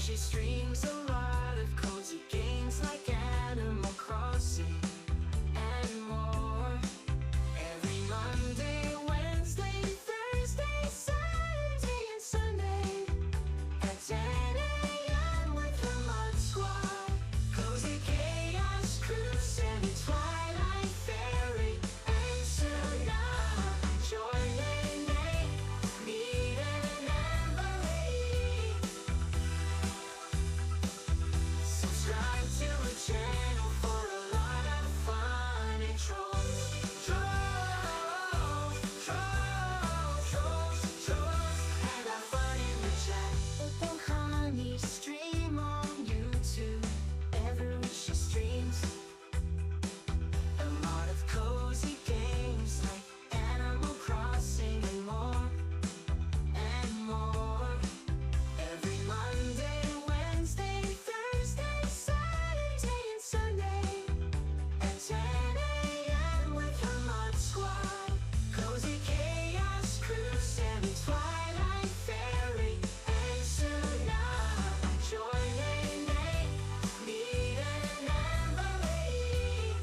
she streams a lot of cozy games like Animal Crossing and more. Every Monday, Wednesday, Thursday, Saturday, and Sunday at 10 a.m. with her Mod Squad. Cozy Chaos Crew, Sandy, Twilight Fairy, and Tsunami. Join Nate, Megan, and Emily. Subscribe to her channel for a lot of fun and trolls. Trolls, and have fun in the chat. Little Honey stream on YouTube. Every week she streams a lot of cozy games like Animal Crossing and more, and more. Every Monday, Wednesday, Thursday, Saturday, and Sunday at 10 a.m. with her Mod Squad. Cozy Chaos Crew, Sammy, Twilight Fairy, and Tsunami. Join Nate, Megan, and Emily.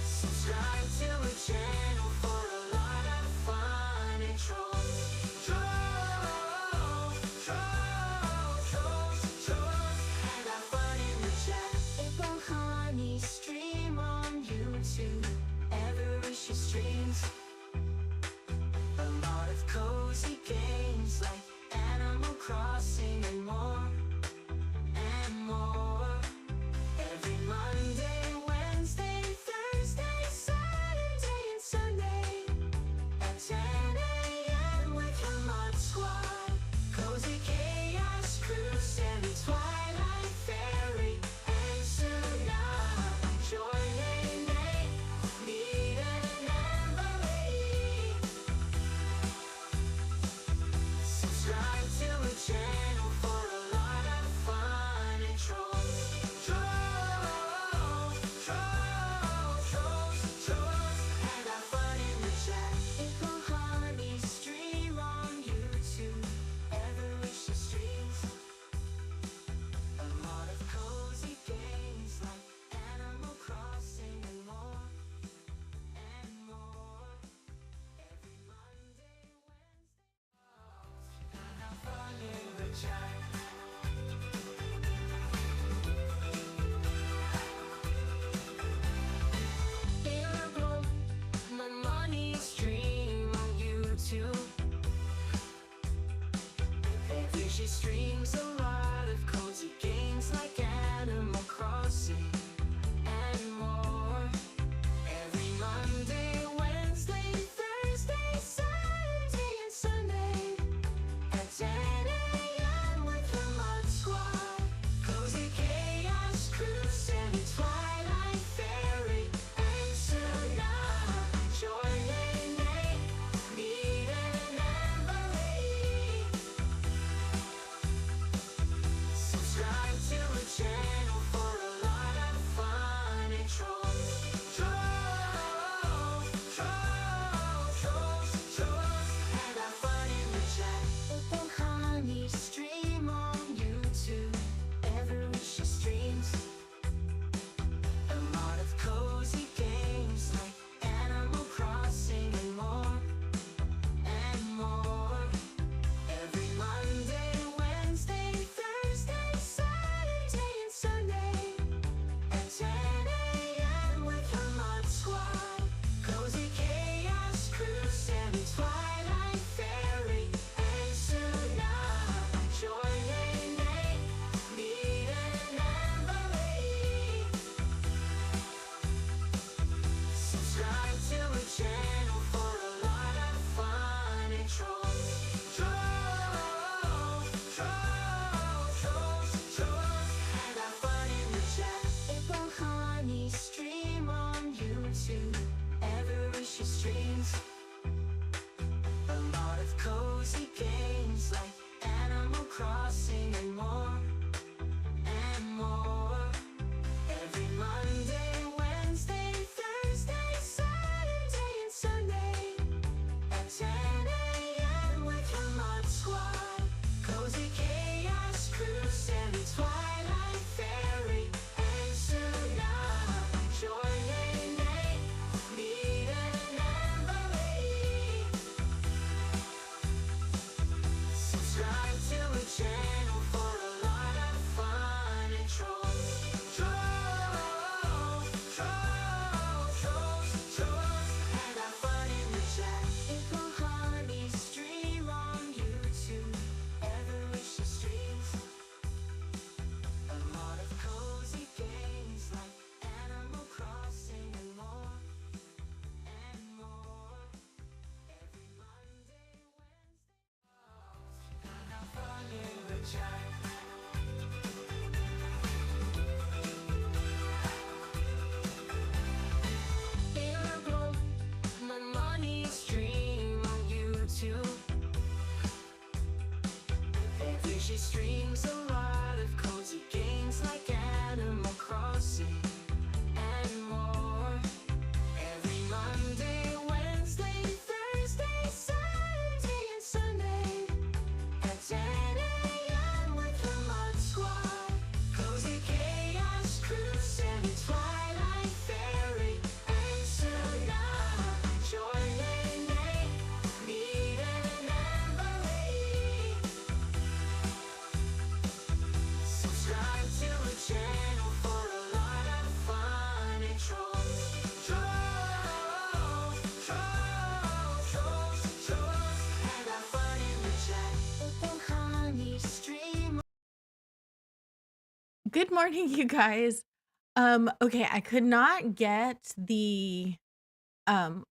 Subscribe to her channel for a lot of fun and trolls. Trolls, and have fun in the chat. Little Honey stream on YouTube. Every week she streams a lot of cozy games like Animal Crossing and more, and more. Every Monday, Wednesday, Thursday, Saturday, and Sunday at 10 a.m. with her Mod Squad. Cozy Chaos Crew, Sammy, Twilight Fairy, and Tsunami. Join Nate, Megan, and Emily. Subscribe to her channel for a lot of fun and trolls. Trolls, and have fun in the chat. Little Honey stream on YouTube. Every week she streams a lot of cozy games like Animal Crossing and more, and more. Every Monday, Wednesday, and have fun in the chat. Here my money stream on YouTube. Every she streams a lot of cozy games like Animal Crossing and more. Every Monday, Wednesday, Thursday, Saturday, and Sunday at 10 a.m. with her Mod Squad. Cozy Chaos Crew, Sandy, Twilight Fairy, and Tsunami. Join Nate, Megan, and Emily. Subscribe to her channel for a lot of she streams a lot of cozy games like Animal Crossing and more. Every Monday, Wednesday, Thursday, Saturday, and Sunday at 10 a.m. with the Mod Squad. Cozy Chaos Crew, Sammy, Twilight Fairy, and Suna. Join Nene, Nita, and Emily. Subscribe to the channel for a lot of fun and trolls. Trolls, and have fun in the chat. Open honey stream. Good morning, you guys. Okay, I could not get the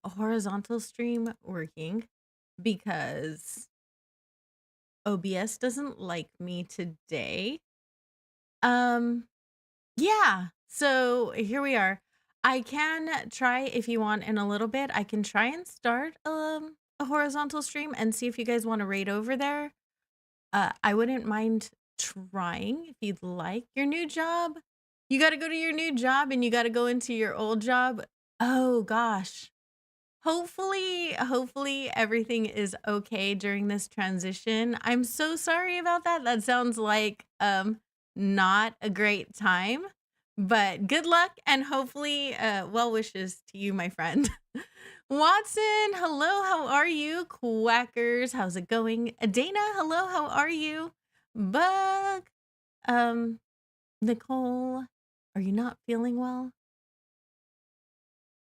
horizontal stream working because OBS doesn't like me today. Yeah, so here we are. I can try if you want in a little bit. I can try and start a horizontal stream and see if you guys want to raid over there. I wouldn't mind trying if you'd like. Your new job, you got to go to your new job and you got to go into your old job. Oh gosh. Hopefully everything is okay during this transition. I'm so sorry about that. That sounds like not a great time, but good luck and hopefully well wishes to you, my friend. Watson, hello, how are you? Quackers, how's it going? Dana, hello, how are you? Bug, Nicole, are you not feeling well?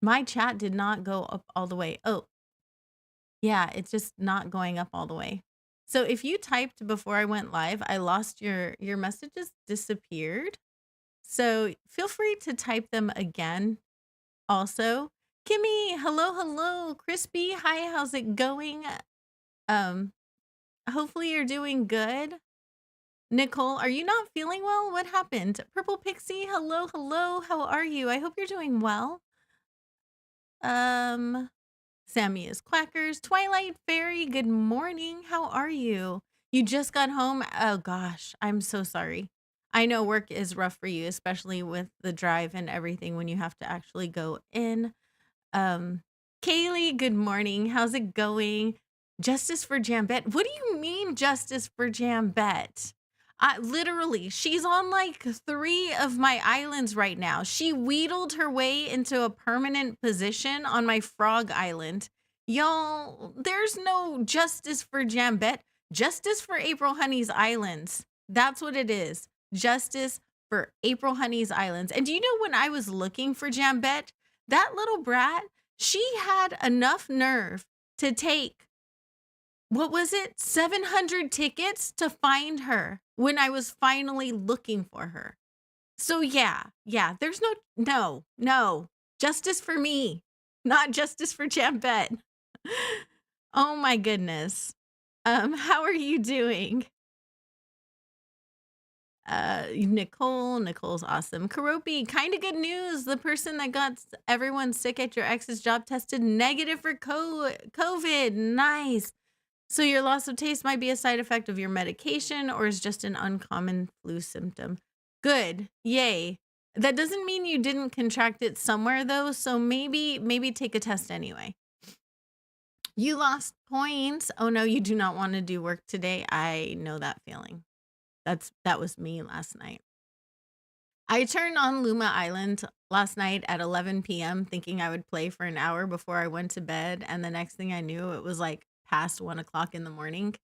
My chat did not go up all the way. Oh, yeah, it's just not going up all the way. So if you typed before I went live, I lost your messages disappeared. So feel free to type them again. Also, Kimmy, hello, Crispy, hi, how's it going? Hopefully you're doing good. Nicole, are you not feeling well? What happened? Purple Pixie, hello, how are you? I hope you're doing well. Sammy is Quackers. Twilight Fairy, good morning. How are you? You just got home? Oh gosh, I'm so sorry. I know work is rough for you, especially with the drive and everything when you have to actually go in. Kailey, good morning. How's it going? Justice for Jambette. What do you mean justice for Jambette? Literally, she's on like 3 of my islands right now. She wheedled her way into a permanent position on my frog island. Y'all, there's no justice for Jambette. Justice for April Honey's islands. That's what it is. Justice for April Honey's islands. And do you know when I was looking for Jambette, that little brat, she had enough nerve to take, what was it, 700 tickets to find her when I was finally looking for her. So yeah, there's no justice for me, not justice for Jambette. Oh my goodness. How are you doing? Nicole's awesome. Karopi, kind of good news. The person that got everyone sick at your ex's job tested negative for COVID. Nice. So your loss of taste might be a side effect of your medication or is just an uncommon flu symptom. Good. Yay. That doesn't mean you didn't contract it somewhere though, so maybe take a test anyway. You lost points. Oh no, you do not want to do work today. I know that feeling. That was me last night. I turned on Luma Island last night at 11 p.m. thinking I would play for an hour before I went to bed, and the next thing I knew, it was like past 1 o'clock in the morning.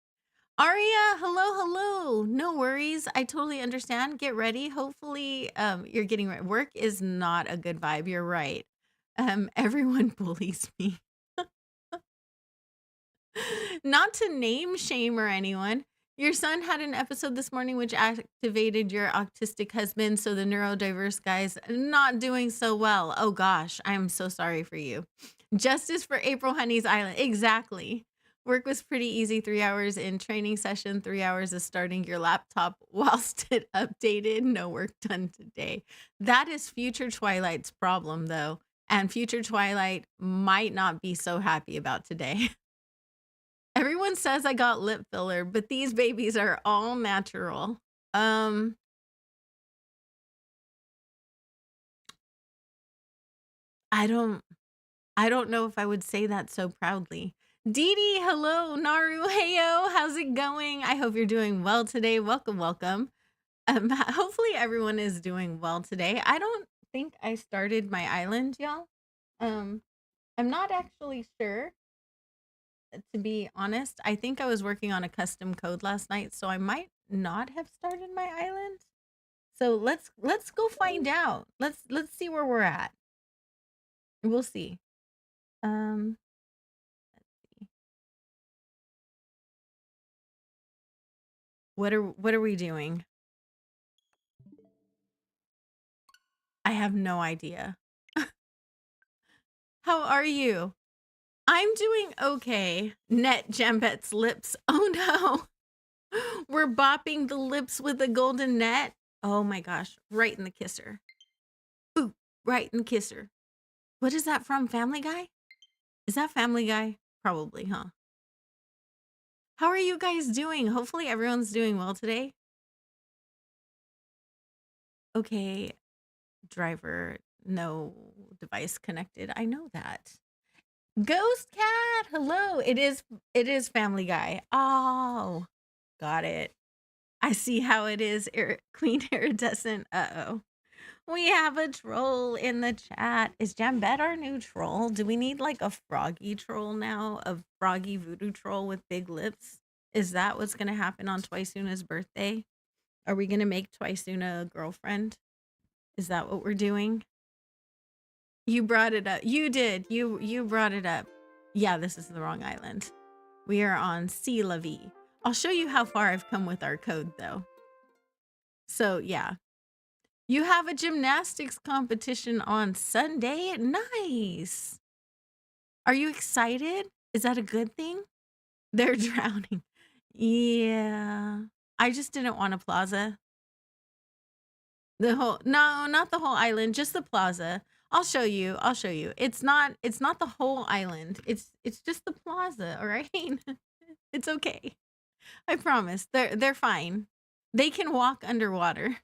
Aria, hello. No worries. I totally understand. Get ready. Hopefully, you're getting ready. Work is not a good vibe. You're right. Everyone bullies me. Not to name shame or anyone. Your son had an episode this morning which activated your autistic husband, so the neurodiverse guy's not doing so well. Oh gosh, I'm so sorry for you. Justice for April Honey's Island. Exactly. Work was pretty easy. 3 hours in training session, 3 hours of starting your laptop whilst it updated. No work done today. That is future Twilight's problem though. And future Twilight might not be so happy about today. Everyone says I got lip filler, but these babies are all natural. Um, I don't I don't know if I would say that so proudly. Dee Dee, hello. Naru, heyo. How's it going? I hope you're doing well today. Welcome, welcome. Hopefully everyone is doing well today. I don't think I started my island, y'all. Um, I'm not actually sure, to be honest. I think I was working on a custom code last night, so I might not have started my island. So let's go find out. Let's see where we're at. We'll see. Um, let's see. What are we doing? I have no idea. How are you? I'm doing okay. Net Jambet's lips. Oh no. We're bopping the lips with a golden net. Oh my gosh. Right in the kisser. Ooh, right in the kisser. What is that from? Family Guy? Is that Family Guy? Probably, huh? How are you guys doing? Hopefully everyone's doing well today. Okay, driver, no device connected. I know that. Ghost Cat, hello. It is Family Guy. Oh, got it. I see how it is. Queen Iridescent. Uh-oh. We have a troll in the chat. Is Jambet our new troll? Do we need like a froggy troll now? A froggy voodoo troll with big lips? Is that what's gonna happen on Twisuna's birthday? Are we gonna make Twisuna a girlfriend? Is that what we're doing? You brought it up. You did. You brought it up. Yeah, this is the wrong island. We are on Sea La Vie. I'll show you how far I've come with our code though. So yeah. You have a gymnastics competition on Sunday? Nice. Are you excited? Is that a good thing? They're drowning. Yeah. I just didn't want a plaza. No, not the whole island, just the plaza. I'll show you. I'll show you. It's not the whole island. It's just the plaza, all right? It's okay. I promise. They're fine. They can walk underwater.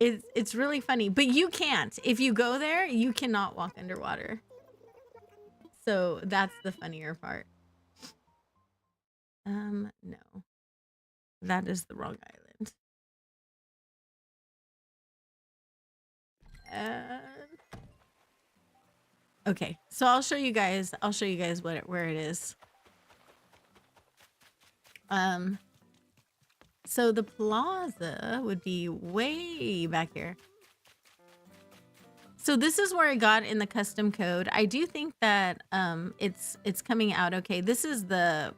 It's really funny, but you can't. If you go there, you cannot walk underwater. So that's the funnier part. No. That is the wrong island. Okay, so I'll show you guys where it is. So the plaza would be way back here. So this is where I got in the custom code. I do think that it's coming out okay. This is the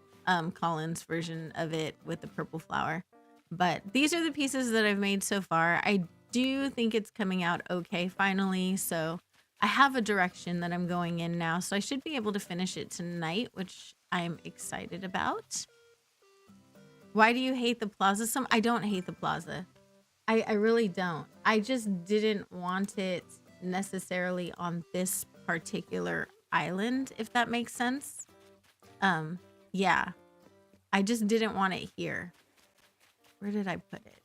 Collins version of it with the purple flower. But these are the pieces that I've made so far. I do think it's coming out okay finally. So I have a direction that I'm going in now. So I should be able to finish it tonight, which I'm excited about. Why do you hate the plaza? I don't hate the plaza. I really don't. I just didn't want it necessarily on this particular island, if that makes sense. Yeah. I just didn't want it here. Where did I put it?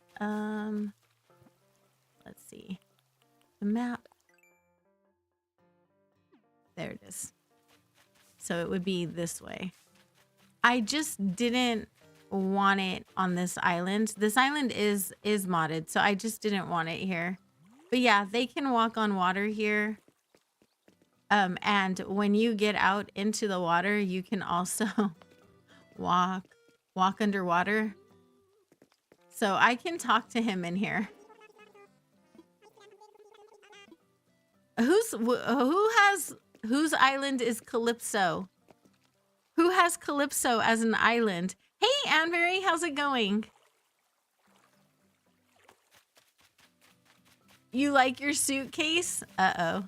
Let's see. The map. There it is. So it would be this way. I just didn't want it on this island. This island is modded, so I just didn't want it here. But yeah, they can walk on water here. And when you get out into the water, you can also walk underwater. So I can talk to him in here. Whose island is Calypso? Who has Calypso as an island? Hey, Anberry, how's it going? You like your suitcase? Uh-oh.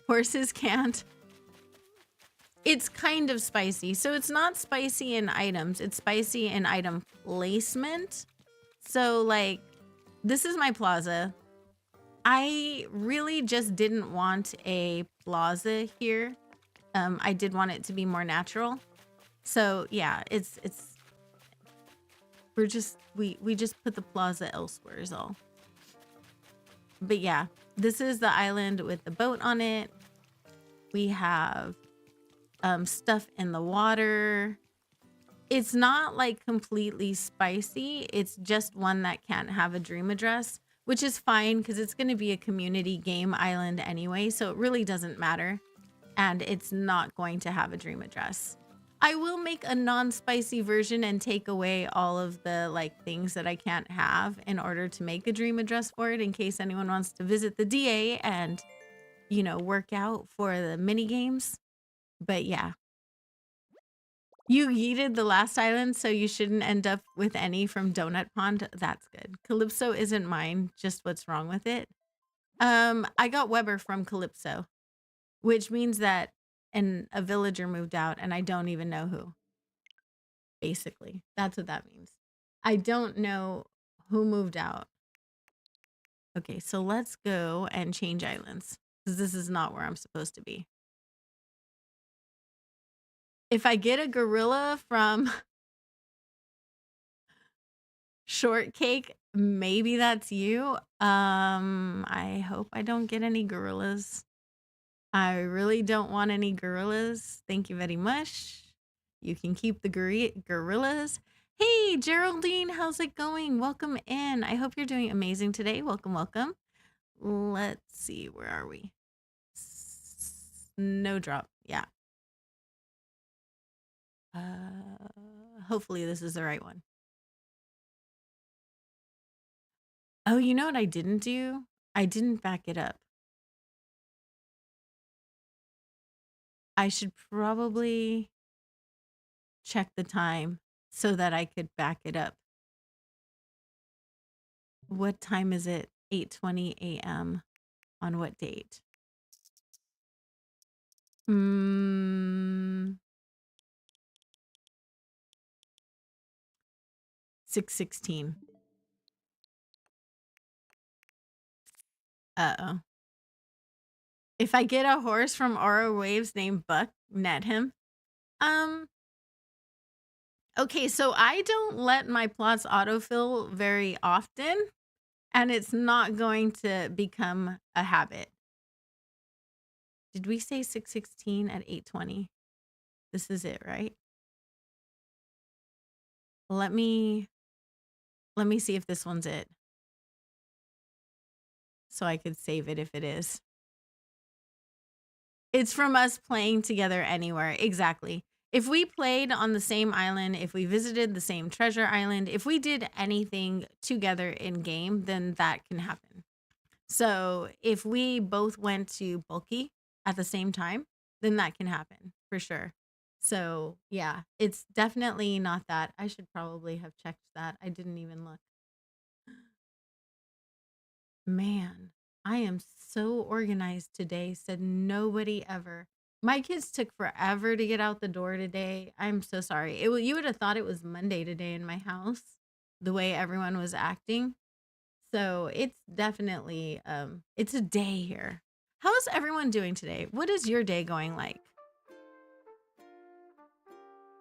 Horses can't. It's kind of spicy. So it's not spicy in items. It's spicy in item placement. So, like, this is my plaza. I really just didn't want a plaza here. I did want it to be more natural. So yeah, we just put the plaza elsewhere is all. But yeah, this is the island with the boat on it. We have stuff in the water. It's not like completely spicy. It's just one that can't have a dream address, which is fine because it's going to be a community game island anyway. So it really doesn't matter. And it's not going to have a dream address. I will make a non-spicy version and take away all of the like things that I can't have in order to make a dream address for it in case anyone wants to visit the DA and, you know, work out for the mini games. But yeah. You yeeted the last island, so you shouldn't end up with any from Donut Pond. That's good. Calypso isn't mine, just what's wrong with it. I got Weber from Calypso, which means that a villager moved out and I don't even know who. Basically, that's what that means. I don't know who moved out. Okay, so let's go and change islands because this is not where I'm supposed to be. If I get a gorilla from Shortcake, maybe that's you. I hope I don't get any gorillas. I really don't want any gorillas. Thank you very much. You can keep the gorillas. Hey, Geraldine, how's it going? Welcome in. I hope you're doing amazing today. Welcome, welcome. Let's see, where are we? Snowdrop, yeah. Hopefully this is the right one. Oh, you know what I didn't do? I didn't back it up. I should probably check the time so that I could back it up. What time is it? 8:20 a.m. On what date? 6:16. Uh-oh. If I get a horse from Aura Waves named Buck, net him. Okay, so I don't let my plots autofill very often, and it's not going to become a habit. Did we say 6:16 at 8:20? This is it, right? Let me see if this one's it. So I could save it if it is. It's from us playing together anywhere. Exactly. If we played on the same island, if we visited the same treasure island, if we did anything together in game, then that can happen. So if we both went to Bulky at the same time, then that can happen for sure. So yeah, it's definitely not that. I should probably have checked that. I didn't even look. Man, I am so organized today, said nobody ever. My kids took forever to get out the door today. I'm so sorry. You would have thought it was Monday today in my house, the way everyone was acting. So it's definitely it's a day here. How is everyone doing today? What is your day going like?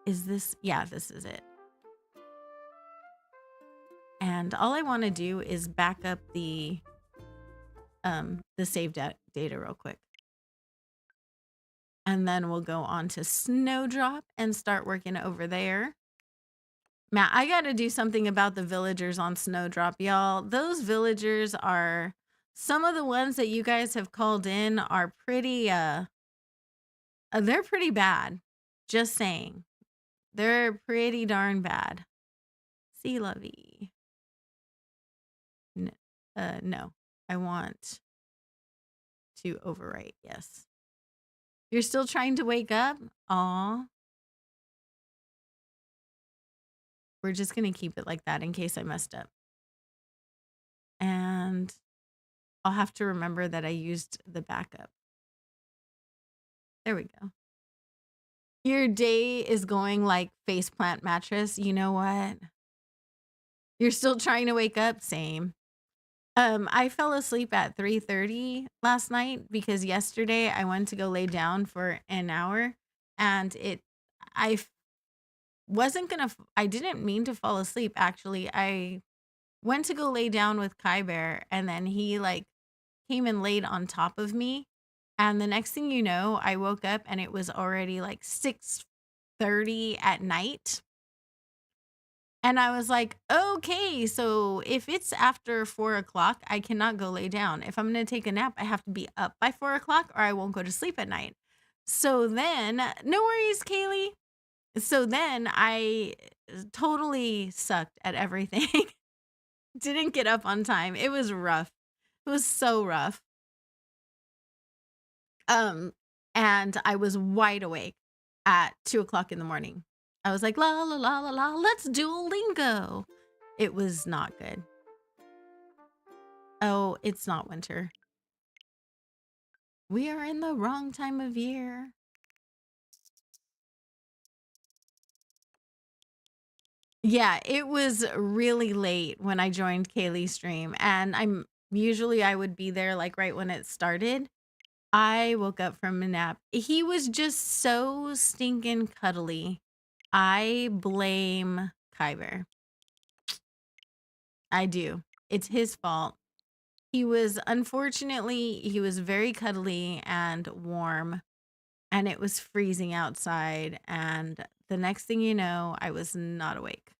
Is this, yeah, this is it. And all I want to do is back up the save data real quick. And then we'll go on to Snowdrop and start working over there. Matt, I got to do something about the villagers on Snowdrop, y'all. Those villagers are, some of the ones that you guys have called in are pretty, they're pretty bad. Just saying. They're pretty darn bad. See, Lovey. No, I want to overwrite. Yes. You're still trying to wake up? Aw. We're just going to keep it like that in case I messed up. And I'll have to remember that I used the backup. There we go. Your day is going like faceplant mattress. You know what? You're still trying to wake up? Same. I fell asleep at 3:30 last night because yesterday I went to go lay down for an hour and I wasn't gonna, I didn't mean to fall asleep actually. I went to go lay down with Kai Bear and then he like came and laid on top of me. And the next thing you know, I woke up and it was already like 6:30 at night. And I was like, okay, so if it's after 4 o'clock, I cannot go lay down. If I'm going to take a nap, I have to be up by 4 o'clock or I won't go to sleep at night. So then, no worries, Kailey. So then I totally sucked at everything. Didn't get up on time. It was rough. It was so rough. Um, and I was wide awake at 2 o'clock in the morning. I was like, la la la la la, let's Duolingo. It was not good. Oh, it's not winter. We are in the wrong time of year. Yeah, it was really late when I joined Kailey's stream, and I would be there like right when it started. I woke up from a nap. He was just so stinking cuddly. I blame Kyber. I do. It's his fault. He was very cuddly and warm, and it was freezing outside. And the next thing you know, I was not awake.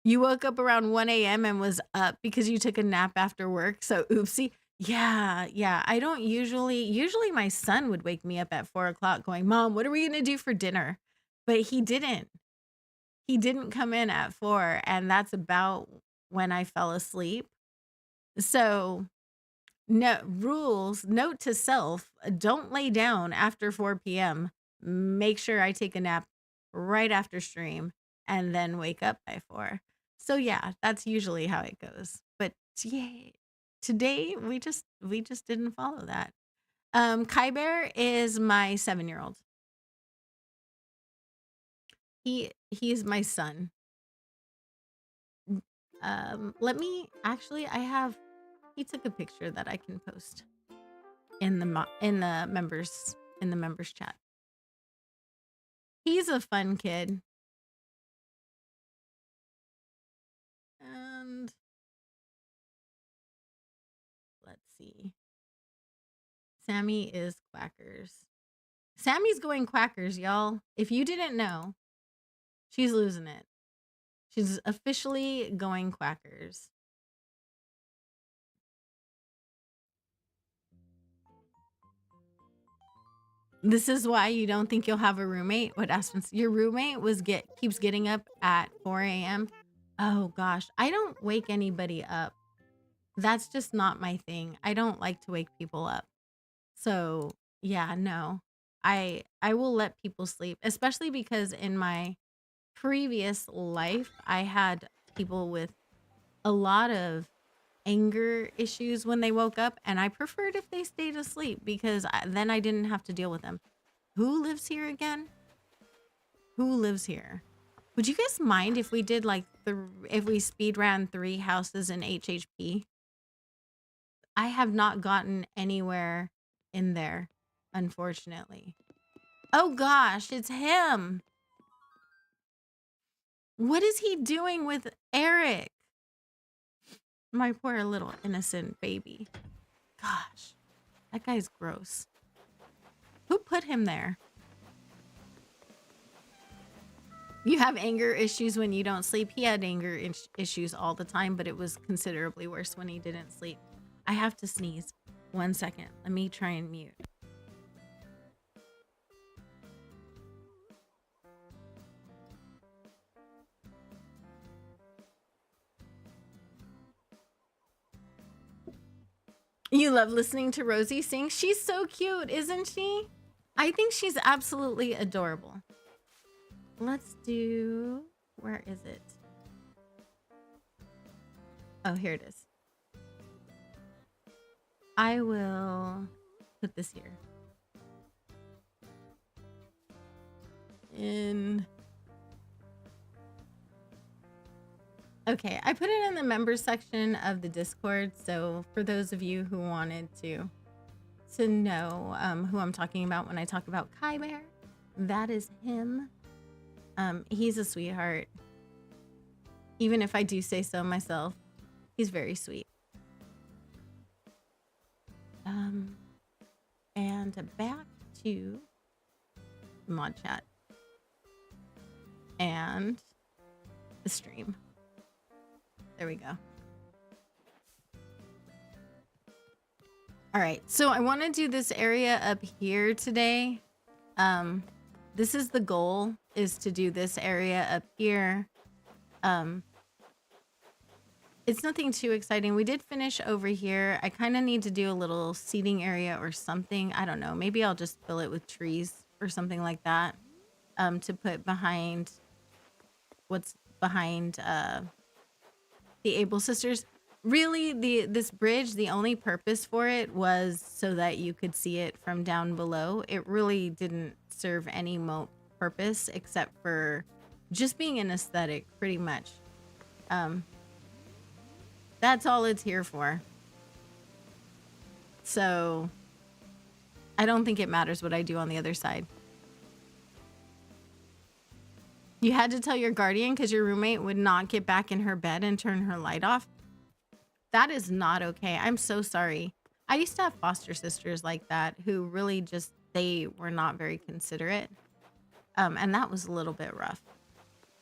You woke up around 1 a.m. and was up because you took a nap after work. So oopsie. Yeah. I don't usually my son would wake me up at 4 o'clock going, Mom, what are we going to do for dinner? But he didn't. He didn't come in at 4. And that's about when I fell asleep. So no rules, note to self, don't lay down after 4 p.m. Make sure I take a nap right after stream and then wake up by 4. So yeah, that's usually how it goes. But yeah, today we just didn't follow that. Kai Bear is my 7-year-old. He's my son. Let me actually he took a picture that I can post in the members chat. He's a fun kid. And let's see. Sammy is quackers. Sammy's going quackers, y'all. If you didn't know, she's losing it. She's officially going quackers. This is why you don't think you'll have a roommate. What Aspen's your roommate keeps getting up at 4 a.m. Oh gosh, I don't wake anybody up. That's just not my thing. I don't like to wake people up. So yeah, no. I will let people sleep, especially because in my previous life, I had people with a lot of anger issues when they woke up, and I preferred if they stayed asleep because then I didn't have to deal with them. Who lives here again? Who lives here? Would you guys mind if we did like if we speed ran 3 houses in HHP? I have not gotten anywhere in there, unfortunately. Oh gosh, it's him. What is he doing with Eric? My poor little innocent baby. Gosh, that guy's gross. Who put him there? You have anger issues when you don't sleep. He had anger issues all the time, but it was considerably worse when he didn't sleep. I have to sneeze. 1 second. Let me try and mute. You love listening to Rosie sing? She's so cute, isn't she? I think she's absolutely adorable. Let's do... Where is it? Oh, here it is. I will put this here. In... Okay, I put it in the members section of the Discord, so for those of you who wanted to know who I'm talking about when I talk about Kai Bear, that is him. He's a sweetheart. Even if I do say so myself, he's very sweet. And back to mod chat and the stream. There we go. All right, so I want to do this area up here today. This is the goal, is to do this area up here. It's nothing too exciting. We did finish over here. I kind of need to do a little seating area or something. I don't know. Maybe I'll just fill it with trees or something like that, to put behind what's behind the Able Sisters. Really, this bridge, the only purpose for it was so that you could see it from down below. It really didn't serve any purpose except for just being an aesthetic, pretty much. That's all it's here for. So I don't think it matters what I do on the other side. You had to tell your guardian because your roommate would not get back in her bed and turn her light off. That is not okay. I'm so sorry. I used to have foster sisters like that who really just, they were not very considerate. And that was a little bit rough.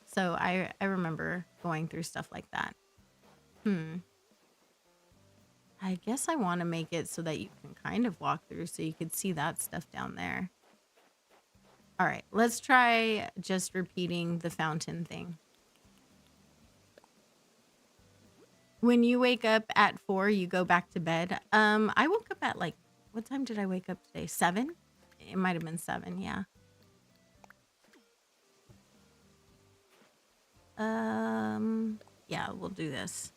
So I remember going through stuff like that. I guess I want to make it so that you can kind of walk through so you could see that stuff down there. All right, let's try just repeating the fountain thing. When you wake up at 4, you go back to bed. I woke up at like, what time did I wake up today? 7? It might have been 7, yeah. Yeah, we'll do this.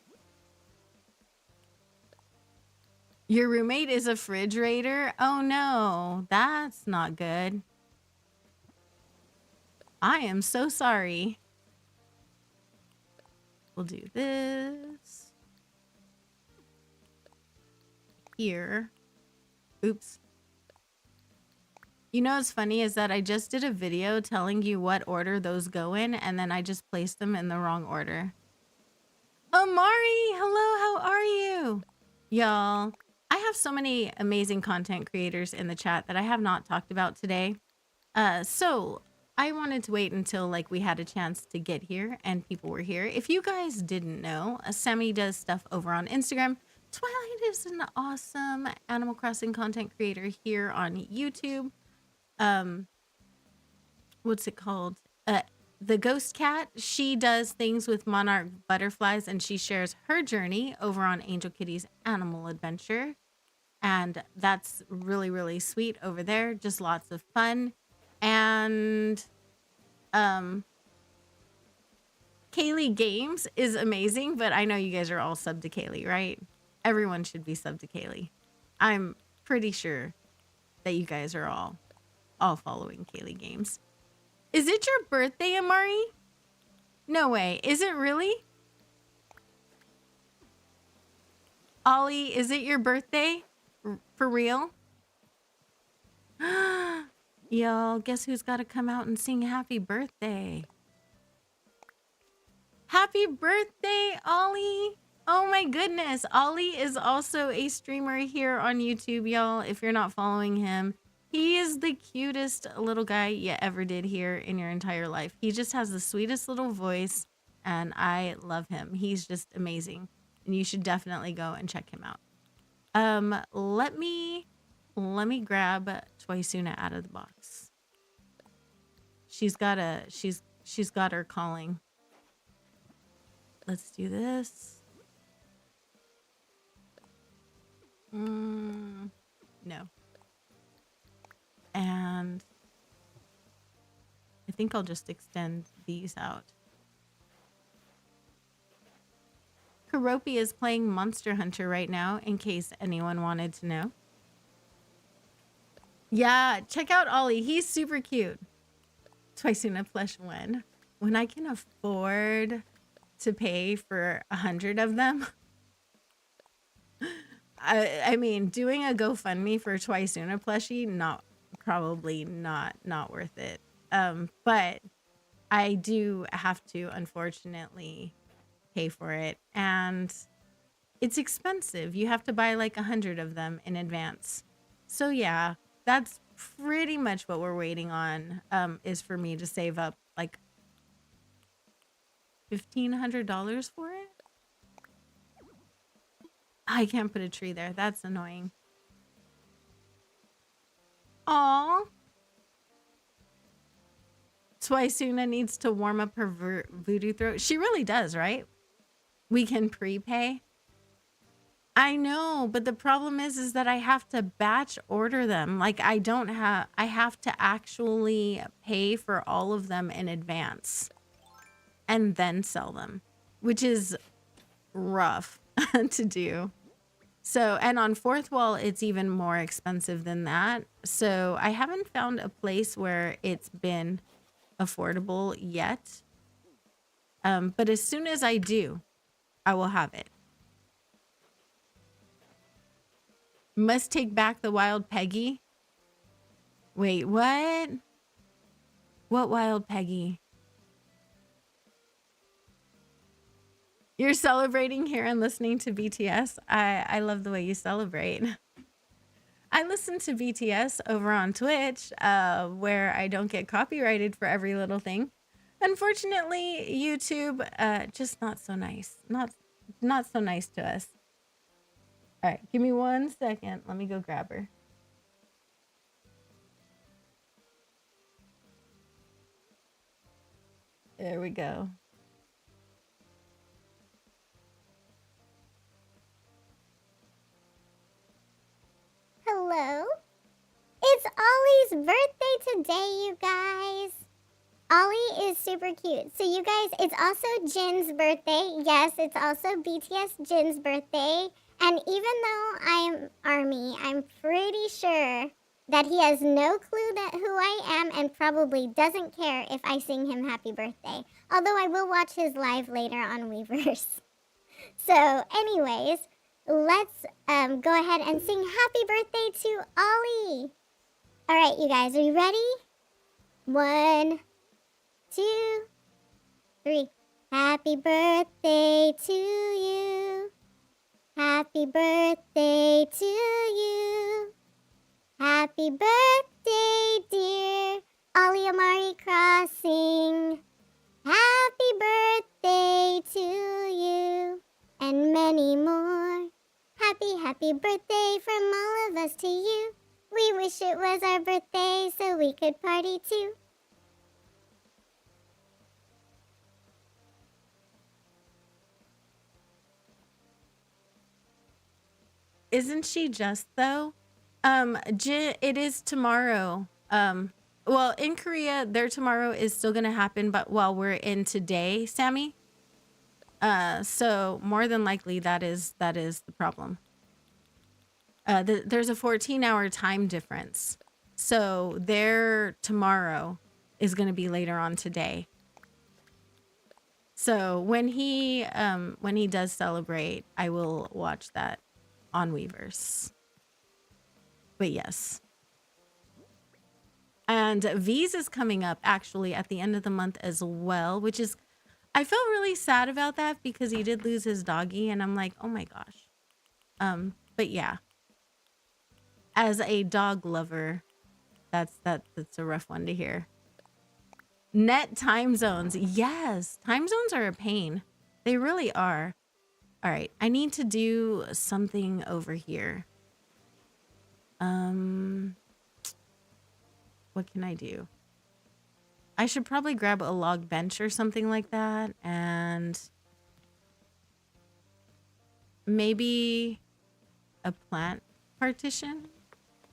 Your roommate is a fridge raider? Oh no, that's not good. I am so sorry. We'll do this. Here. Oops. You know what's funny is that I just did a video telling you what order those go in, and then I just placed them in the wrong order. Amari, hello, how are you? Y'all, I have so many amazing content creators in the chat that I have not talked about today. So I wanted to wait until like we had a chance to get here and people were here. If you guys didn't know, Sammy does stuff over on Instagram. Twilight is an awesome Animal Crossing content creator here on YouTube. What's it called? The Ghost Cat. She does things with monarch butterflies and she shares her journey over on Angel Kitty's Animal Adventure. And that's really, really sweet over there. Just lots of fun. And Kailey Games is amazing, but I know you guys are all sub to Kailey, right? Everyone should be sub to Kailey. I'm pretty sure that you guys are all following Kailey Games. Is it your birthday, Amari? No way. Is it really? Ollie, is it your birthday? For real? Y'all, guess who's got to come out and sing happy birthday? Happy birthday, Ollie. Oh my goodness. Ollie is also a streamer here on YouTube, y'all. If you're not following him, he is the cutest little guy you ever did here in your entire life. He just has the sweetest little voice, and I love him. He's just amazing, and you should definitely go and check him out. Let me grab Twisuna out of the box. She's got her calling. Let's do this. No. And I think I'll just extend these out. Karopi is playing Monster Hunter right now, in case anyone wanted to know. Yeah, check out Ollie. He's super cute. Twisuna plush one. When I can afford to pay for 100 of them. I mean, doing a GoFundMe for a twisuna plushie, probably not worth it. But I do have to, unfortunately, pay for it, and it's expensive. You have to buy like 100 of them in advance. So yeah, that's pretty much what we're waiting on, is for me to save up like $1,500 for it. I can't put a tree there. That's annoying. Aw. Twisuna needs to warm up her voodoo throat. She really does, right? We can prepay. I know, but the problem is that I have to batch order them. Like I have to actually pay for all of them in advance and then sell them, which is rough to do. So, and on Fourth Wall, it's even more expensive than that. So I haven't found a place where it's been affordable yet. But as soon as I do, I will have it. Must take back the wild Peggy. Wait, what? What wild Peggy? You're celebrating here and listening to BTS. I love the way you celebrate. I listen to BTS over on Twitch, where I don't get copyrighted for every little thing. Unfortunately, YouTube, just not so nice. Not so nice to us. All right, give me 1 second. Let me go grab her. There we go. Hello? It's Ollie's birthday today, you guys. Ollie is super cute. So you guys, it's also Jin's birthday. Yes, it's also BTS Jin's birthday. And even though I'm ARMY, I'm pretty sure that he has no clue that who I am and probably doesn't care if I sing him happy birthday. Although I will watch his live later on Weverse. So anyways, let's go ahead and sing happy birthday to Ollie. All right, you guys, are you ready? 1, 2, 3. Happy birthday to you. Happy birthday to you. Happy birthday, dear Ollie Amari Crossing. Happy birthday to you. And many more. Happy birthday from all of us to you. We wish it was our birthday so we could party too. Isn't she just though? It is tomorrow. Well, in Korea, their tomorrow is still gonna happen, but while we're in today, Sammy. So more than likely that is the problem. There's a 14-hour time difference. So their tomorrow is gonna be later on today. So when he does celebrate, I will watch that on Weverse. But yes. And V's is coming up actually at the end of the month as well, which is, I felt really sad about that because he did lose his doggy and I'm like, oh my gosh. But yeah. As a dog lover, that's a rough one to hear. Net time zones. Yes, time zones are a pain. They really are. All right, I need to do something over here. What can I do? I should probably grab a log bench or something like that, and maybe a plant partition.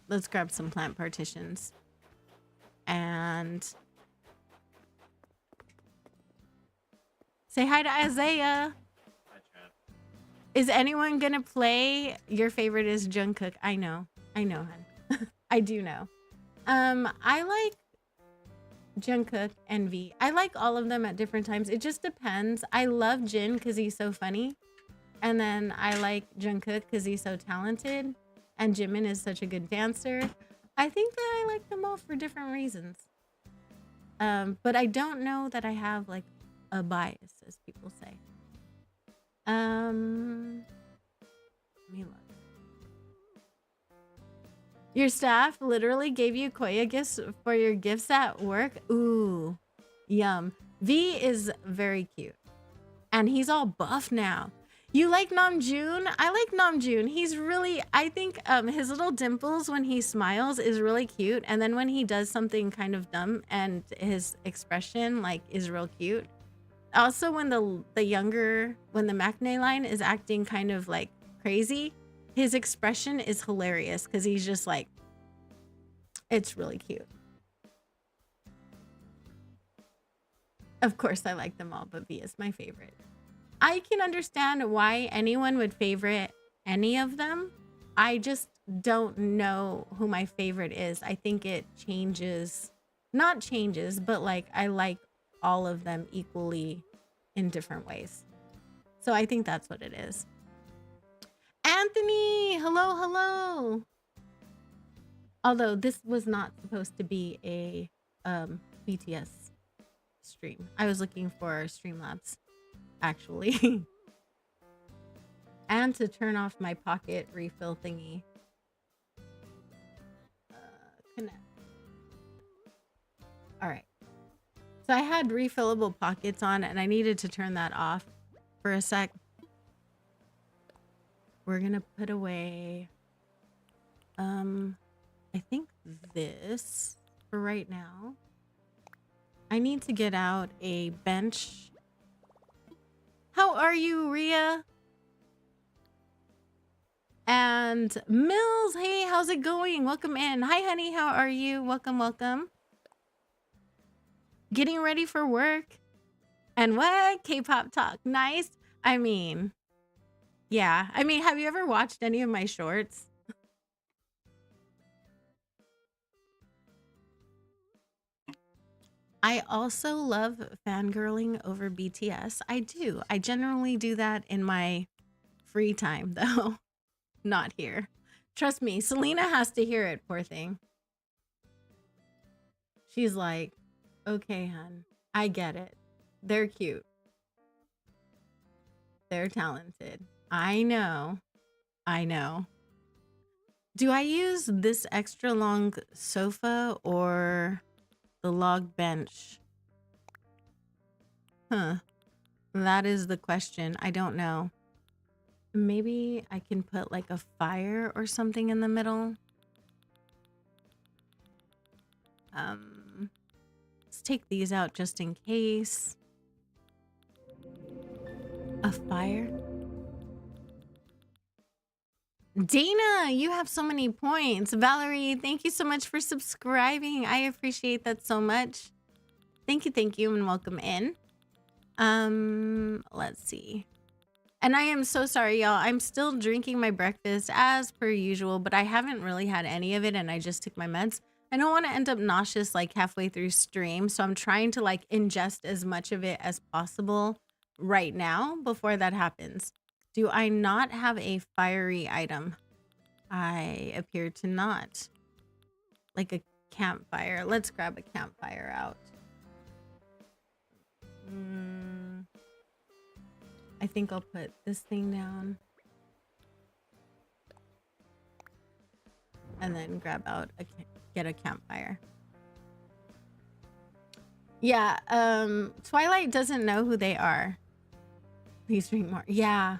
Let's grab some plant partitions. And say hi to Isaiah. Is anyone gonna play? Your favorite is Jungkook. I know, hun. I do know. I like Jungkook and V. I like all of them at different times. It just depends. I love Jin because he's so funny. And then I like Jungkook because he's so talented. And Jimin is such a good dancer. I think that I like them all for different reasons. But I don't know that I have like a bias, as people say. Let me look. Your staff literally gave you Koya gifts for your gifts at work? Ooh, yum. V is very cute. And he's all buff now. You like Namjoon? I like Namjoon. He's really, I think his little dimples when he smiles is really cute. And then when he does something kind of dumb and his expression like is real cute. Also when the Maknae line is acting kind of like crazy, his expression is hilarious because he's just like, it's really cute. Of course I like them all, but V is my favorite. I can understand why anyone would favorite any of them. I just don't know who my favorite is. I think it changes, not changes, but like I like all of them equally in different ways. So I think that's what it is. Anthony, hello, hello. Although this was not supposed to be a BTS stream. I was looking for Streamlabs, actually. And to turn off my pocket refill thingy. Connect. All right. So I had refillable pockets on and I needed to turn that off for a sec. We're gonna put away, I think this for right now. I need to get out a bench. How are you, Rhea? And Mills, hey, how's it going? Welcome in. Hi, honey, how are you? Welcome, welcome. Getting ready for work. And what? K-pop talk. Nice. I mean, yeah. I mean, have you ever watched any of my shorts? I also love fangirling over BTS. I do. I generally do that in my free time, though. Not here. Trust me, Selena has to hear it, poor thing. She's like, okay, hun, I get it. They're cute. They're talented. I know. I know. Do I use this extra long sofa or the log bench? Huh. That is the question. I don't know. Maybe I can put like a fire or something in the middle. Let's take these out just in case. A fire? Dana, you have so many points. Valerie, thank you so much for subscribing. I appreciate that so much. Thank you, and welcome in. Let's see. And I am so sorry, y'all. I'm still drinking my breakfast as per usual, but I haven't really had any of it and I just took my meds. I don't want to end up nauseous like halfway through stream, so I'm trying to like ingest as much of it as possible right now before that happens. Do I not have a fiery item? I appear to not. Like a campfire. Let's grab a campfire out. I think I'll put this thing down. And then grab out get a campfire. Yeah, Twilight doesn't know who they are. Please drink more. Yeah.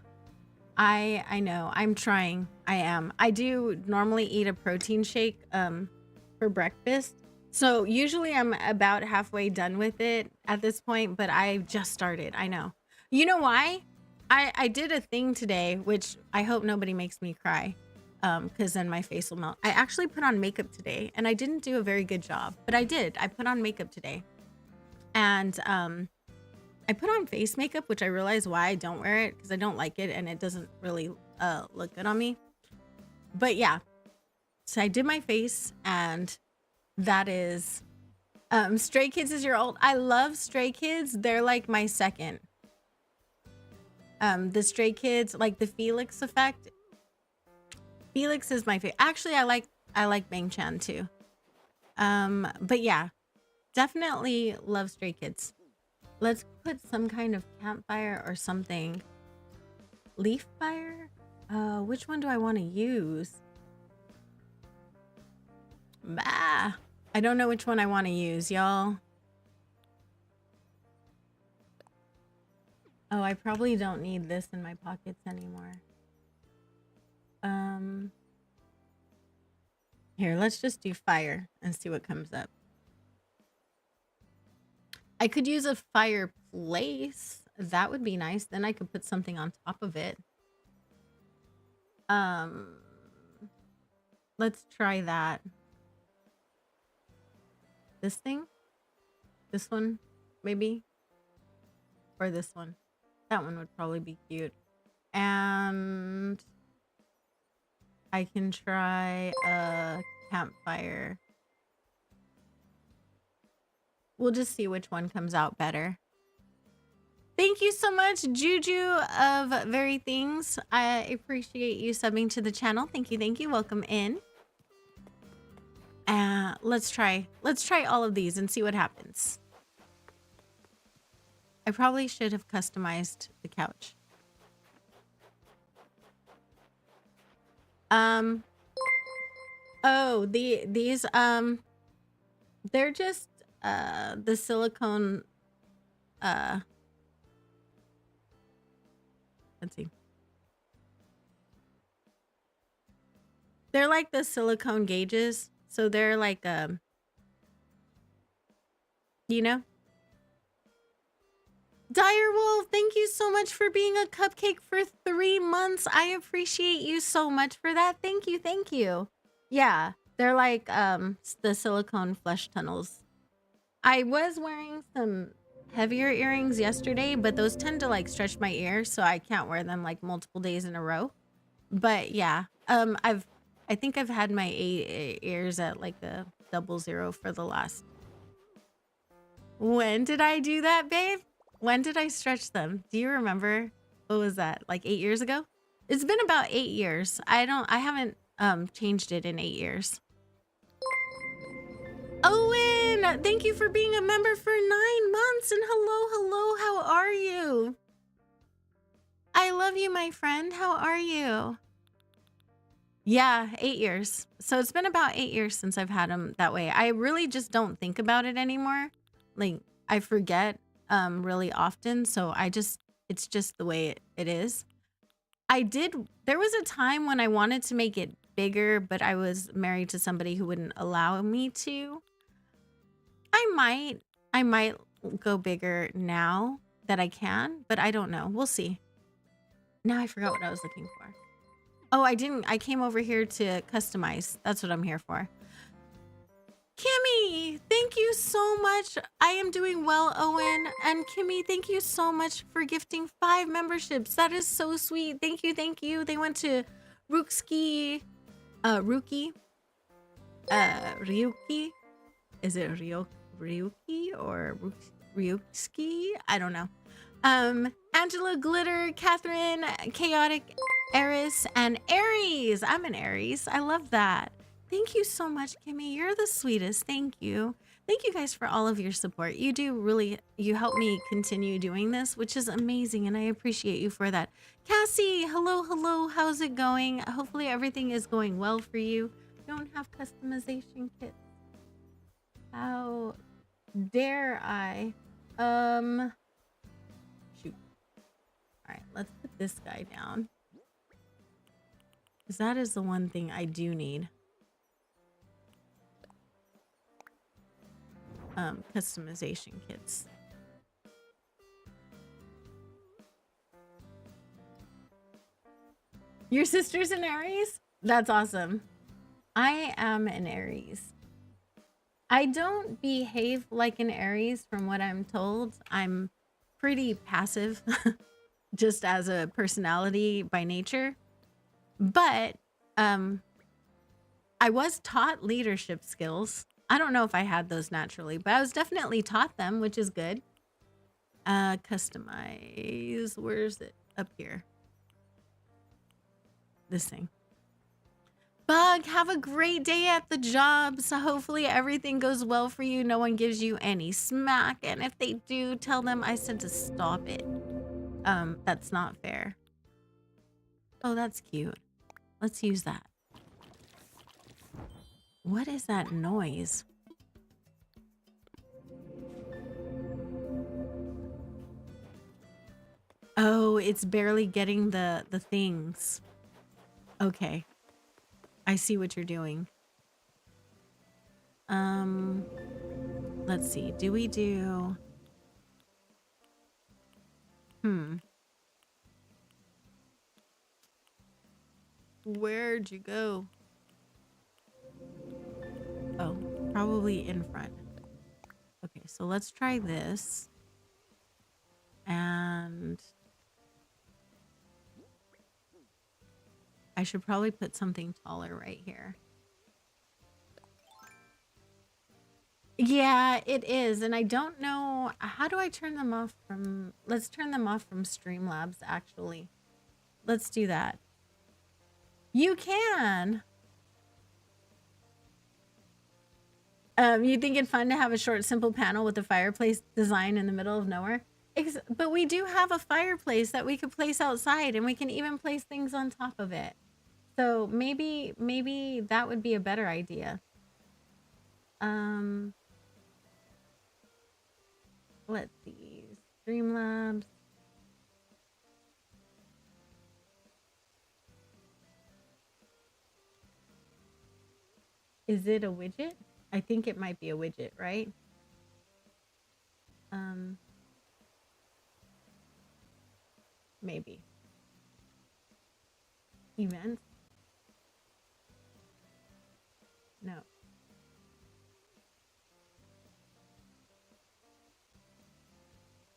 I know. I'm trying. I am. I do normally eat a protein shake for breakfast. So usually I'm about halfway done with it at this point, but I just started. I know. You know why? I did a thing today, which I hope nobody makes me cry, because then my face will melt. I actually put on makeup today, and I didn't do a very good job, but I did. I put on makeup today. And I put on face makeup, which I realize why I don't wear it, because I don't like it, and it doesn't really look good on me. But yeah, so I did my face, and that is Stray Kids is your old. I love Stray Kids. They're like my second. The Stray Kids, like the Felix effect. Felix is my favorite. Actually, I like Bang Chan too. But yeah, definitely love Stray Kids. Let's put some kind of campfire or something. Leaf fire? Which one do I want to use? Bah. I don't know which one I want to use, y'all. Oh, I probably don't need this in my pockets anymore. Here, let's just do fire and see what comes up. I could use a fireplace. That would be nice. Then I could put something on top of it. Let's try that. This thing? This one, maybe? Or this one? That one would probably be cute. And I can try a campfire. We'll just see which one comes out better. Thank you so much, Juju of Very Things. I appreciate you subbing to the channel. Thank you, thank you. Welcome in. Let's try all of these and see what happens. I probably should have customized the couch. Oh, these they're just the silicone let's see. They're like the silicone gauges, so they're like you know. Direwolf, thank you so much for being a cupcake for 3 months. I appreciate you so much for that. Thank you, thank you. Yeah, they're like the silicone flesh tunnels. I was wearing some heavier earrings yesterday, but those tend to like stretch my ears, so I can't wear them like multiple days in a row. But yeah, I think I've had my ears at like a 00 for the last. When did I do that, babe? When did I stretch them? Do you remember? What was that? Like 8 years ago? It's been about 8 years. I haven't changed it in 8 years. Owen, thank you for being a member for 9 months. And hello, how are you? I love you, my friend. How are you? Yeah, 8 years. So it's been about 8 years since I've had them that way. I really just don't think about it anymore. Like, I forget really often. So it's just the way it is. There was a time when I wanted to make it bigger, but I was married to somebody who wouldn't allow me to. I might go bigger now that I can, but I don't know. We'll see. Now I forgot what I was looking for. Oh, I didn't. I came over here to customize. That's what I'm here for. Kimmy, thank you so much. I am doing well, Owen. And Kimmy, thank you so much for gifting 5 memberships. That is so sweet. Thank you, thank you. They went to Ryuki. Ryuki? Is it Ryuki or Ryuki? I don't know. Angela Glitter, Catherine, Chaotic Eris, and Aries. I'm an Aries. I love that. Thank you so much, Kimmy. You're the sweetest. Thank you. Thank you guys for all of your support. You help me continue doing this, which is amazing, and I appreciate you for that. Cassie, hello. How's it going? Hopefully everything is going well for you. Don't have customization kits. How dare I? Shoot. All right, let's put this guy down. Because that is the one thing I do need. Customization kits. Your sister's an Aries? That's awesome. I am an Aries. I don't behave like an Aries from what I'm told. I'm pretty passive just as a personality by nature. But I was taught leadership skills. I don't know if I had those naturally, but I was definitely taught them, which is good. Customize. Where's it? Up here. This thing. Bug, have a great day at the job. So hopefully everything goes well for you. No one gives you any smack. And if they do, tell them I said to stop it. That's not fair. Oh, that's cute. Let's use that. What is that noise? Oh, it's barely getting the things. Okay. I see what you're doing. Let's see. Do we do... Where'd you go? Oh, probably in front. Okay, so let's try this. And I should probably put something taller right here. Yeah, it is. And I don't know. How do I turn them off from... Let's turn them off from Streamlabs, actually. Let's do that. You can. You think it fun to have a short, simple panel with a fireplace design in the middle of nowhere? But we do have a fireplace that we could place outside, and we can even place things on top of it. So maybe that would be a better idea. Let's see. Streamlabs. Is it a widget? I think it might be a widget, right? Maybe. Events? No.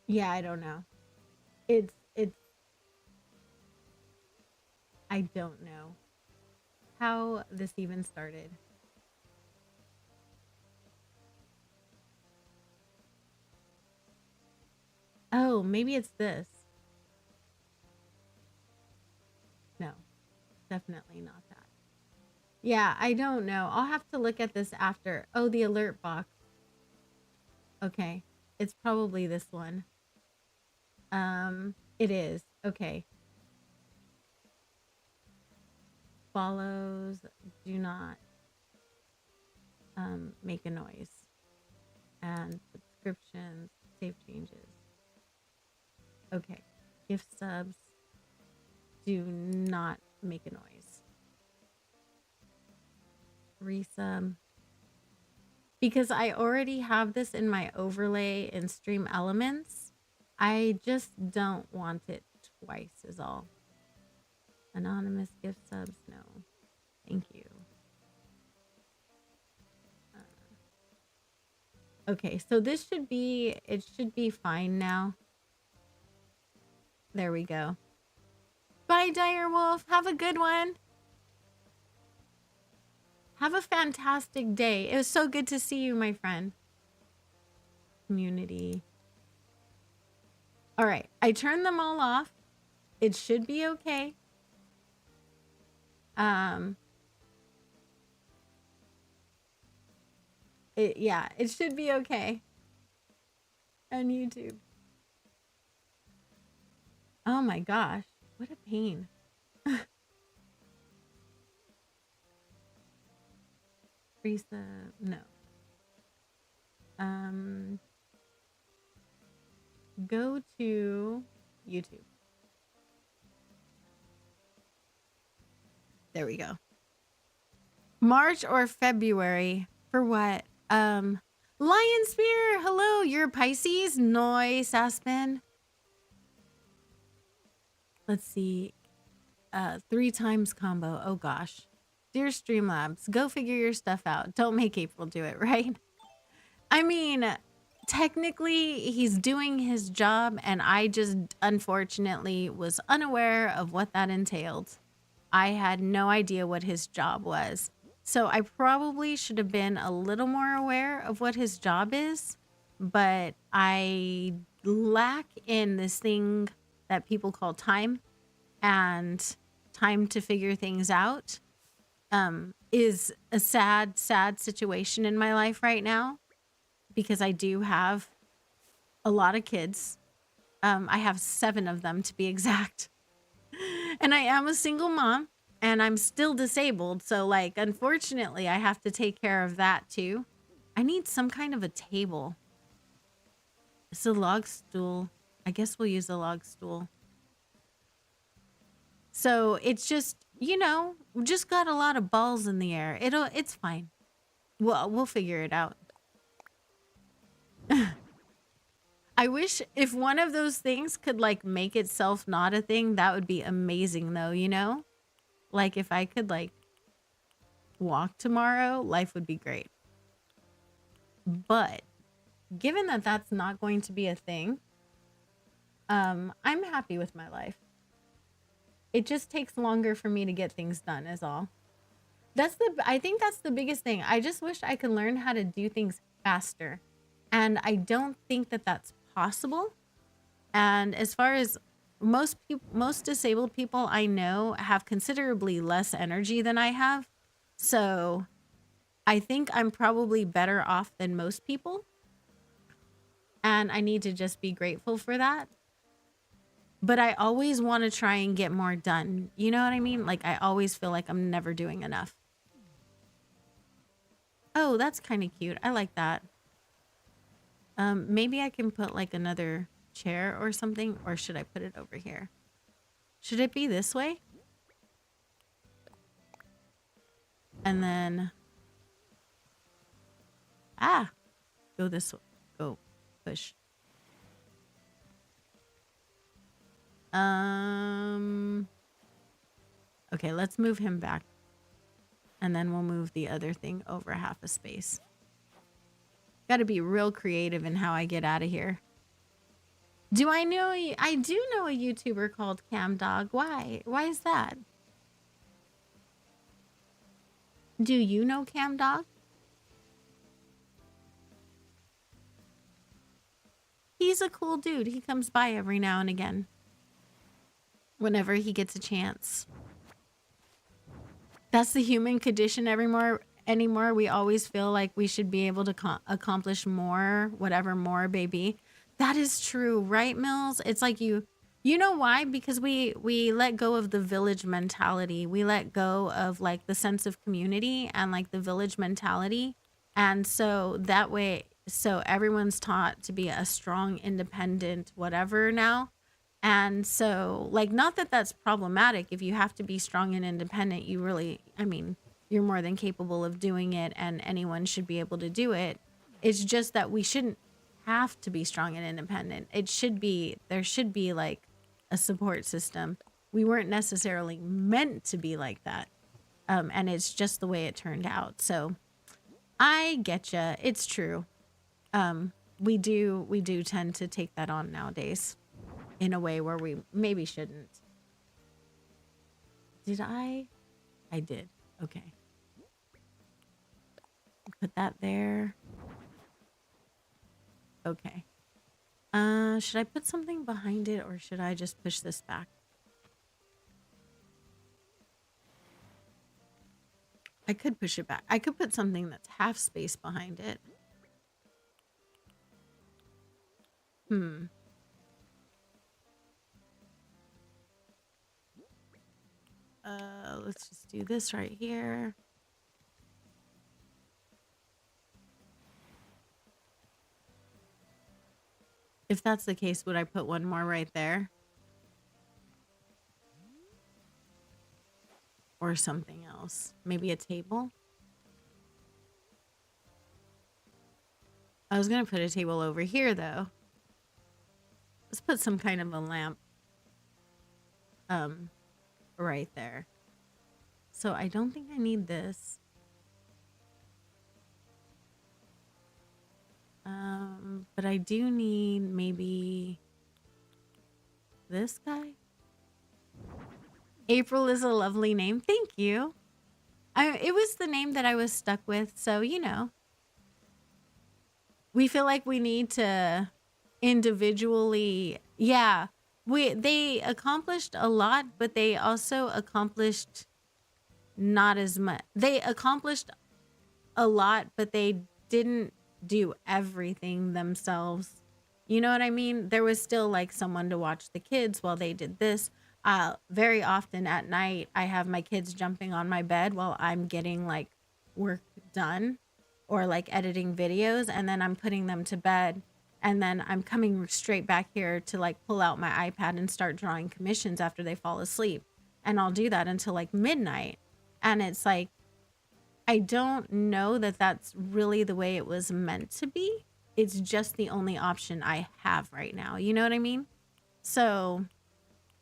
Yeah, I don't know. It's I don't know how this even started. Oh, maybe it's this. No, definitely not that. Yeah, I don't know. I'll have to look at this after. Oh, the alert box. Okay, it's probably this one. It is. Okay. Follows, do not make a noise. And subscriptions, save changes. Okay. Gift subs, do not make a noise. Resub. Because I already have this in my overlay in Stream Elements, I just don't want it twice is all. Anonymous gift subs, no. Thank you. Okay, so this should be, it should be fine now. There we go. Bye, Direwolf. Have a good one. Have a fantastic day. It was so good to see you, my friend. Community. All right, I turned them all off. It should be okay. Yeah, it should be okay. On YouTube. Oh my gosh, what a pain. Risa, no. Go to YouTube. There we go. March or February for what? Lion Spear, hello, you're a Pisces? Nice, Aspen. Let's see. 3 times combo. Oh gosh. Dear Streamlabs, go figure your stuff out. Don't make April do it, right? I mean, technically he's doing his job, and I just unfortunately was unaware of what that entailed. I had no idea what his job was. So I probably should have been a little more aware of what his job is, but I lack in this thing that people call time, and time to figure things out is a sad, sad situation in my life right now because I do have a lot of kids. I have 7 of them to be exact. And I am a single mom and I'm still disabled. So, like, unfortunately, I have to take care of that too. I need some kind of a table. It's a log stool. I guess we'll use a log stool. So it's just, just got a lot of balls in the air. It's fine. We'll figure it out. I wish if one of those things could like make itself not a thing, that would be amazing though, Like if I could like walk tomorrow, life would be great. But given that that's not going to be a thing, I'm happy with my life. It just takes longer for me to get things done is all. I think that's the biggest thing. I just wish I could learn how to do things faster. And I don't think that that's possible. And as far as most disabled people I know have considerably less energy than I have. So I think I'm probably better off than most people. And I need to just be grateful for that. But I always want to try and get more done. You know what I mean? Like I always feel like I'm never doing enough. Oh, that's kind of cute. I like that. Maybe I can put like another chair or something, or should I put it over here? Should it be this way? And then, go this way. Go, push. Okay, let's move him back. And then we'll move the other thing over half a space. Got to be real creative in how I get out of here. Do I know? I do know a YouTuber called Cam Dog. Why? Why is that? Do you know Cam Dog? He's a cool dude. He comes by every now and again. Whenever he gets a chance. That's the human condition anymore. We always feel like we should be able to accomplish more, whatever more, baby. That is true, right, Mills? It's like you know why? Because we let go of the village mentality. We let go of like the sense of community and like the village mentality. And so that way, so everyone's taught to be a strong, independent, whatever now. And so like, not that that's problematic. If you have to be strong and independent, you're more than capable of doing it and anyone should be able to do it. It's just that we shouldn't have to be strong and independent. There should be like a support system. We weren't necessarily meant to be like that. And it's just the way it turned out. So I getcha. It's true. We do tend to take that on nowadays in a way where we maybe shouldn't. Did I? I did. Okay. Put that there. Okay. Should I put something behind it or should I just push this back? I could push it back. I could put something that's half space behind it. Let's just do this right here. If that's the case, would I put one more right there? Or something else? Maybe a table? I was going to put a table over here, though. Let's put some kind of a lamp right there. So I don't think I need this. But I do need maybe this guy. April is a lovely name. Thank you. It was the name that I was stuck with. So, you know, we feel like we need to individually, yeah, they accomplished a lot, but they also accomplished not as much. They accomplished a lot, but they didn't do everything themselves. You know what I mean? There was still like someone to watch the kids while they did this. Very often at night, I have my kids jumping on my bed while I'm getting like work done or like editing videos, and then I'm putting them to bed. And then I'm coming straight back here to like pull out my iPad and start drawing commissions after they fall asleep. And I'll do that until like midnight. And it's like, I don't know that that's really the way it was meant to be. It's just the only option I have right now. You know what I mean? So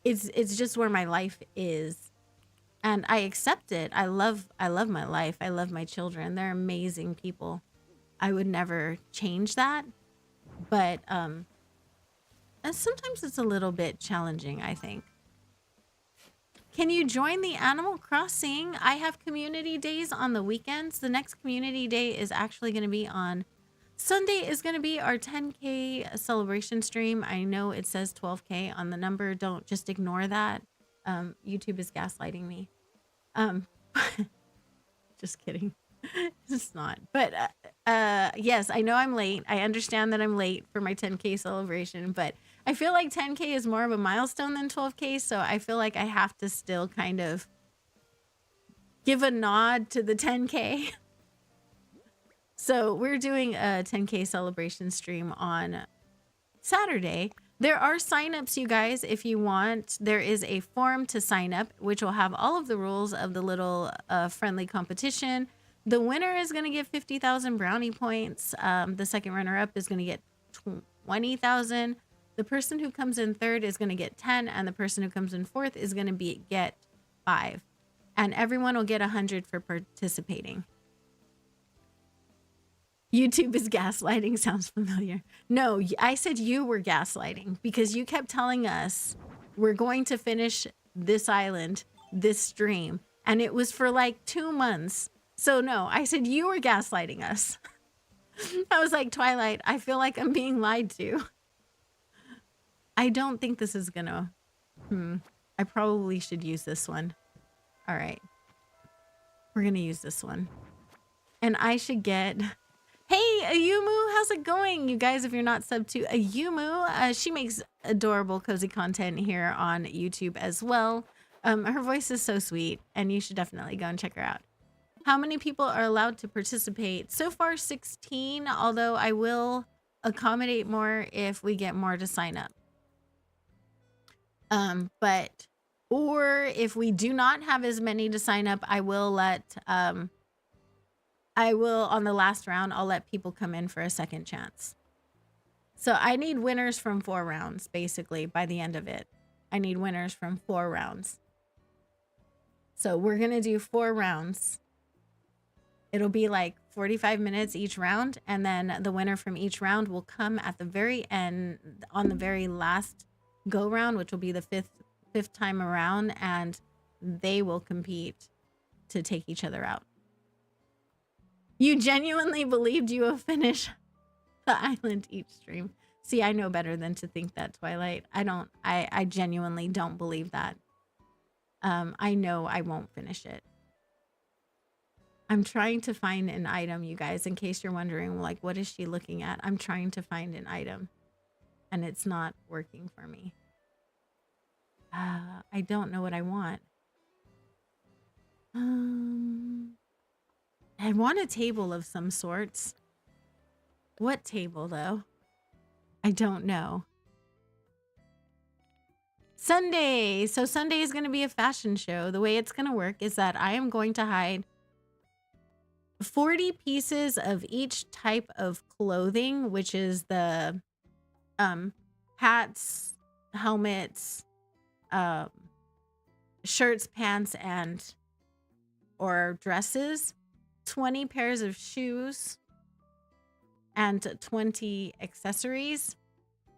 it's just where my life is, and I accept it. I love my life. I love my children. They're amazing people. I would never change that. But and sometimes it's a little bit challenging, I think. Can you join the Animal Crossing? I have community days on the weekends. The next community day is actually going to be on Sunday, is going to be our 10K celebration stream. I know it says 12K on the number. Don't just ignore that. YouTube is gaslighting me. Just kidding. It's not. But yes, I know I'm late. I understand that I'm late for my 10K celebration, but I feel like 10K is more of a milestone than 12K, so I feel like I have to still kind of give a nod to the 10K. So we're doing a 10K celebration stream on Saturday. There are signups, you guys, if you want. There is a form to sign up, which will have all of the rules of the little friendly competition. The winner is going to get 50,000 brownie points. The second runner-up is going to get 20,000. The person who comes in third is going to get 10, and the person who comes in fourth is going to get 5. And everyone will get 100 for participating. YouTube is gaslighting. Sounds familiar. No, I said you were gaslighting because you kept telling us we're going to finish this island, this stream, and it was for like 2 months. So no, I said you were gaslighting us. I was like, Twilight, I feel like I'm being lied to. I don't think this is gonna, I probably should use this one. All right. We're gonna use this one. And I should get, hey, Ayumu, how's it going? You guys, if you're not subbed to Ayumu, she makes adorable, cozy content here on YouTube as well. Her voice is so sweet, and you should definitely go and check her out. How many people are allowed to participate? So far, 16, although I will accommodate more if we get more to sign up. Or if we do not have as many to sign up, I will on the last round, I'll let people come in for a second chance. So I need winners from 4 rounds, basically, by the end of it. I need winners from 4 rounds. So we're going to do 4 rounds. It'll be like 45 minutes each round, and then the winner from each round will come at the very end on the very last go round, which will be the fifth time around, and they will compete to take each other out. You genuinely believed you will finish the island each stream. See, I know better than to think that, Twilight. I genuinely don't believe that. I know I won't finish it. I'm trying to find an item, you guys, in case you're wondering, like, what is she looking at? I'm trying to find an item, and it's not working for me. I don't know what I want. I want a table of some sorts. What table, though? I don't know. Sunday. So Sunday is going to be a fashion show. The way it's going to work is that I am going to hide 40 pieces of each type of clothing, which is the hats, helmets, shirts, pants, or dresses, 20 pairs of shoes, and 20 accessories.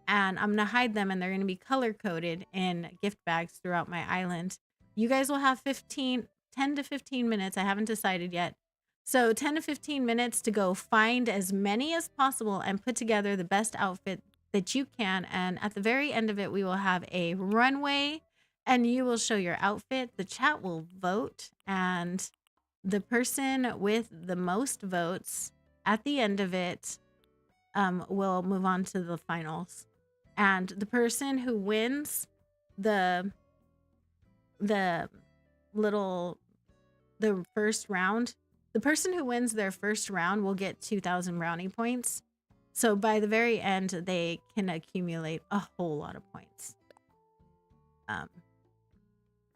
And I'm going to hide them, and they're going to be color coded in gift bags throughout my island. You guys will have 15 10 to 15 minutes. I haven't decided yet. So 10 to 15 minutes to go find as many as possible and put together the best outfit that you can. And at the very end of it, we will have a runway and you will show your outfit. The chat will vote, and the person with the most votes at the end of it will move on to the finals. And the person who wins the first round, the person who wins their first round will get 2,000 brownie points. So by the very end, they can accumulate a whole lot of points.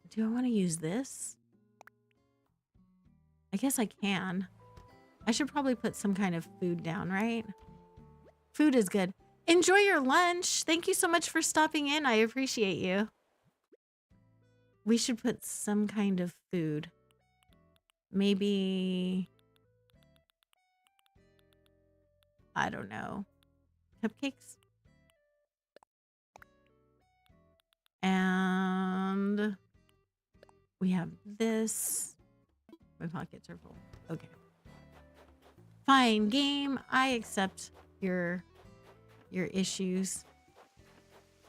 Do I want to use this? I guess I can. I should probably put some kind of food down, right? Food is good. Enjoy your lunch. Thank you so much for stopping in. I appreciate you. We should put some kind of food. Maybe, I don't know, cupcakes? And we have this. My pockets are full. Okay. Fine, game. I accept your issues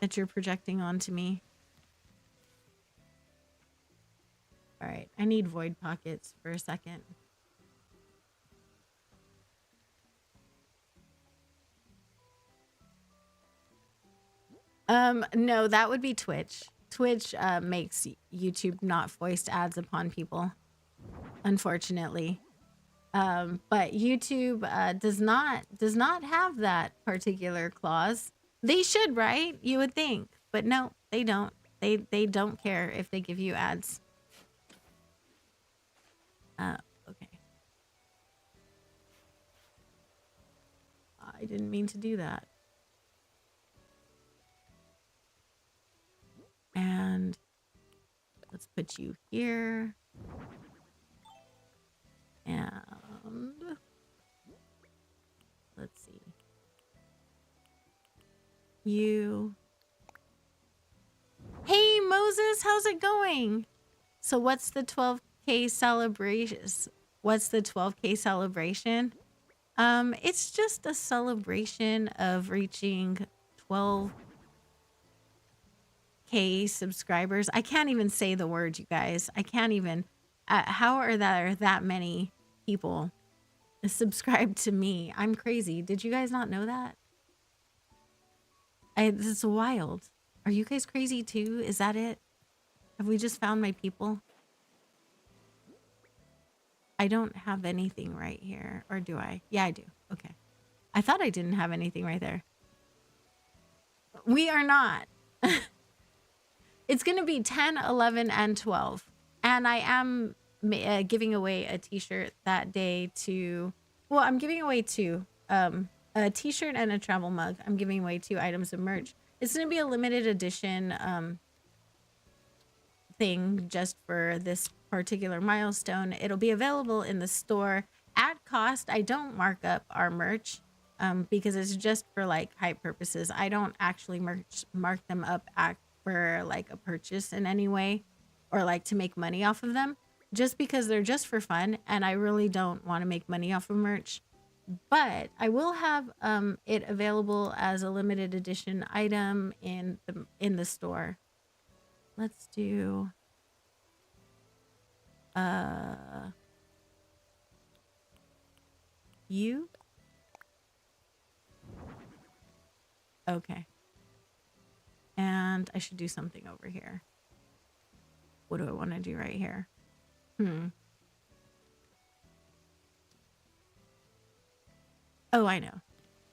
that you're projecting onto me. All right, I need void pockets for a second. No, that would be Twitch. Twitch makes YouTube not foist ads upon people, unfortunately. But YouTube does not have that particular clause. They should, right? You would think, but no, they don't. They don't care if they give you ads. Okay. I didn't mean to do that. And let's put you here. And let's see. You. Hey, Moses, how's it going? So what's the 12K celebration? What's the 12K celebration? It's just a celebration of reaching 12K subscribers. I can't even say the word, you guys. I can't even. How are there that many people subscribed to me? I'm crazy. Did you guys not know that? This is wild. Are you guys crazy too? Is that it? Have we just found my people? I don't have anything right here. Or do I? Yeah, I do. Okay. I thought I didn't have anything right there. We are not. It's going to be 10, 11, and 12. And I am giving away a t-shirt that day to... Well, I'm giving away two. A t-shirt and a travel mug. I'm giving away 2 items of merch. It's going to be a limited edition thing just for this particular milestone. It'll be available in the store at cost. I don't mark up our merch because it's just for like hype purposes. I don't actually mark them up for like a purchase in any way or like to make money off of them, just because they're just for fun and I really don't want to make money off of merch. But I will have it available as a limited edition item in the store. Let's do you. Okay. And I should do something over here. What do I want to do right here? Oh, I know.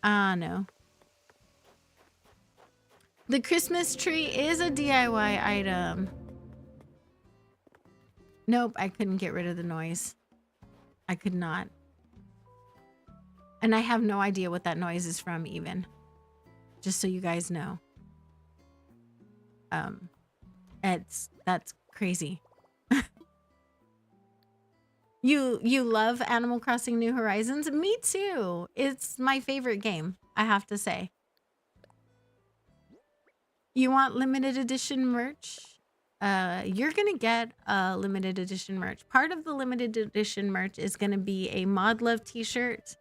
No. The Christmas tree is a DIY item. Nope, I couldn't get rid of the noise. I could not. And I have no idea what that noise is from even. Just so you guys know. That's crazy. You love Animal Crossing New Horizons? Me too. It's my favorite game, I have to say. You want limited edition merch? you're gonna get a limited edition merch. Part of the limited edition merch is gonna be a Mod Love t-shirt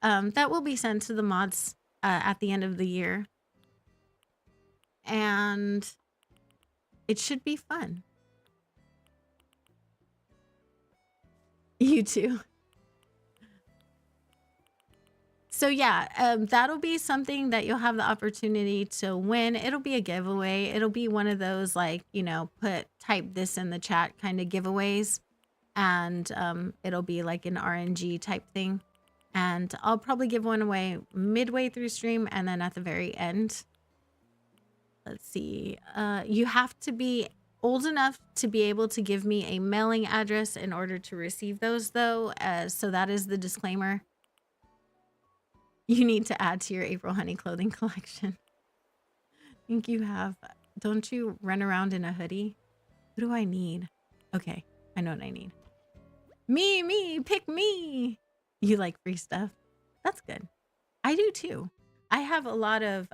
that will be sent to the mods at the end of the year. And it should be fun. You too. So yeah, that'll be something that you'll have the opportunity to win. It'll be a giveaway. It'll be one of those like, you know, type this in the chat kind of giveaways. And it'll be like an RNG type thing. And I'll probably give one away midway through stream and then at the very end. Let's see. You have to be old enough to be able to give me a mailing address in order to receive those though. So that is the disclaimer. You need to add to your April Honey clothing collection. I think you have. Don't you run around in a hoodie? What do I need? Okay, I know what I need. Me, pick me. You like free stuff? That's good. I do too. I have a lot of,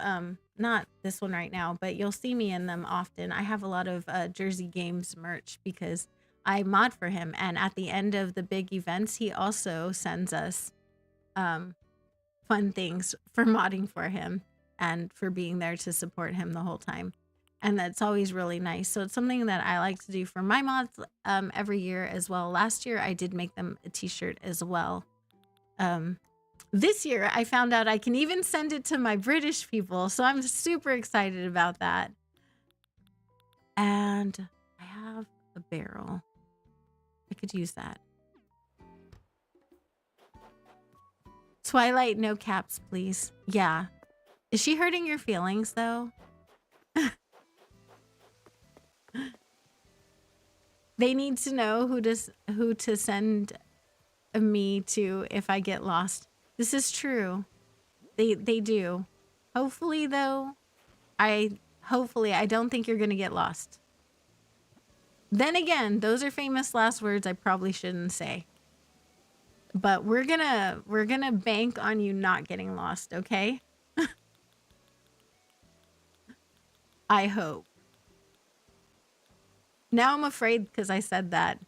not this one right now, but you'll see me in them often. I have a lot of Jersey Games merch because I mod for him. And at the end of the big events, he also sends us fun things for modding for him and for being there to support him the whole time. And that's always really nice. So it's something that I like to do for my mods every year as well. Last year, I did make them a t-shirt as well. This year, I found out I can even send it to my British people. So I'm super excited about that. And I have a barrel. I could use that. Twilight, no caps, please. Yeah. Is she hurting your feelings, though? They need to know who to send me to if I get lost. This is true. They do. Hopefully, though, I don't think you're gonna get lost. Then again, those are famous last words I probably shouldn't say. But we're gonna bank on you not getting lost, okay? I hope. Now I'm afraid because I said that.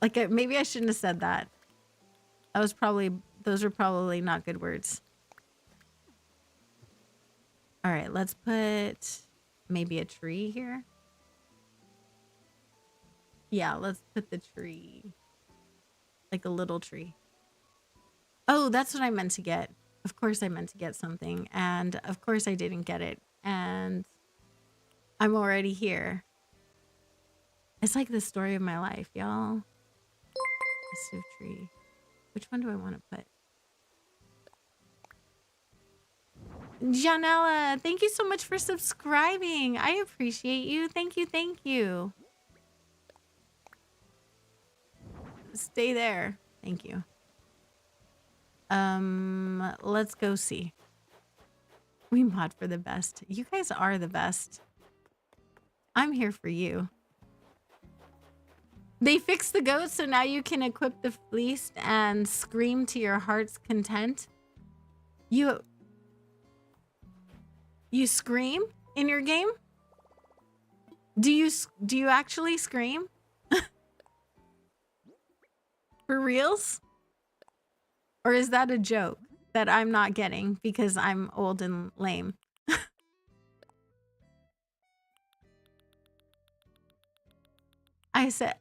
Like maybe I shouldn't have said that. Those are probably not good words. All right, let's put maybe a tree here. Yeah, let's put the tree. Like a little tree. Oh, that's what I meant to get. Of course I meant to get something. And of course I didn't get it. And I'm already here. It's like the story of my life, y'all. Massive tree. Which one do I want to put? Janella, thank you so much for subscribing. I appreciate you. Thank you, thank you. Stay there. Thank you. Let's go see. We mod for the best. You guys are the best. I'm here for you. They fixed the goat, so now you can equip the fleece and scream to your heart's content. You scream in your game? Do you actually scream? For reals? Or is that a joke that I'm not getting because I'm old and lame?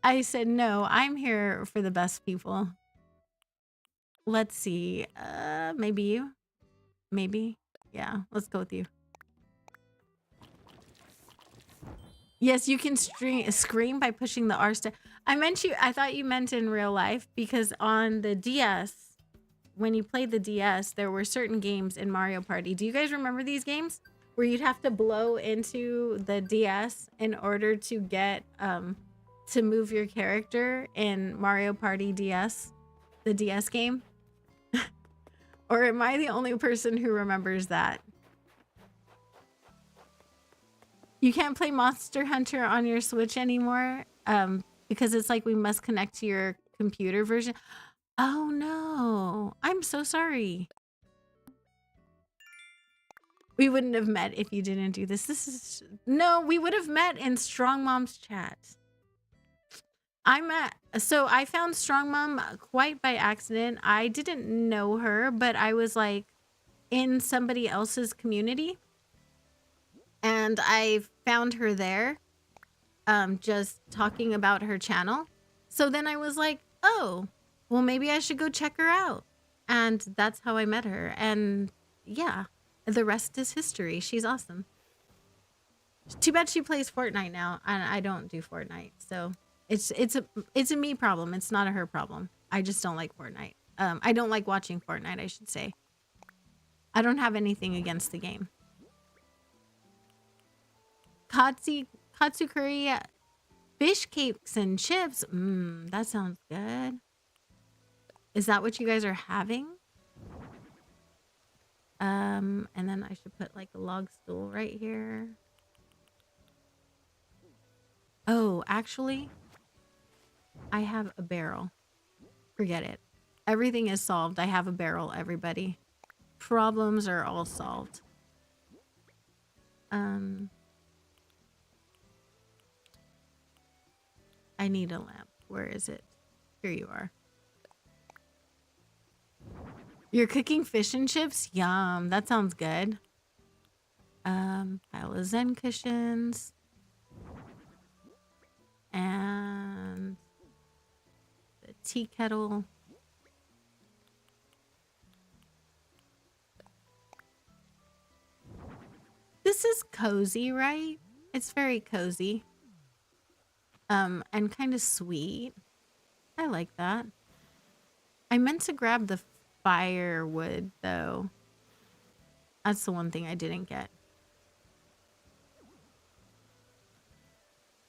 I said no, I'm here for the best people. Let's see. Maybe you? Maybe? Yeah, let's go with you. Yes, you can scream by pushing the R stick. I thought you meant in real life because on the DS, when you played the DS, there were certain games in Mario Party. Do you guys remember these games? Where you'd have to blow into the DS in order to get, to move your character in Mario Party DS, the DS game? Or am I the only person who remembers that? You can't play Monster Hunter on your Switch anymore because it's like we must connect to your computer version. Oh no, I'm so sorry. We wouldn't have met if you didn't do this. No, we would have met in Strong Mom's chat. So I found Strong Mom quite by accident. I didn't know her, but I was like in somebody else's community and I found her there, just talking about her channel. So then I was like, oh, well, maybe I should go check her out. And that's how I met her. And yeah, the rest is history. She's awesome. Too bad she plays Fortnite now, and I don't do Fortnite. So it's a me problem. It's not a her problem. I just don't like Fortnite. I don't like watching Fortnite, I should say. I don't have anything against the game. Katsu curry, fish cakes and chips. That sounds good. Is that what you guys are having? And then I should put like a log stool right here. Oh, actually, I have a barrel. Forget it. Everything is solved. I have a barrel, everybody. Problems are all solved. I need a lamp. Where is it? Here you are. You're cooking fish and chips? Yum. That sounds good. Pile of Zen cushions. And the tea kettle. This is cozy, right? It's very cozy. And kind of sweet. I like that. I meant to grab the firewood, though. That's the one thing I didn't get.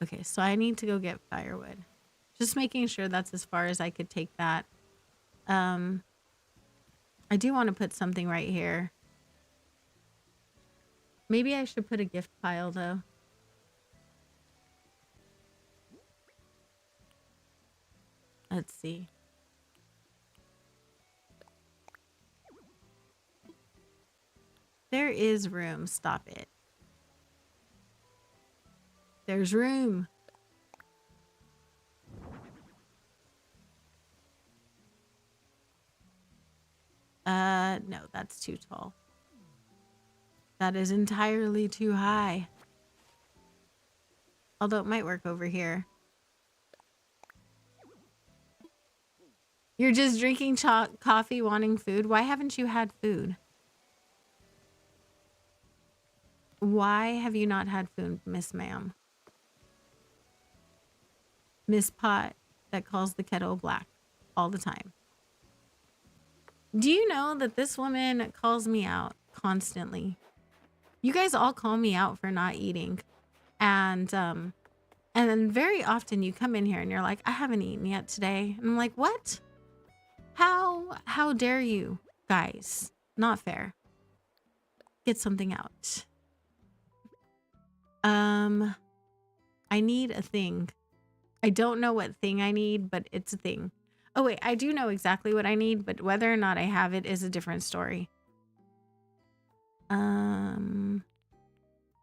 Okay, so I need to go get firewood. Just making sure that's as far as I could take that. I do want to put something right here. Maybe I should put a gift pile, though. Let's see. There is room. Stop it. There's room. No, that's too tall. That is entirely too high. Although it might work over here. You're just drinking coffee, wanting food. Why haven't you had food? Why have you not had food, Miss Ma'am? Miss Pot that calls the kettle black all the time. Do you know that this woman calls me out constantly? You guys all call me out for not eating. And then very often you come in here and you're like, I haven't eaten yet today. And I'm like, what? How dare you guys? Not fair. Get something out. I need a thing. I don't know what thing I need, but it's a thing. Oh wait, I do know exactly what I need, but whether or not I have it is a different story.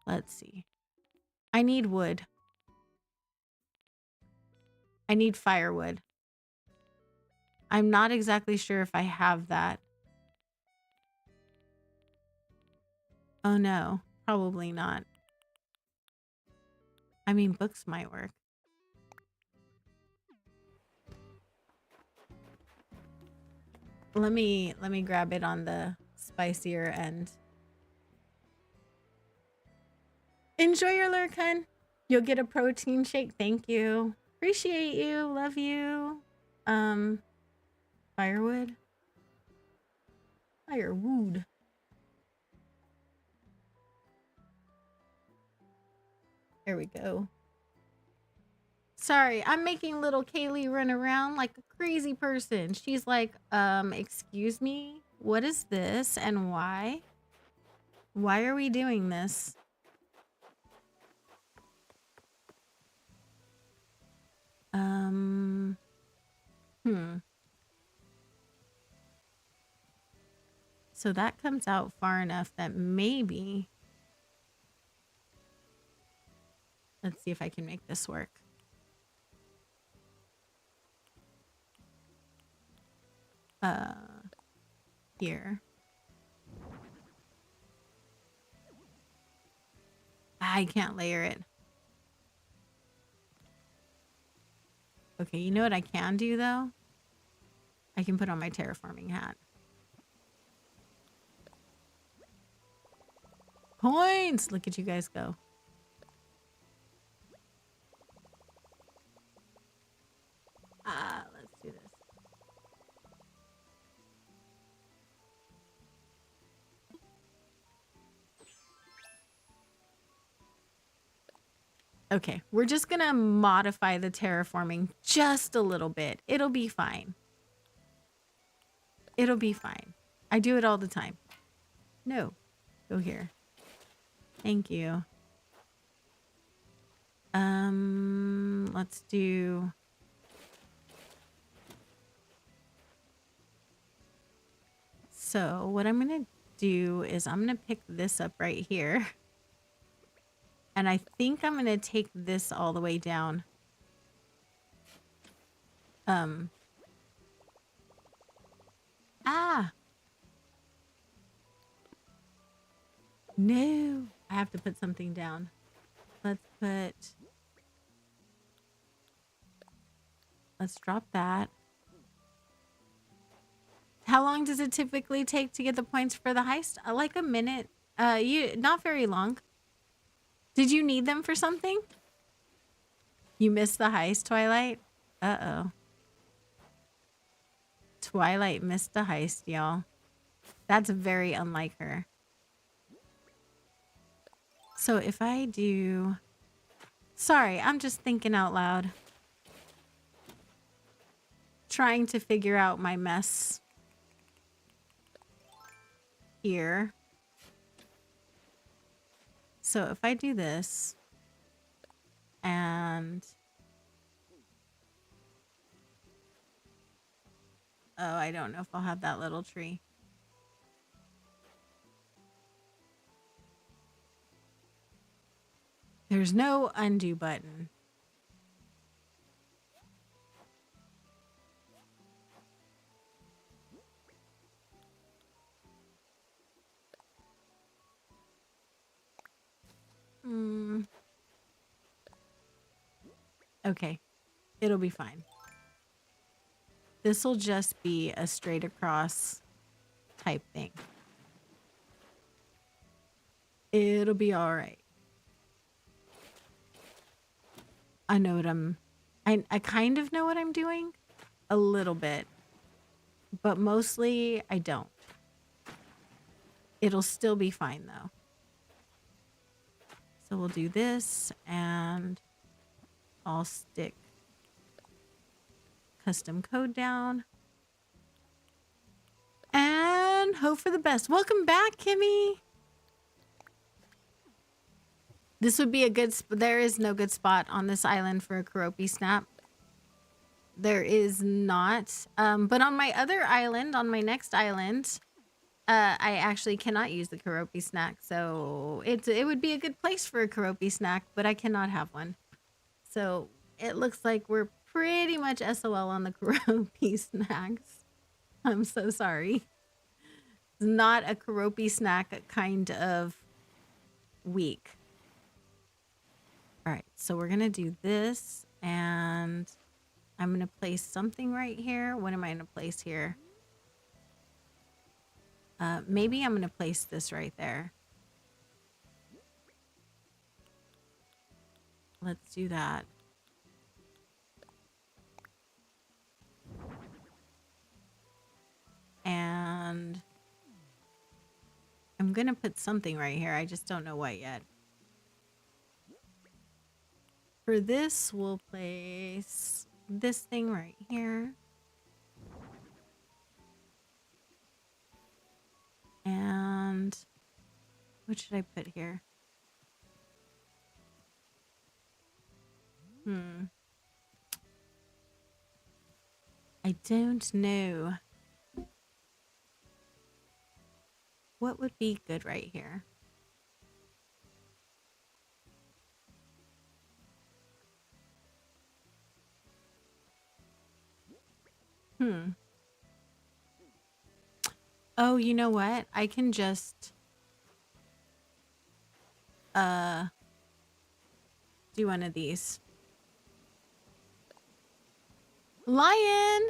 Let's see. I need wood. I need firewood. I'm not exactly sure if I have that. Oh no, probably not. I mean, books might work. Let me grab it on the spicier end. Enjoy your lurk, hun. You'll get a protein shake. Thank you. Appreciate you. Love you. Firewood. Firewood. There we go. Sorry, I'm making little Kailey run around like a crazy person. She's like, excuse me, what is this and why? Why are we doing this? So that comes out far enough that maybe... Let's see if I can make this work. Here. I can't layer it. Okay, you know what I can do though? I can put on my terraforming hat. Points! Look at you guys go. Let's do this. Okay, we're just gonna modify the terraforming just a little bit. It'll be fine. It'll be fine. I do it all the time. No, go here. Thank you. Let's do... So what I'm gonna do is I'm gonna pick this up right here. And I think I'm gonna take this all the way down. No, I have to put something down. Let's drop that. How long does it typically take to get the points for the heist? Like a minute. Not very long. Did you need them for something? You missed the heist, Twilight? Uh-oh. Twilight missed the heist, y'all. That's very unlike her. So if I do... Sorry, I'm just thinking out loud. Trying to figure out my mess here. So if I do this and... Oh, I don't know if I'll have that little tree. There's no undo button. Okay, it'll be fine. This will just be a straight across type thing. It'll be all right. I know what I kind of know what I'm doing a little bit, but mostly I don't. It'll still be fine though. So we'll do this and I'll stick custom code down and hope for the best. Welcome back, Kimmy. This would be a good there is no good spot on this island for a Karopi snap. There is not. But on my other island, on my next island, I actually cannot use the Karopi snack. So it would be a good place for a Karopi snack, but I cannot have one. So it looks like we're pretty much SOL on the Karopi snacks. I'm so sorry. It's not a Karopi snack kind of week. All right, so we're gonna do this and I'm gonna place something right here. What am I gonna place here? Maybe I'm gonna place this right there. Let's do that. And I'm gonna put something right here. I just don't know what yet. For this, we'll place this thing right here. And what should I put here? I don't know. what would be good right here? Oh, you know what? I can just do one of these. Lion!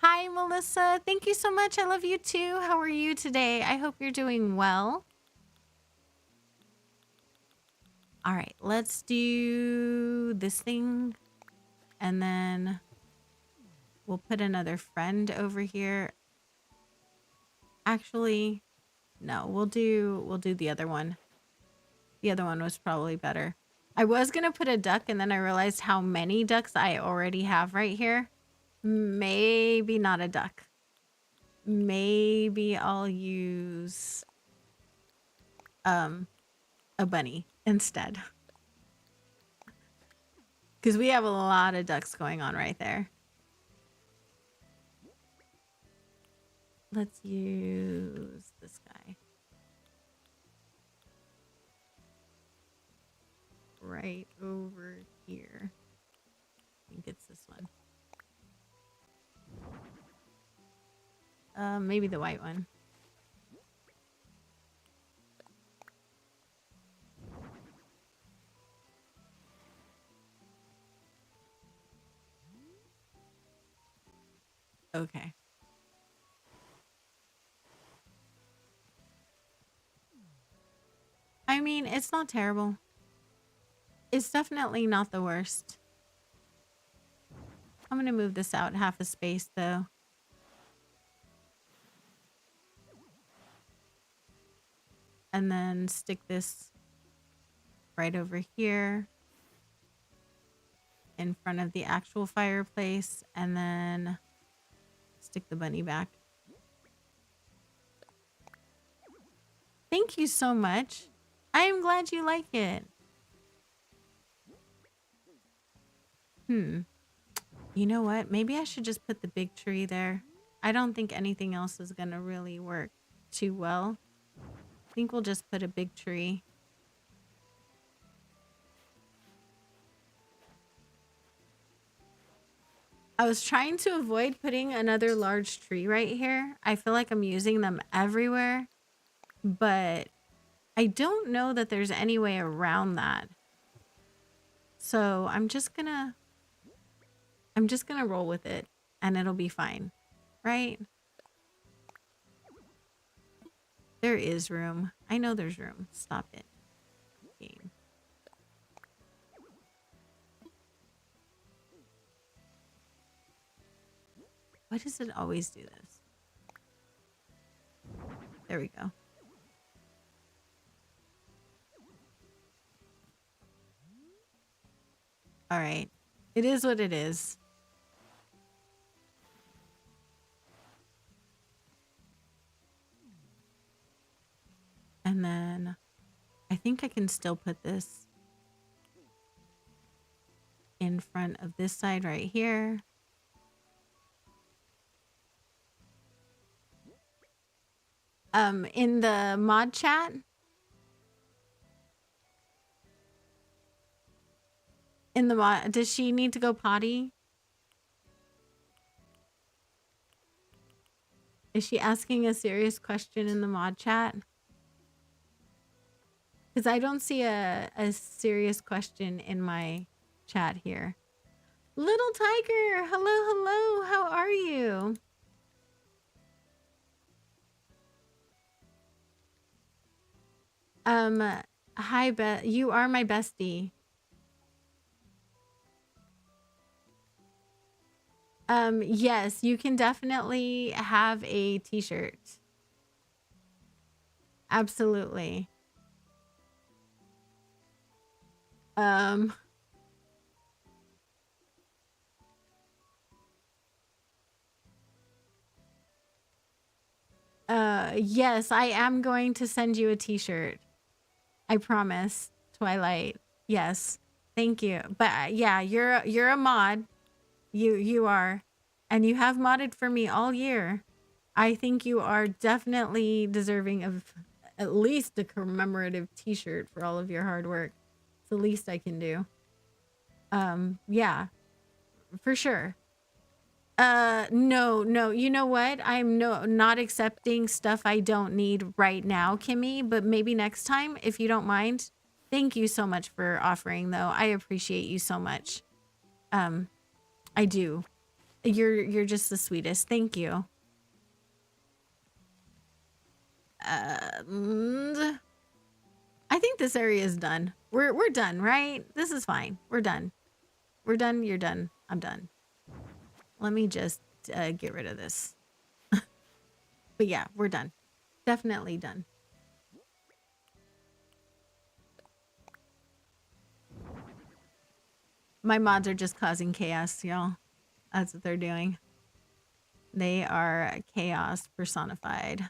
Hi, Melissa. Thank you so much. I love you too. How are you today? I hope you're doing well. All right, let's do this thing. And then we'll put another friend over here. Actually, no, we'll do the other one. The other one was probably better. I was going to put a duck and then I realized how many ducks I already have right here. Maybe not a duck. Maybe I'll use a bunny instead. Because we have a lot of ducks going on right there. Let's use this guy. Right over here. I think it's this one. Maybe the white one. Okay. I mean, it's not terrible. It's definitely not the worst. I'm going to move this out half a space, though. And then stick this right over here in front of the actual fireplace. And then stick the bunny back. Thank you so much. I am glad you like it. You know what? Maybe I should just put the big tree there. I don't think anything else is going to really work too well. I think we'll just put a big tree. I was trying to avoid putting another large tree right here. I feel like I'm using them everywhere, but I don't know that there's any way around that. So I'm just gonna roll with it and it'll be fine, right? There is room. I know there's room. Stop it. Game. Why does it always do this? There we go. All right. It is what it is. And then I think I can still put this in front of this side right here. In the mod chat, does she need to go potty? Is she asking a serious question in the mod chat? Because I don't see a serious question in my chat here. Little Tiger, hello, hello. How are you? Hi, Beth. You are my bestie. Yes, you can definitely have a t-shirt. Absolutely. Yes, I am going to send you a t-shirt. I promise, Twilight. Yes. Thank you. But yeah, you're a mod. You are. And you have modded for me all year. I think you are definitely deserving of at least a commemorative t-shirt for all of your hard work. It's the least I can do. Yeah, for sure. No. You know what? I'm not accepting stuff I don't need right now, Kimmy, but maybe next time if you don't mind. Thank you so much for offering though. I appreciate you so much. I do. You're just the sweetest. Thank you. And I think this area is done. We're done, right? This is fine. We're done. We're done. You're done. I'm done. Let me just get rid of this. But yeah, we're done. Definitely done. My mods are just causing chaos, y'all. That's what they're doing. They are chaos personified.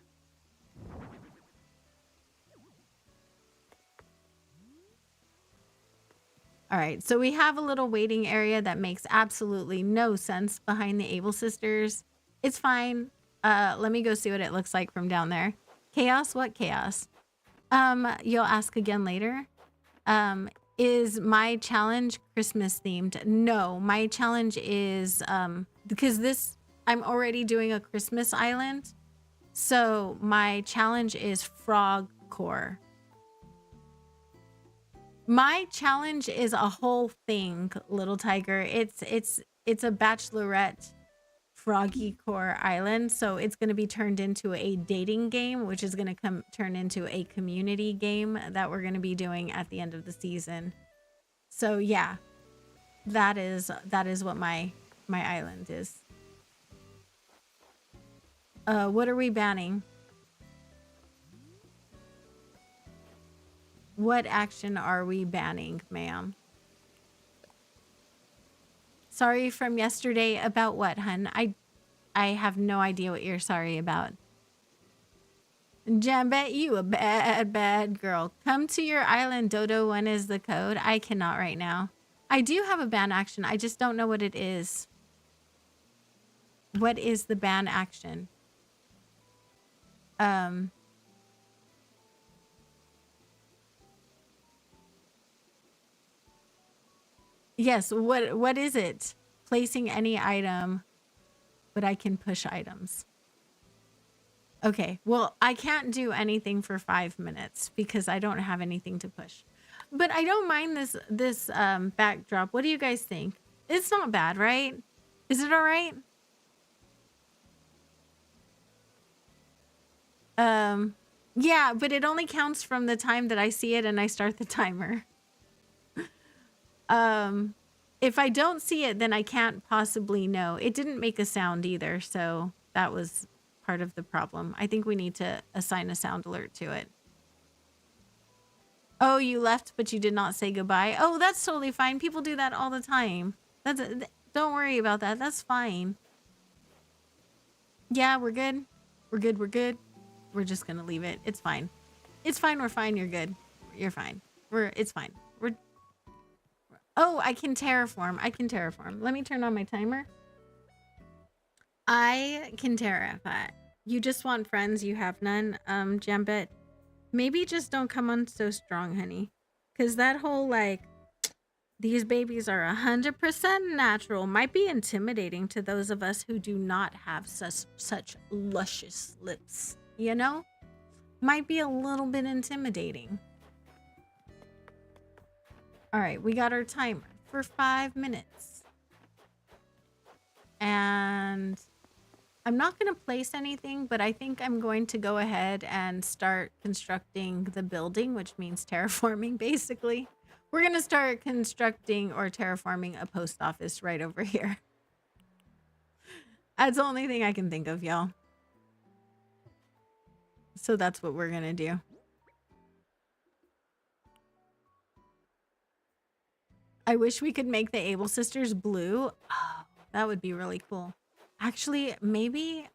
All right, so we have a little waiting area that makes absolutely no sense behind the Able Sisters. It's fine. Let me go see what it looks like from down there. Chaos? What chaos? You'll ask again later. Is my challenge Christmas themed? No, my challenge is because I'm already doing a Christmas island. So my challenge is frog core. My challenge is a whole thing, little tiger. It's a bachelorette froggy core island, so it's going to be turned into a dating game, which is going to turn into a community game that we're going to be doing at the end of the season. So yeah, that is what my island is. What are we banning? What action are we banning, ma'am? Sorry from yesterday about what, hun? I have no idea what you're sorry about. Jambet, you a bad girl. Come to your island, Dodo. When is the code? I cannot right now. I do have a ban action. I just don't know what it is. What is the ban action? Yes, what is it? Placing any item, but I can push items. Okay, well, I can't do anything for 5 minutes because I don't have anything to push. But I don't mind this backdrop. What do you guys think? It's not bad, right? Is it all right? Yeah, but it only counts from the time that I see it and I start the timer. If I don't see it, then I can't possibly know. It didn't make a sound either, so that was part of the problem. I think we need to assign a sound alert to it. Oh, you left, but you did not say goodbye. Oh, that's totally fine. People do that all the time. Don't worry about that. That's fine. Yeah, we're good. We're good. We're good. We're just gonna leave it. It's fine. It's fine. We're fine. You're good. You're fine. It's fine. Oh, I can terraform. Let me turn on my timer. I can terraform. You just want friends. You have none. Jambet, maybe just don't come on so strong, honey. Because that whole, like, these babies are 100% natural might be intimidating to those of us who do not have such luscious lips. You know? Might be a little bit intimidating. All right, we got our timer for 5 minutes. And I'm not going to place anything, but I think I'm going to go ahead and start constructing the building, which means terraforming, basically. We're going to start constructing or terraforming a post office right over here. That's the only thing I can think of, y'all. So that's what we're going to do. I wish we could make the Able Sisters blue. Oh, that would be really cool. Actually, maybe...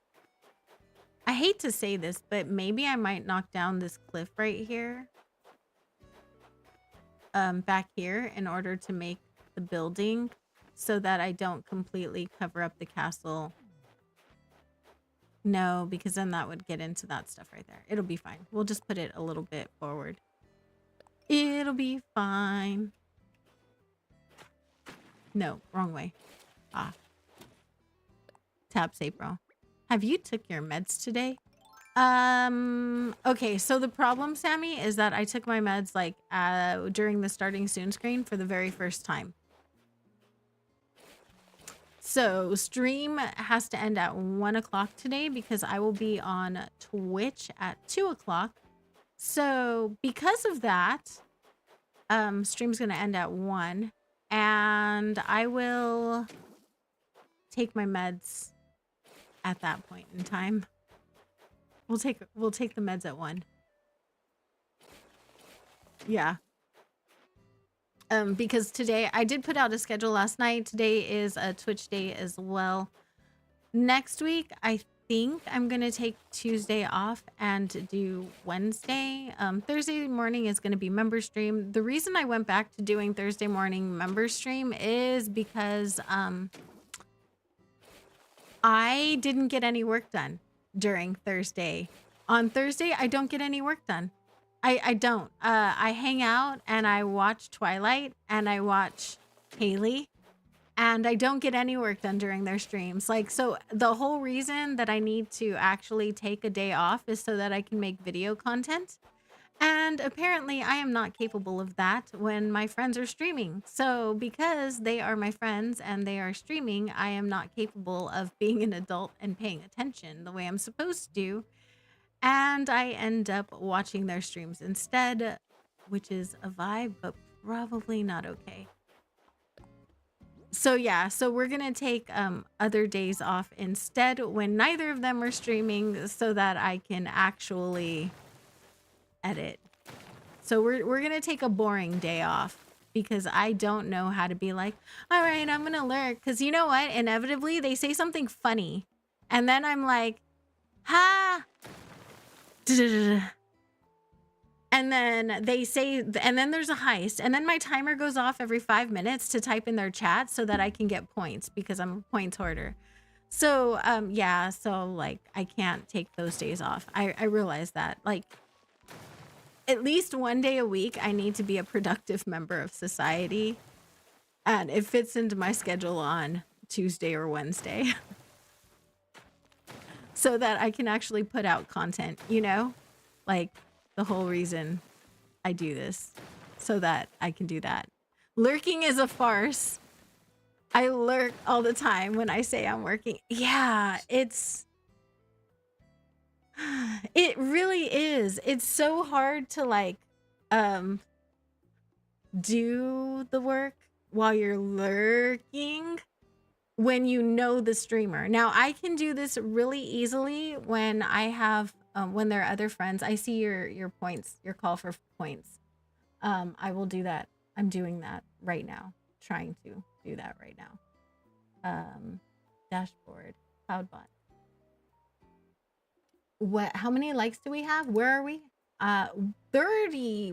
I hate to say this, but maybe I might knock down this cliff right here. Back here in order to make the building so that I don't completely cover up the castle No, because then that would get into that stuff right there. It'll be fine. We'll just put it a little bit forward. It'll be fine. No, wrong way. Ah. Tap say, bro. Have you took your meds today? Okay, so the problem, Sammy, is that I took my meds like during the starting soon screen for the very first time. So stream has to end at 1 o'clock today because I will be on Twitch at 2 o'clock. So because of that, stream's gonna end at 1 and I will take my meds at that point in time. We'll take the meds at 1. Yeah. Because today I did put out a schedule last night. Today is a Twitch day as well. Next week, I think I'm gonna take Tuesday off and do Wednesday. Thursday morning is gonna be member stream. The reason I went back to doing Thursday morning member stream is because I didn't get any work done during Thursday. On Thursday, I don't get any work done. I don't. I hang out and I watch Twilight and I watch Kailey and I don't get any work done during their streams. Like, so the whole reason that I need to actually take a day off is so that I can make video content. And apparently I am not capable of that when my friends are streaming. So because they are my friends and they are streaming, I am not capable of being an adult and paying attention the way I'm supposed to. And I end up watching their streams instead, which is a vibe, but probably not okay. So yeah, so we're gonna take other days off instead when neither of them are streaming so that I can actually edit. So we're gonna take a boring day off because I don't know how to be like, all right, I'm gonna lurk. Because you know what? Inevitably, they say something funny. And then I'm like, ha! And then they say, and then there's a heist. And then my timer goes off every 5 minutes to type in their chat so that I can get points because I'm a points hoarder. So, yeah, so like I can't take those days off. I realize that. Like, at least one day a week, I need to be a productive member of society. And it fits into my schedule on Tuesday or Wednesday. So that I can actually put out content, you know? Like, the whole reason I do this. So that I can do that. Lurking is a farce. I lurk all the time when I say I'm working. Yeah, it's... It really is. It's so hard to like do the work while you're lurking when you know the streamer. Now I can do this really easily when I have when there are other friends. I see your points, your call for points. I will do that. I'm doing that right now. Trying to do that right now. Dashboard, Cloudbot. What, how many likes do we have? Where are we?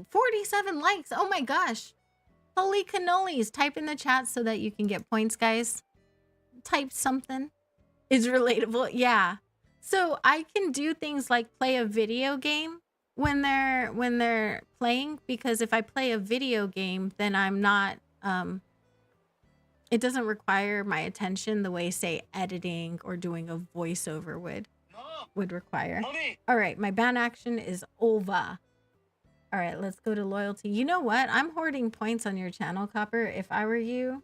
47 likes. Oh my gosh. Holy cannolis. Type in the chat so that you can get points, guys. Type something. Is relatable. Yeah. So I can do things like play a video game when they're playing, because if I play a video game, then I'm not it doesn't require my attention the way, say, editing or doing a voiceover would require. All right, my ban action is over. All right, let's go to loyalty. You know what? I'm hoarding points on your channel, Copper. If I were you,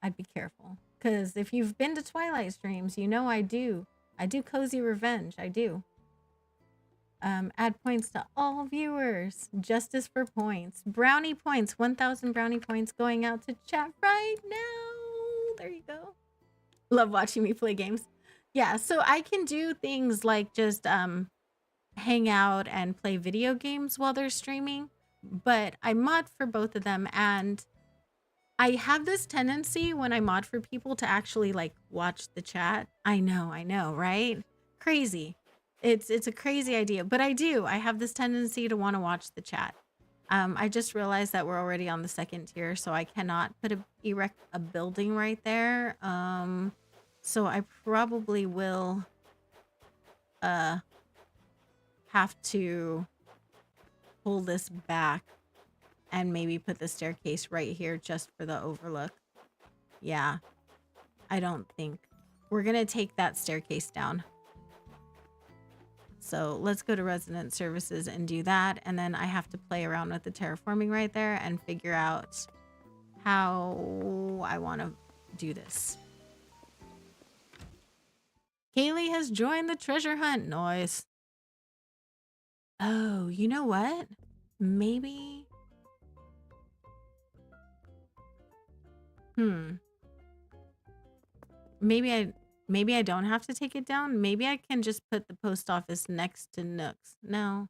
I'd be careful. Because if you've been to Twilight streams, you know I do. I do cozy revenge. I do. Add points to all viewers. Justice for points. Brownie points. 1,000 brownie points going out to chat right now. There you go. Love watching me play games. Yeah, so I can do things like just hang out and play video games while they're streaming, but I mod for both of them, and I have this tendency when I mod for people to actually like watch the chat. I know, right? Crazy. It's a crazy idea, but I do. I have this tendency to want to watch the chat. I just realized that we're already on the 2nd tier, so I cannot erect a building right there. So I probably will have to pull this back and maybe put the staircase right here just for the overlook. Yeah, I don't think we're gonna take that staircase down. So let's go to resident services and do that. And then I have to play around with the terraforming right there and figure out how I want to do this. Kailey has joined the treasure hunt. Nice. Oh, you know what? Maybe. Maybe I don't have to take it down. Maybe I can just put the post office next to Nook's. No.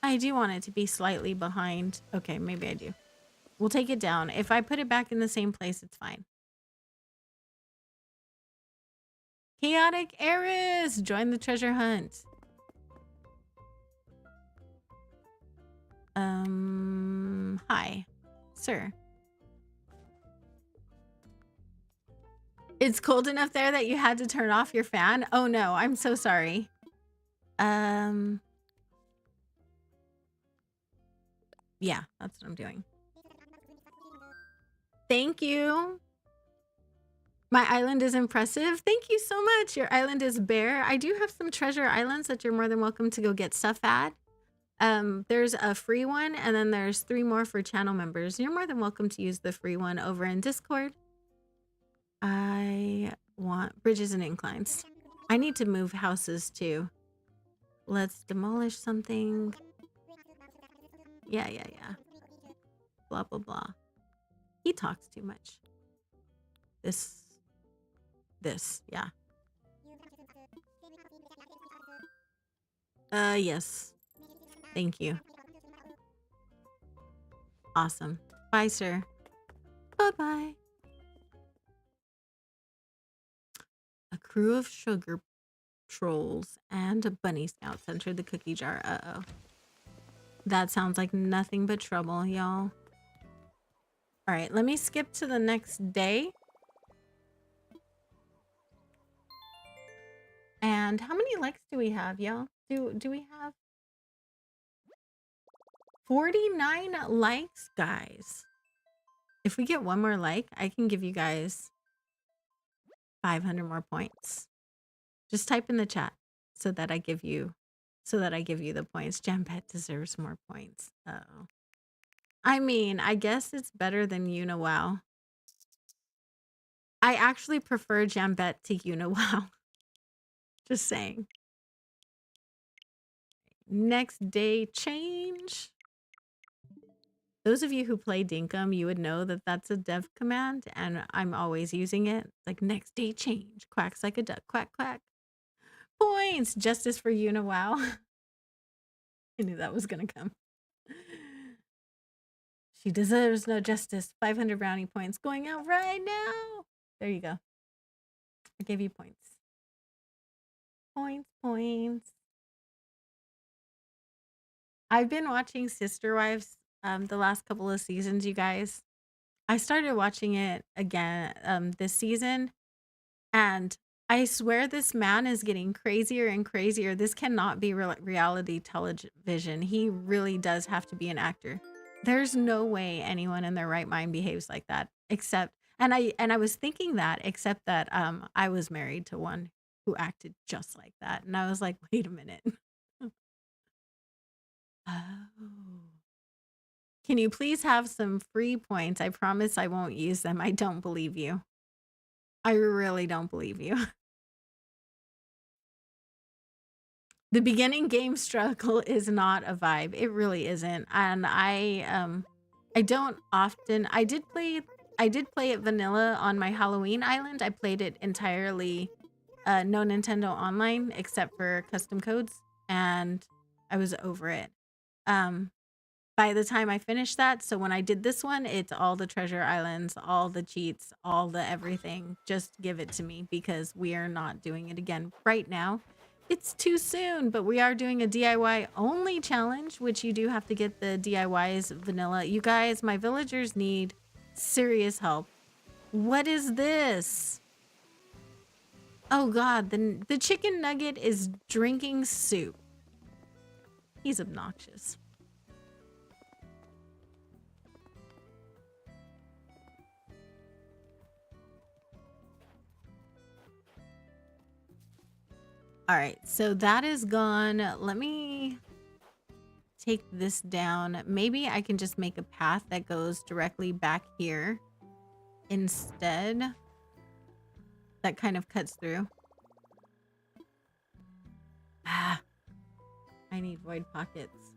I do want it to be slightly behind. Okay, maybe I do. We'll take it down. If I put it back in the same place, it's fine. Chaotic Eris, join the treasure hunt. Hi, sir. It's cold enough there that you had to turn off your fan? Oh no, I'm so sorry. Yeah, that's what I'm doing. Thank you. My island is impressive. Thank you so much. Your island is bare. I do have some treasure islands that you're more than welcome to go get stuff at. There's a free one, and then there's 3 more for channel members. You're more than welcome to use the free one over in Discord. I want bridges and inclines. I need to move houses too. Let's demolish something. Yeah. Blah, blah, blah. He talks too much. This, yeah. Yes. Thank you. Awesome. Bye, sir. Bye-bye. A crew of sugar trolls and bunny scouts entered the cookie jar. Uh-oh. That sounds like nothing but trouble, y'all. All right, let me skip to the next day. And how many likes do we have, y'all? Do we have 49 likes, guys? If we get one more like, I can give you guys 500 more points. Just type in the chat so that I give you the points. Jambet deserves more points. Uh-oh. I mean, I guess it's better than UnoWow. I actually prefer Jambet to UnoWow. Just saying. Next day change. Those of you who play Dinkum, you would know that that's a dev command, and I'm always using it. Like, next day change. Quacks like a duck. Quack, quack. Points. Justice for UnoWow. I knew that was going to come. She deserves no justice. 500 brownie points going out right now. There you go. I gave you points. Points. I've been watching Sister Wives the last couple of seasons, you guys. I started watching it again this season, and I swear this man is getting crazier and crazier. This cannot be reality television. He really does have to be an actor. There's no way anyone in their right mind behaves like that, except, and I was thinking that, except that I was married to one who acted just like that, and I was like, wait a minute. Oh. Can you please have some free points? I promise I won't use them. I don't believe you. I really don't believe you. The beginning game struggle is not a vibe. It really isn't. And I don't often. I did play it vanilla on my Halloween island. I played it entirely no Nintendo Online except for custom codes, and I was over it. By the time I finished that, so when I did this one, it's all the treasure islands, all the cheats, all the everything. Just give it to me, because we are not doing it again right now. It's too soon, but we are doing a DIY only challenge, which you do have to get the DIYs vanilla. You guys, my villagers need serious help. What is this? Oh God, the chicken nugget is drinking soup. He's obnoxious. All right, so that is gone. Let me take this down. Maybe I can just make a path that goes directly back here instead. That kind of cuts through. Ah, I need void pockets.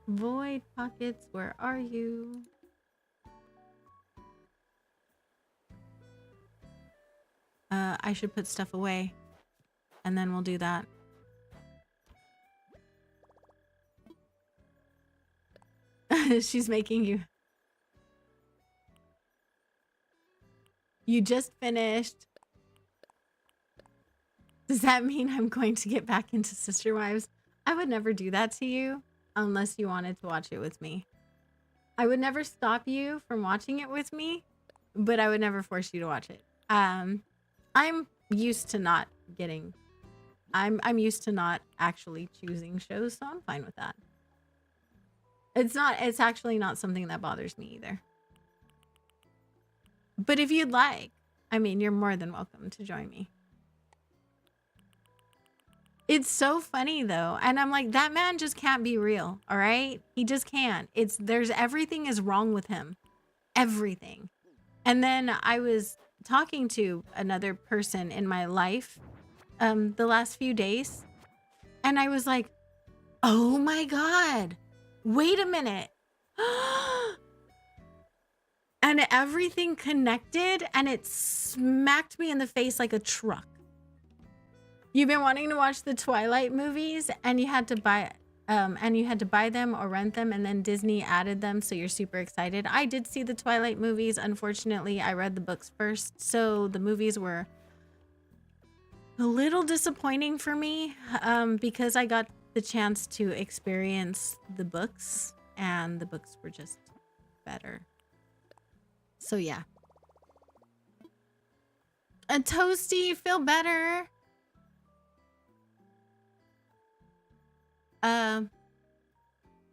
Void pockets, where are you? I should put stuff away and then we'll do that. She's making you. You just finished. Does that mean I'm going to get back into Sister Wives? I would never do that to you unless you wanted to watch it with me. I would never stop you from watching it with me, but I would never force you to watch it. I'm used to not getting... I'm used to not actually choosing shows, so I'm fine with that. It's actually not something that bothers me either. But if you'd like, I mean, you're more than welcome to join me. It's so funny though. And I'm like, that man just can't be real. All right. He just can't. Everything is wrong with him. Everything. And then I was talking to another person in my life, the last few days. And I was like, oh my God, wait a minute. And everything connected and it smacked me in the face like a truck. You've been wanting to watch the Twilight movies and you had to buy them or rent them, and then Disney added them, so you're super excited. I did see the Twilight movies. Unfortunately, I read the books first, so the movies were a little disappointing for me because I got the chance to experience the books and the books were just better. So yeah. A Toasty, feel better. I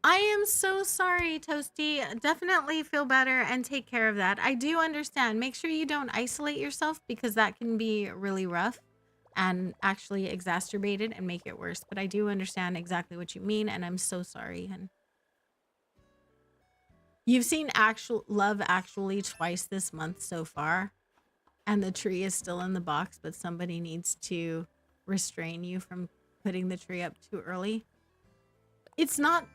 am so sorry, Toasty. Definitely feel better and take care of that. I do understand. Make sure you don't isolate yourself because that can be really rough and actually exacerbate it and make it worse. But I do understand exactly what you mean, and I'm so sorry. And you've seen Love Actually twice this month so far, and the tree is still in the box, but somebody needs to restrain you from putting the tree up too early. It's not...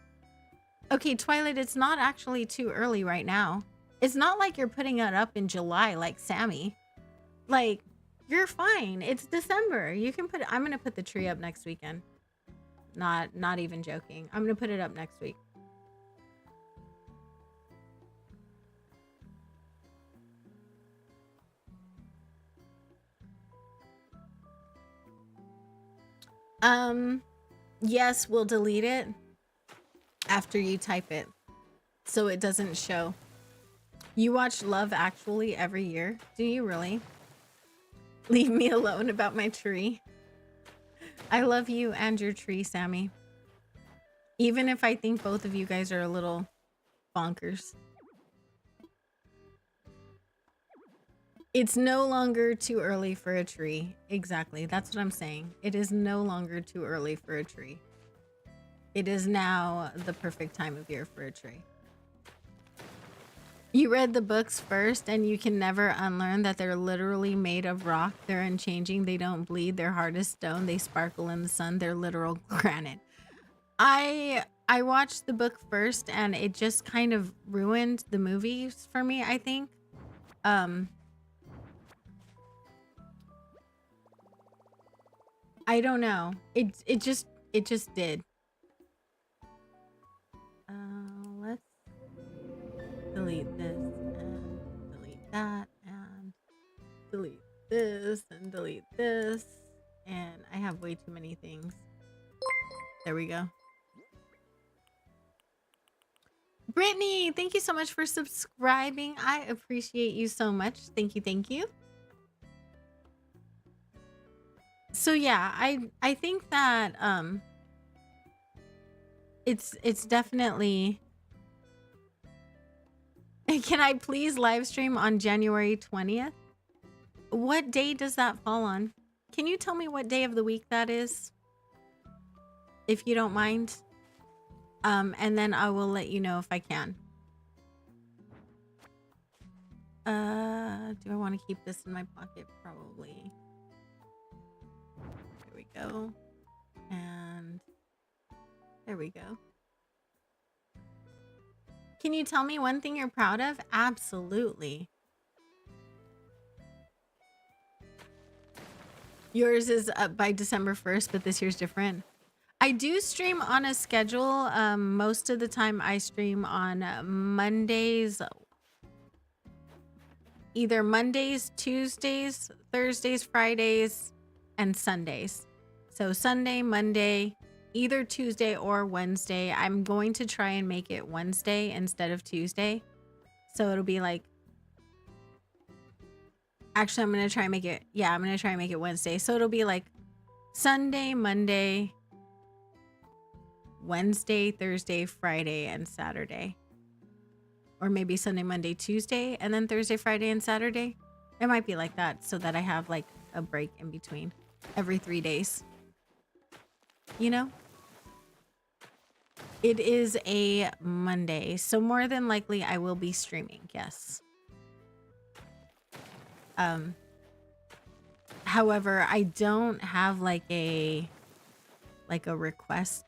Okay, Twilight, it's not actually too early right now. It's not like you're putting it up in July like Sammy. Like, you're fine. It's December. You can put it... I'm going to put the tree up next weekend. Not even joking. I'm going to put it up next week. Yes, we'll delete it after you type it so it doesn't show. You watch Love Actually every year? Do you really? Leave me alone about my tree. I love you and your tree, Sammy. Even if I think both of you guys are a little bonkers. It's no longer too early for a tree. Exactly. That's what I'm saying. It is no longer too early for a tree. It is now the perfect time of year for a tree. You read the books first and you can never unlearn that they're literally made of rock. They're unchanging. They don't bleed. They're hard as stone. They sparkle in the sun. They're literal granite. I watched the book first and it just kind of ruined the movies for me, I think. I don't know. It just did. Let's delete this and delete that and delete this and delete this. And I have way too many things. There we go. Brittany, thank you so much for subscribing. I appreciate you so much. Thank you, thank you. So yeah, I think that it's definitely. Can I please live stream on January 20th? What day does that fall on? Can you tell me what day of the week that is? If you don't mind. And then I will let you know if I can. Do I want to keep this in my pocket? Probably. There we go. And there we go. Can you tell me one thing you're proud of? Absolutely. Yours is up by December 1st, but this year's different. I do stream on a schedule. Most of the time I stream on Mondays, either Mondays, Tuesdays, Thursdays, Fridays, and Sundays. So Sunday, Monday, either Tuesday or Wednesday. I'm going to try and make it Wednesday instead of Tuesday. So it'll be like, actually, I'm going to try and make it, yeah, I'm going to try and make it Wednesday. So it'll be like Sunday, Monday, Wednesday, Thursday, Friday, and Saturday. Or maybe Sunday, Monday, Tuesday, and then Thursday, Friday, and Saturday. It might be like that so that I have like a break in between every 3 days. You know? It is a Monday, so more than likely I will be streaming, yes. However, I don't have like a request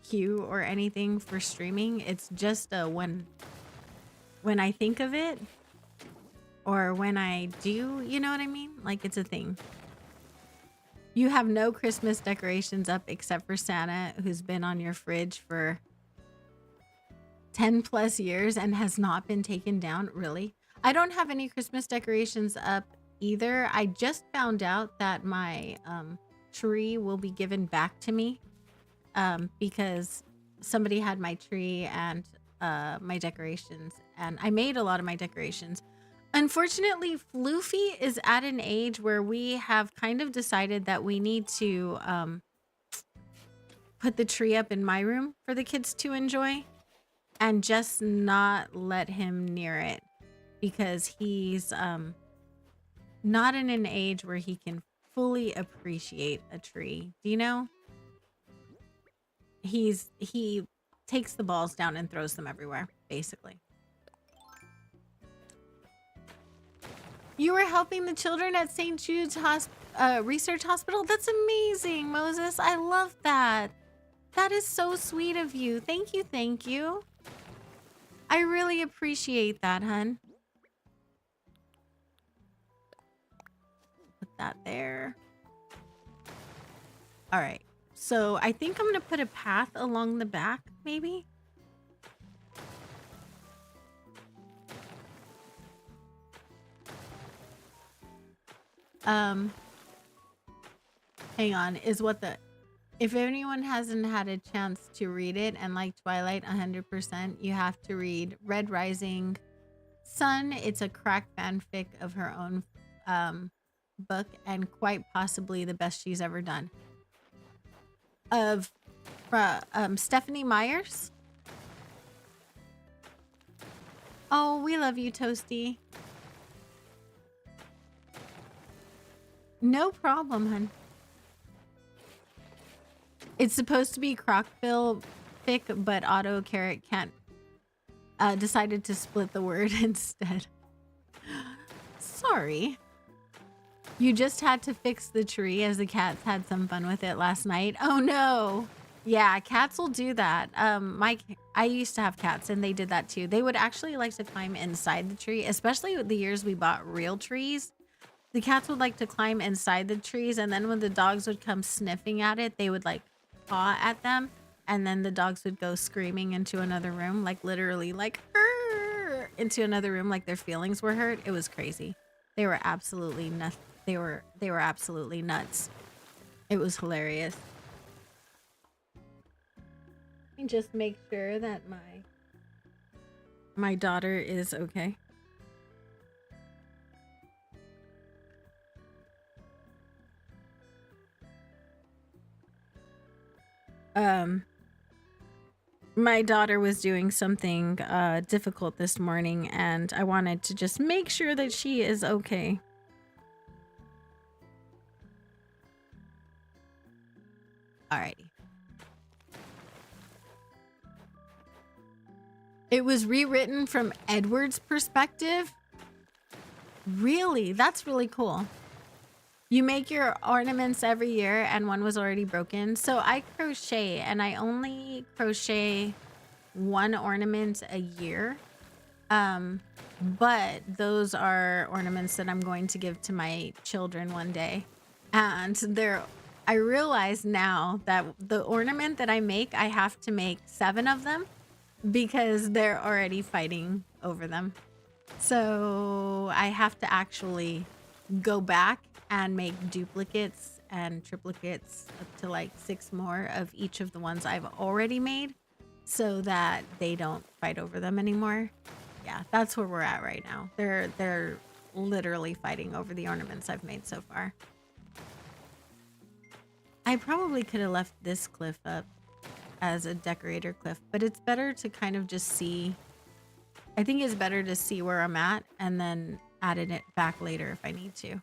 queue or anything for streaming. It's just when I think of it or when I do, you know what I mean? Like it's a thing. You have no Christmas decorations up except for Santa, who's been on your fridge for 10 plus years and has not been taken down. Really? I don't have any Christmas decorations up either. I just found out that my tree will be given back to me because somebody had my tree and my decorations, and I made a lot of my decorations. Unfortunately, Floofy is at an age where we have kind of decided that we need to put the tree up in my room for the kids to enjoy and just not let him near it because he's not in an age where he can fully appreciate a tree. Do you know? He takes the balls down and throws them everywhere, basically. You were helping the children at St. Jude's Research Hospital? That's amazing, Moses. I love that. That is so sweet of you. Thank you, thank you. I really appreciate that, hun. Put that there. All right. So I think I'm going to put a path along the back, maybe. Hang on, if anyone hasn't had a chance to read it and like Twilight 100%, you have to read Red Rising Sun. It's a crack fanfic of her own book and quite possibly the best she's ever done. Of Stephanie Myers. Oh, we love you, Toasty. No problem, hun. It's supposed to be Crockville fic, but Auto Carrot can't decided to split the word instead. Sorry. You just had to fix the tree as the cats had some fun with it last night. Oh no. Yeah, cats will do that. I used to have cats and they did that too. They would actually like to climb inside the tree, especially the years we bought real trees. The cats would like to climb inside the trees, and then when the dogs would come sniffing at it, they would like paw at them, and then the dogs would go screaming into another room, like literally like into another room, like their feelings were hurt. It was crazy. They were absolutely nuts. They were absolutely nuts. It was hilarious. Let me just make sure that my daughter is okay. My daughter was doing something difficult this morning, and I wanted to just make sure that she is okay. Alrighty. It was rewritten from Edward's perspective. Really? That's really cool. You make your ornaments every year, and one was already broken. So I crochet, and I only crochet one ornament a year. But those are ornaments that I'm going to give to my children one day. And I realize now that the ornament that I make, I have to make 7 of them because they're already fighting over them. So I have to actually go back and make duplicates and triplicates up to like 6 more of each of the ones I've already made so that they don't fight over them anymore. Yeah, that's where we're at right now. They're literally fighting over the ornaments I've made so far. I probably could have left this cliff up as a decorator cliff, but it's better to kind of just see. I think it's better to see where I'm at and then add it back later if I need to.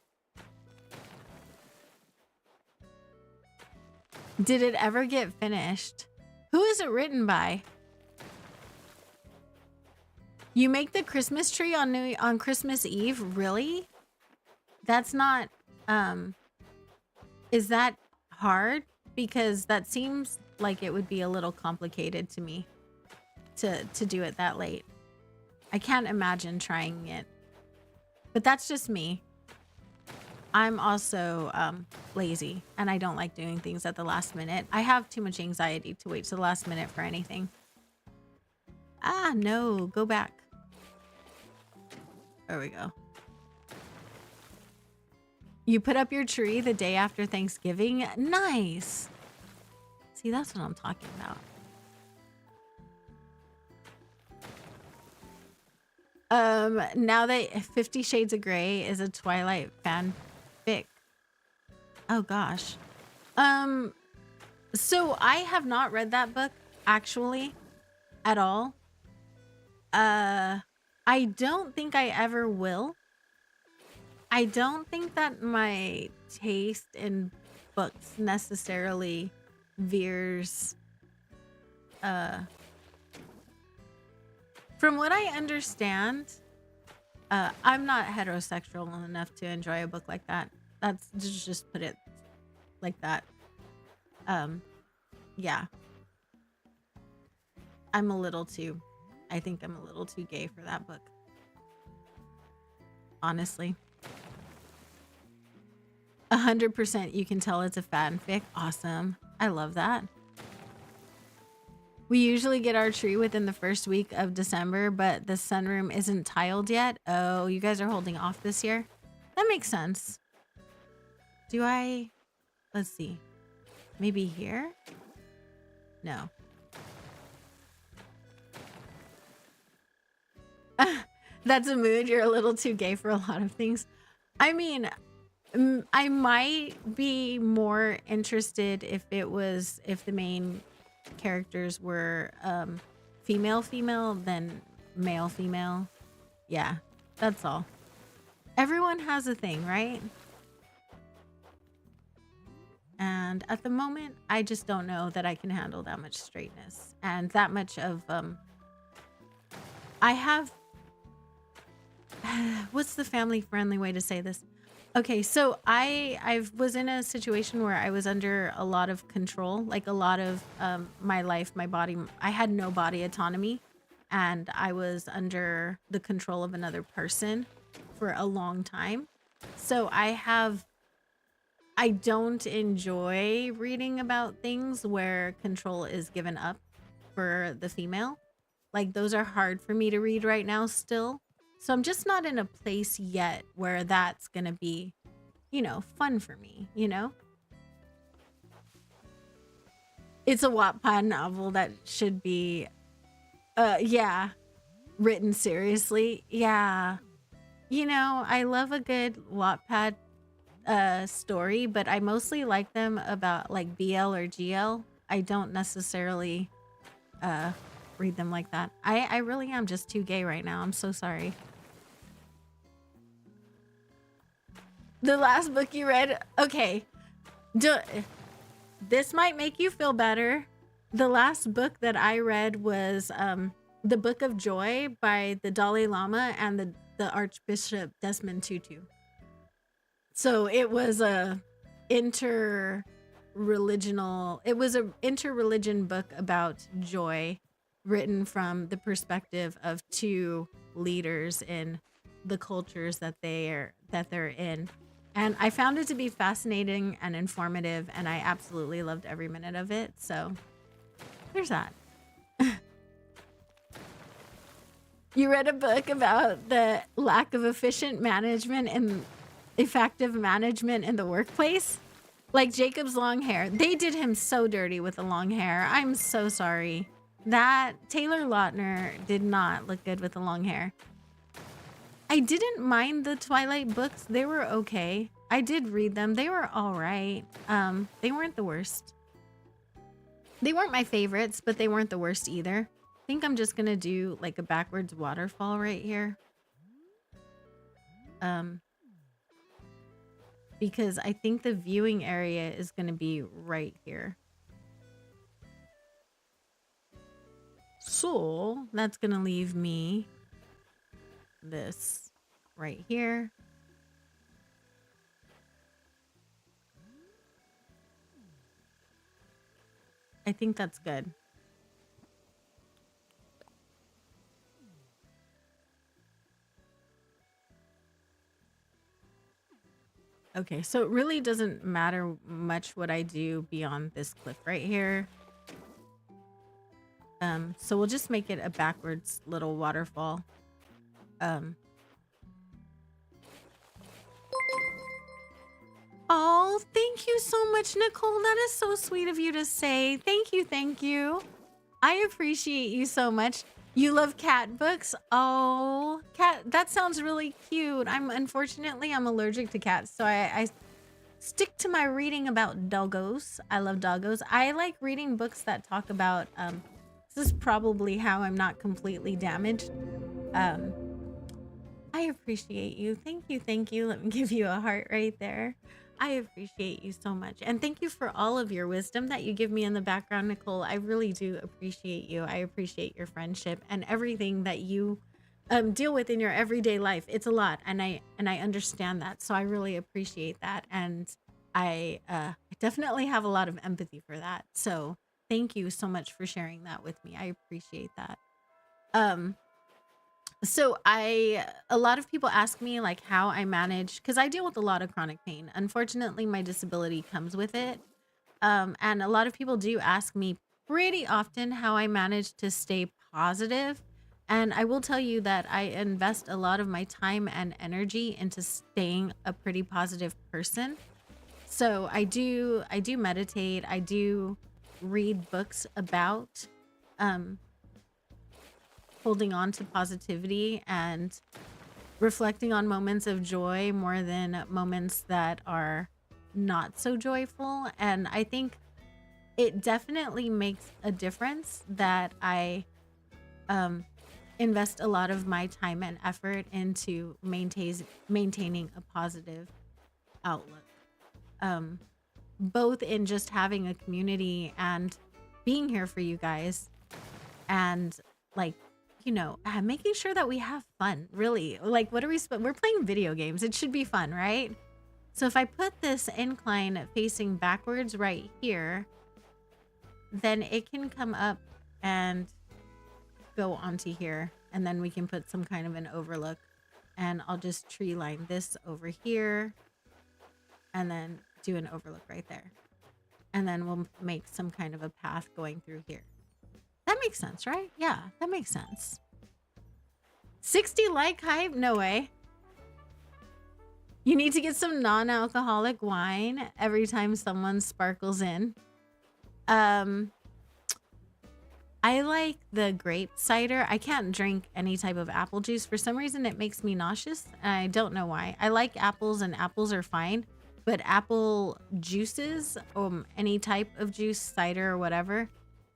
Did it ever get finished? Who is it written by? You make the Christmas tree on Christmas Eve? Really? That's not is that hard? Because that seems like it would be a little complicated to me to do it that late. I can't imagine trying it. But that's just me. I'm also lazy, and I don't like doing things at the last minute. I have too much anxiety to wait to the last minute for anything. Ah, no, go back. There we go. You put up your tree the day after Thanksgiving? Nice. See, that's what I'm talking about. Now that 50 Shades of Grey is a Twilight fanfic. Oh gosh. So I have not read that book actually at all. I don't think I ever will. I don't think that my taste in books necessarily veers from what I understand, I'm not heterosexual enough to enjoy a book like that. That's just put it like that. Yeah. I think I'm a little too gay for that book. Honestly. 100% you can tell it's a fanfic. Awesome. I love that. We usually get our tree within the first week of December, but the sunroom isn't tiled yet. Oh, you guys are holding off this year? That makes sense. Let's see. Maybe here? No. That's a mood. You're a little too gay for a lot of things. I mean, I might be more interested if the main characters were female than male. Yeah, that's all. Everyone has a thing, right? And at the moment, I just don't know that I can handle that much straightness and that much of I have what's the family friendly way to say this? Okay, so I was in a situation where I was under a lot of control, like a lot of my life, my body. I had no body autonomy, and I was under the control of another person for a long time. So I don't enjoy reading about things where control is given up for the female. Like those are hard for me to read right now still. So I'm just not in a place yet where that's going to be, fun for me, It's a Wattpad novel that should be, written seriously. Yeah. I love a good Wattpad story, but I mostly like them about like BL or GL. I don't necessarily read them like that. I really am just too gay right now. I'm so sorry. The last book you read, okay. This might make you feel better. The last book that I read was The Book of Joy by the Dalai Lama and the Archbishop Desmond Tutu. So it was a interreligion book about joy, written from the perspective of two leaders in the cultures that they're in. And I found it to be fascinating and informative, and I absolutely loved every minute of it. So there's that. You read a book about the lack of efficient management and effective management in the workplace? Like Jacob's long hair. They did him so dirty with the long hair. I'm so sorry. That Taylor Lautner did not look good with the long hair. I didn't mind the Twilight books. They were okay. I did read them. They were all right. They weren't the worst. They weren't my favorites, but they weren't the worst either. I think I'm just gonna do like a backwards waterfall right here. Because I think the viewing area is gonna be right here. So that's gonna leave me this right here. I think that's good. Okay, so it really doesn't matter much what I do beyond this cliff right here. So we'll just make it a backwards little waterfall. Oh, thank you so much, Nicole. That is so sweet of you to say. Thank you, thank you. I appreciate you so much. You love cat books? Oh, cat, that sounds really cute. Unfortunately, I'm allergic to cats, so I stick to my reading about doggos. I love doggos. I like reading books that talk about, this is probably how I'm not completely damaged. I appreciate you. Thank you, thank you. Let me give you a heart right there. I appreciate you so much. And thank you for all of your wisdom that you give me in the background, Nicole. I really do appreciate you. I appreciate your friendship and everything that you deal with in your everyday life. It's a lot, and I understand that. So I really appreciate that. And I definitely have a lot of empathy for that. So thank you so much for sharing that with me. I appreciate that. So a lot of people ask me like how I manage, because I deal with a lot of chronic pain. Unfortunately, my disability comes with it. And a lot of people do ask me pretty often how I manage to stay positive. And I will tell you that I invest a lot of my time and energy into staying a pretty positive person. So I do meditate. I do read books about holding on to positivity and reflecting on moments of joy more than moments that are not so joyful. And I think it definitely makes a difference that I invest a lot of my time and effort into maintaining a positive outlook, both in just having a community and being here for you guys, and like, you know, making sure that we have fun. Really, like, what are we're playing video games. It should be fun, right? So if I put this incline facing backwards right here, then it can come up and go onto here, and then we can put some kind of an overlook. And I'll just tree line this over here and then do an overlook right there. And then we'll make some kind of a path going through here. That makes sense, right? Yeah, that makes sense. 60 like hype? No way. You need to get some non-alcoholic wine every time someone sparkles in. I like the grape cider. I can't drink any type of apple juice. For some reason, it makes me nauseous. And I don't know why. I like apples and apples are fine. But apple juices, any type of juice, cider or whatever,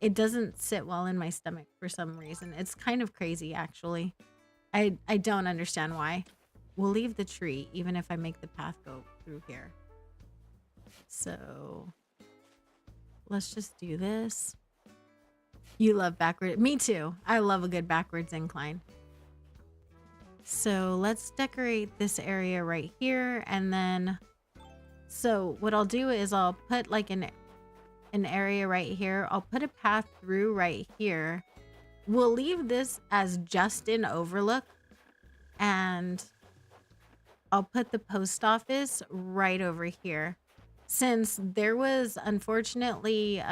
it doesn't sit well in my stomach for some reason. It's kind of crazy, actually. I don't understand why. We'll leave the tree, even if I make the path go through here. So let's just do this. You love backward. Me too. I love a good backwards incline. So let's decorate this area right here. And then, so what I'll do is I'll put like an area right here. I'll put a path through right here. We'll leave this as just an overlook. And I'll put the post office right over here. Since there was, unfortunately,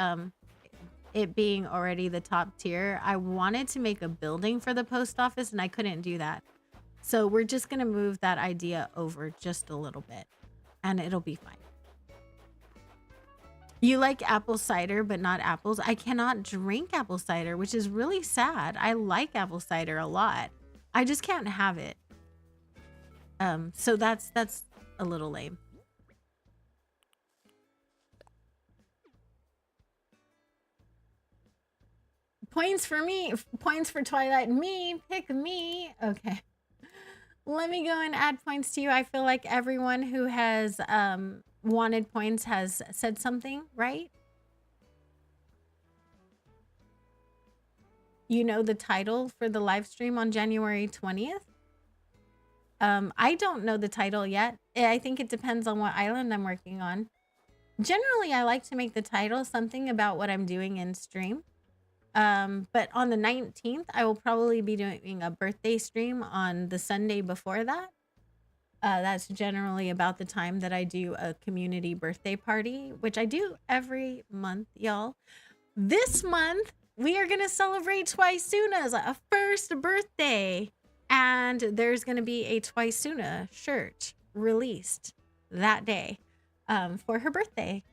it being already the top tier, I wanted to make a building for the post office and I couldn't do that. So we're just going to move that idea over just a little bit and it'll be fine. You like apple cider, but not apples. I cannot drink apple cider, which is really sad. I like apple cider a lot. I just can't have it. So that's a little lame. Points for me, points for Twilight. Me, pick me. Okay. Let me go and add points to you. I feel like everyone who has wanted points has said something, right? You know the title for the live stream on January 20th? I don't know the title yet. I think it depends on what island I'm working on. Generally, I like to make the title something about what I'm doing in stream. But on the 19th, I will probably be doing a birthday stream on the Sunday before that. That's generally about the time that I do a community birthday party, which I do every month, y'all. This month, we are going to celebrate twisuna's first birthday. And there's going to be a twisuna shirt released that day for her birthday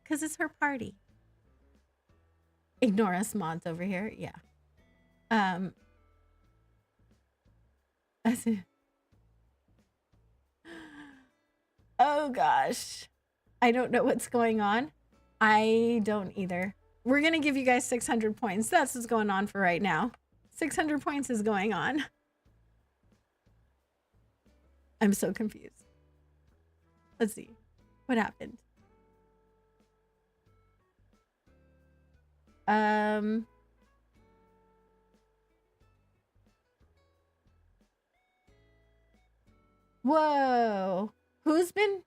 because it's her party. Ignore us mods over here. Yeah. Oh gosh. I don't know what's going on. I don't either. We're going to give you guys 600 points. That's what's going on for right now. 600 points is going on. I'm so confused. Let's see. What happened? Whoa. Who's been?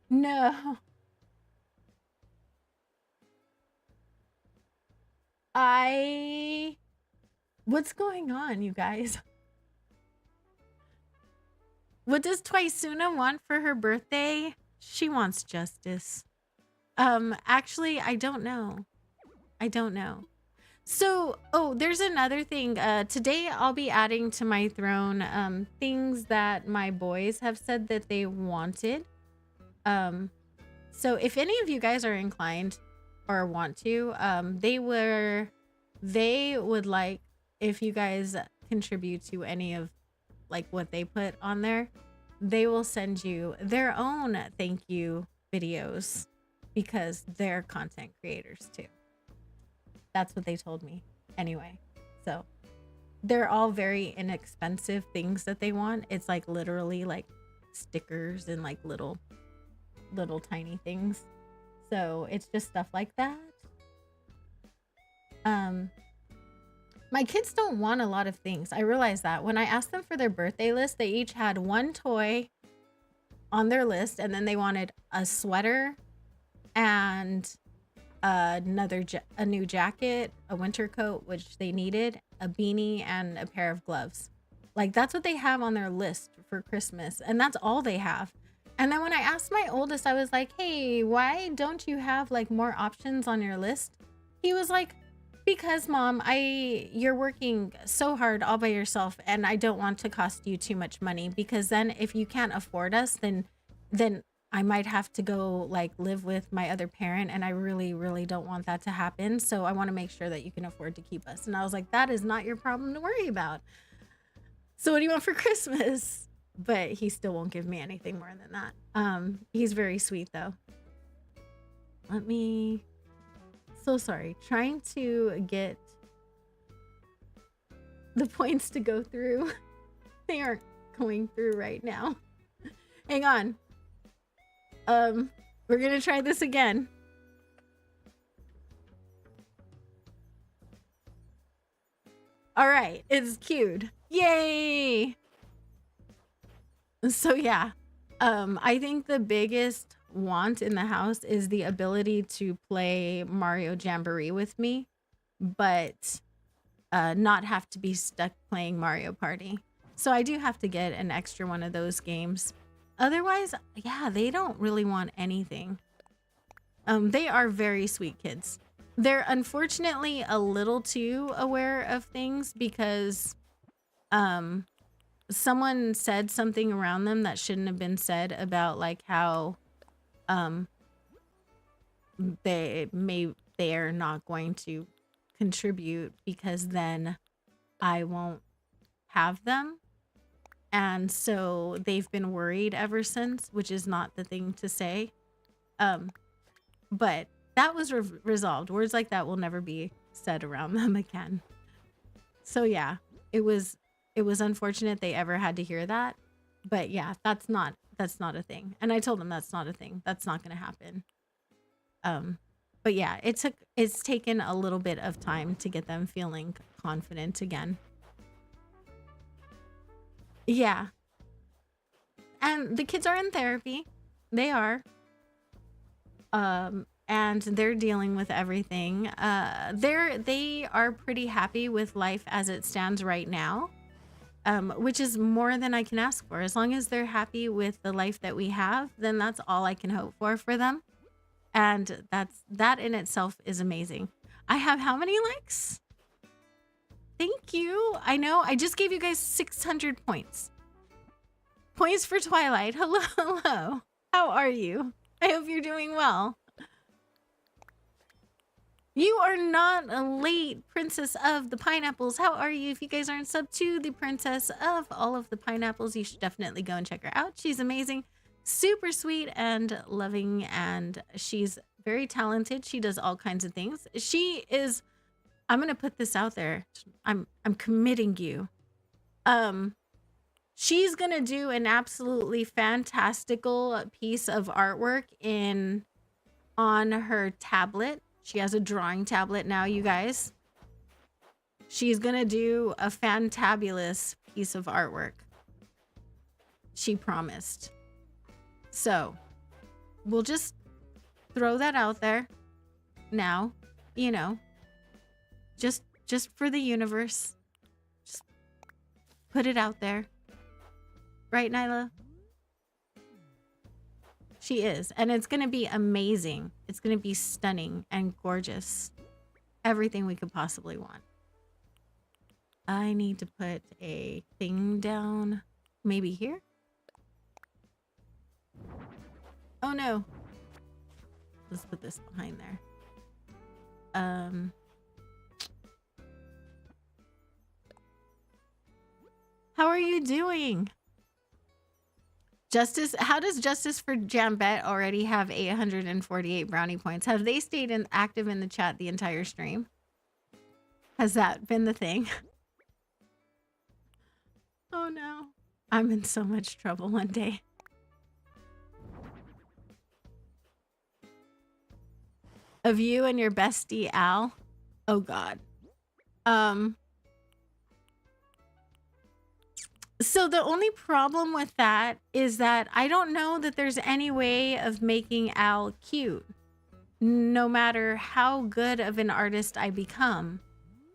No. What's going on, you guys? What does Twisuna want for her birthday? She wants justice. Actually, I don't know. I don't know. So, oh, there's another thing. Today I'll be adding to my throne things that my boys have said that they wanted. So if any of you guys are inclined or want to, they would like if you guys contribute to any of like what they put on there, they will send you their own thank you videos because they're content creators too. That's what they told me anyway. So they're all very inexpensive things that they want. It's like literally like stickers and like little tiny things. So it's just stuff like that. My kids don't want a lot of things. I realized that when I asked them for their birthday list, they each had one toy on their list, and then they wanted a sweater and a new jacket, a winter coat, which they needed, a beanie, and a pair of gloves. Like that's what they have on their list for Christmas, and that's all they have. And then when I asked my oldest, I was like, hey, why don't you have like more options on your list? He was like, because mom, you're working so hard all by yourself, and I don't want to cost you too much money, because then if you can't afford us, then I might have to go like live with my other parent, and I really, really don't want that to happen. So I want to make sure that you can afford to keep us. And I was like, that is not your problem to worry about. So what do you want for Christmas? But he still won't give me anything more than that. He's very sweet though. Let me So sorry. Trying to get the points to go through. They aren't going through right now. Hang on. We're gonna try this again. All right, it's queued. Yay! So yeah, I think the biggest want in the house is the ability to play Mario Jamboree with me, but not have to be stuck playing Mario Party. So I do have to get an extra one of those games. Otherwise, yeah, they don't really want anything. They are very sweet kids. They're unfortunately a little too aware of things because someone said something around them that shouldn't have been said about like how they're not going to contribute because then I won't have them. And so they've been worried ever since, which is not the thing to say. But that was resolved. Words like that will never be said around them again. So yeah, it was unfortunate they ever had to hear that. But yeah, that's not a thing. And I told them that's not a thing. That's not going to happen. But yeah, it's taken a little bit of time to get them feeling confident again. Yeah. And the kids are in therapy. They are. And they're dealing with everything. They are pretty happy with life as it stands right now. Which is more than I can ask for. As long as they're happy with the life that we have, then that's all I can hope for them. And that in itself is amazing. I have how many likes? Thank you. I know I just gave you guys 600 points. Points for Twilight. Hello, hello. How are you? I hope you're doing well. You are not a late princess of the pineapples. How are you? If you guys aren't sub to the princess of all of the pineapples, you should definitely go and check her out. She's amazing, super sweet and loving, and she's very talented. She does all kinds of things. She is, I'm gonna put this out there. I'm committing you. She's gonna do an absolutely fantastical piece of artwork on her tablet. She has a drawing tablet now, you guys. She's gonna do a fantabulous piece of artwork. She promised. So we'll just throw that out there now, you know, just for the universe. Just put it out there. Right, Nyla? She is. And it's going to be amazing. It's going to be stunning and gorgeous. Everything we could possibly want. I need to put a thing down. Maybe here? Oh, no. Let's put this behind there. How are you doing? Justice, how does Justice for Jambette already have 848 brownie points? Have they stayed active in the chat the entire stream? Has that been the thing? Oh no. I'm in so much trouble one day. Of you and your bestie, Al? Oh God. So the only problem with that is that I don't know that there's any way of making Al cute. No matter how good of an artist I become,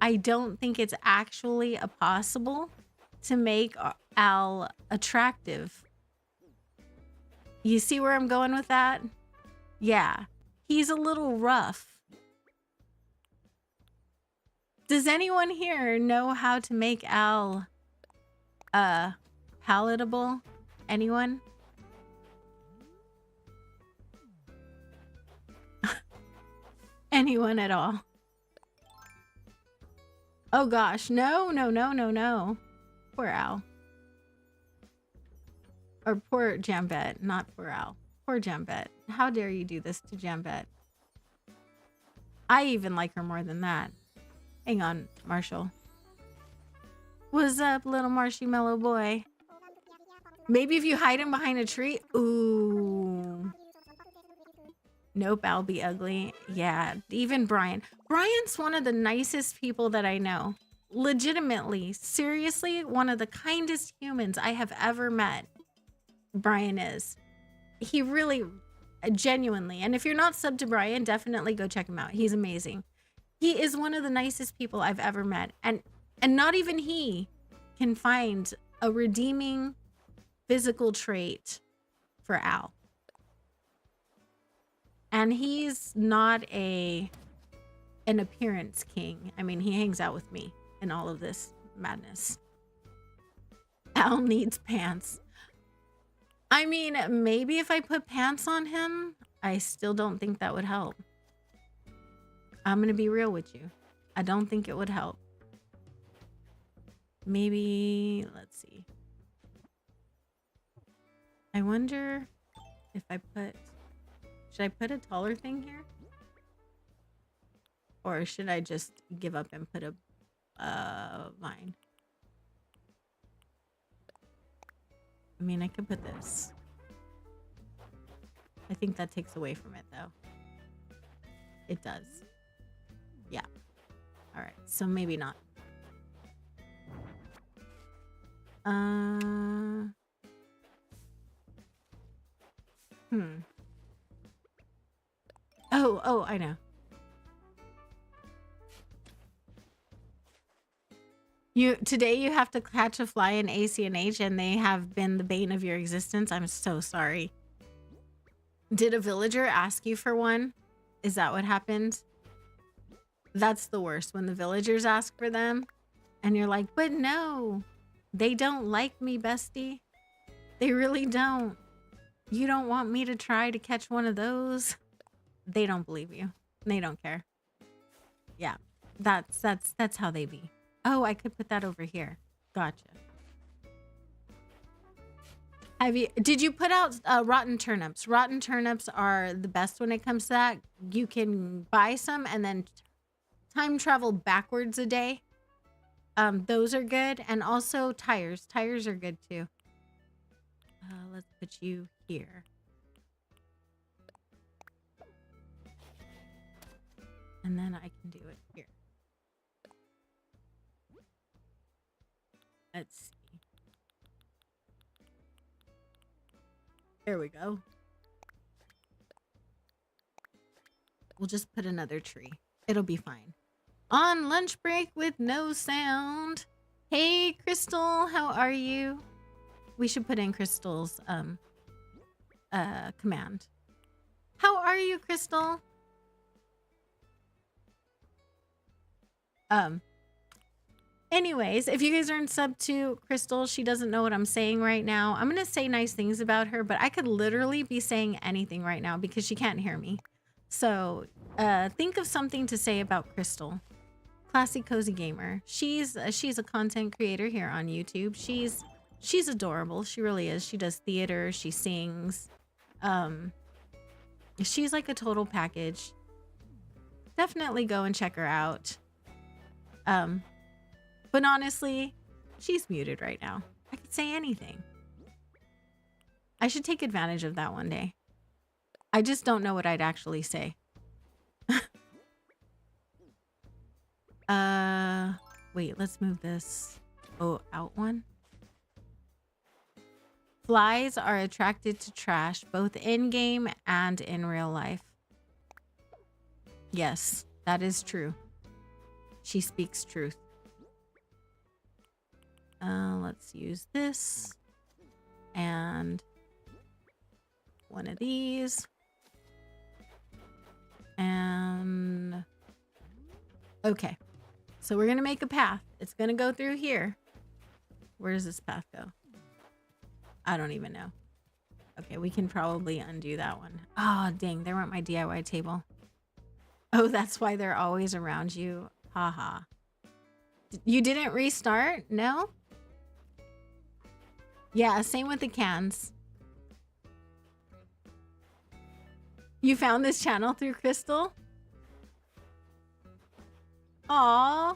I don't think it's actually possible to make Al attractive. You see where I'm going with that? Yeah, he's a little rough. Does anyone here know how to make Al palatable? Anyone? Anyone at all? Oh gosh, no. Poor Al. Or poor Jambette, not poor Al. Poor Jambette. How dare you do this to Jambette? I even like her more than that. Hang on, Marshall. What's up, little marshmallow boy? Maybe if you hide him behind a tree. Ooh. Nope, I'll be ugly. Yeah, even Brian. Brian's one of the nicest people that I know. Legitimately, seriously, one of the kindest humans I have ever met. Brian is. He really, genuinely. And if you're not subbed to Brian, definitely go check him out. He's amazing. He is one of the nicest people I've ever met. And not even he can find a redeeming physical trait for Al. And he's not an appearance king. I mean, he hangs out with me in all of this madness. Al needs pants. I mean, maybe if I put pants on him, I still don't think that would help. I'm going to be real with you. I don't think it would help. Maybe, let's see. I wonder if I put... Should I put a taller thing here? Or should I just give up and put a vine? I mean, I could put this. I think that takes away from it, though. It does. Yeah. All right. So maybe not. Oh, I know. Today you have to catch a fly in ACNH and they have been the bane of your existence. I'm so sorry. Did a villager ask you for one? Is that what happened? That's the worst, when the villagers ask for them and you're like, but no, they don't like me, bestie. They really don't. You don't want me to try to catch one of those? They don't believe you. They don't care. Yeah, that's how they be. Oh, I could put that over here. Gotcha. Did you put out rotten turnips? Rotten turnips are the best when it comes to that. You can buy some and then time travel backwards a day. Those are good. And also tires. Tires are good too. Let's put you here. And then I can do it here. Let's see. There we go. We'll just put another tree. It'll be fine. On lunch break with no sound. Hey, Crystal, how are you? We should put in Crystal's command. How are you, Crystal? Anyways, if you guys aren't sub to Crystal, she doesn't know what I'm saying right now. I'm gonna say nice things about her, but I could literally be saying anything right now because she can't hear me. So think of something to say about Crystal. Classy Cozy Gamer. She's a content creator here on YouTube. She's adorable. She really is. She does theater. She sings. She's like a total package. Definitely go and check her out. But honestly, she's muted right now. I could say anything. I should take advantage of that one day. I just don't know what I'd actually say. Wait, let's move this. Oh, out one. Flies are attracted to trash, both in-game and in real life. Yes, that is true. She speaks truth. Let's use this. And one of these. And... okay. So we're going to make a path. It's going to go through here. Where does this path go? I don't even know. Okay, we can probably undo that one. Oh, dang. There went my DIY table. Oh, that's why they're always around you. Haha. You didn't restart? No? Yeah, same with the cans. You found this channel through Crystal? Aw,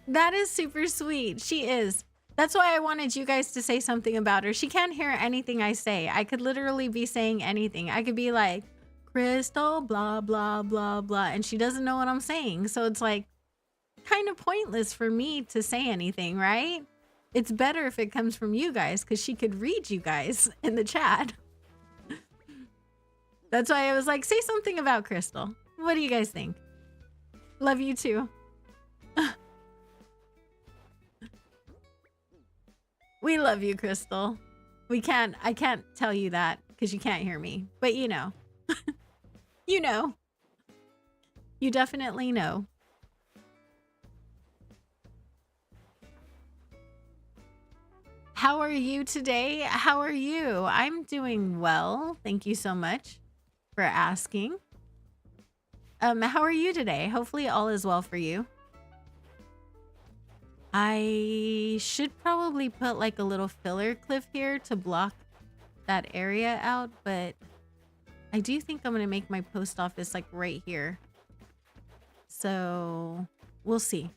that is super sweet. She is. That's why I wanted you guys to say something about her. She can't hear anything I say. I could literally be saying anything. I could be like, Crystal, blah, blah, blah, blah. And she doesn't know what I'm saying. So it's like kind of pointless for me to say anything, right? It's better if it comes from you guys because she could read you guys in the chat. That's why I was like, say something about Crystal. What do you guys think? Love you too. We love you, Crystal. I can't tell you that because you can't hear me, but you know. You know. You definitely know. How are you today? How are you? I'm doing well. Thank you so much for asking. How are you today? Hopefully all is well for you. I should probably put like a little filler cliff here to block that area out, but I do think I'm going to make my post office like right here. So we'll see.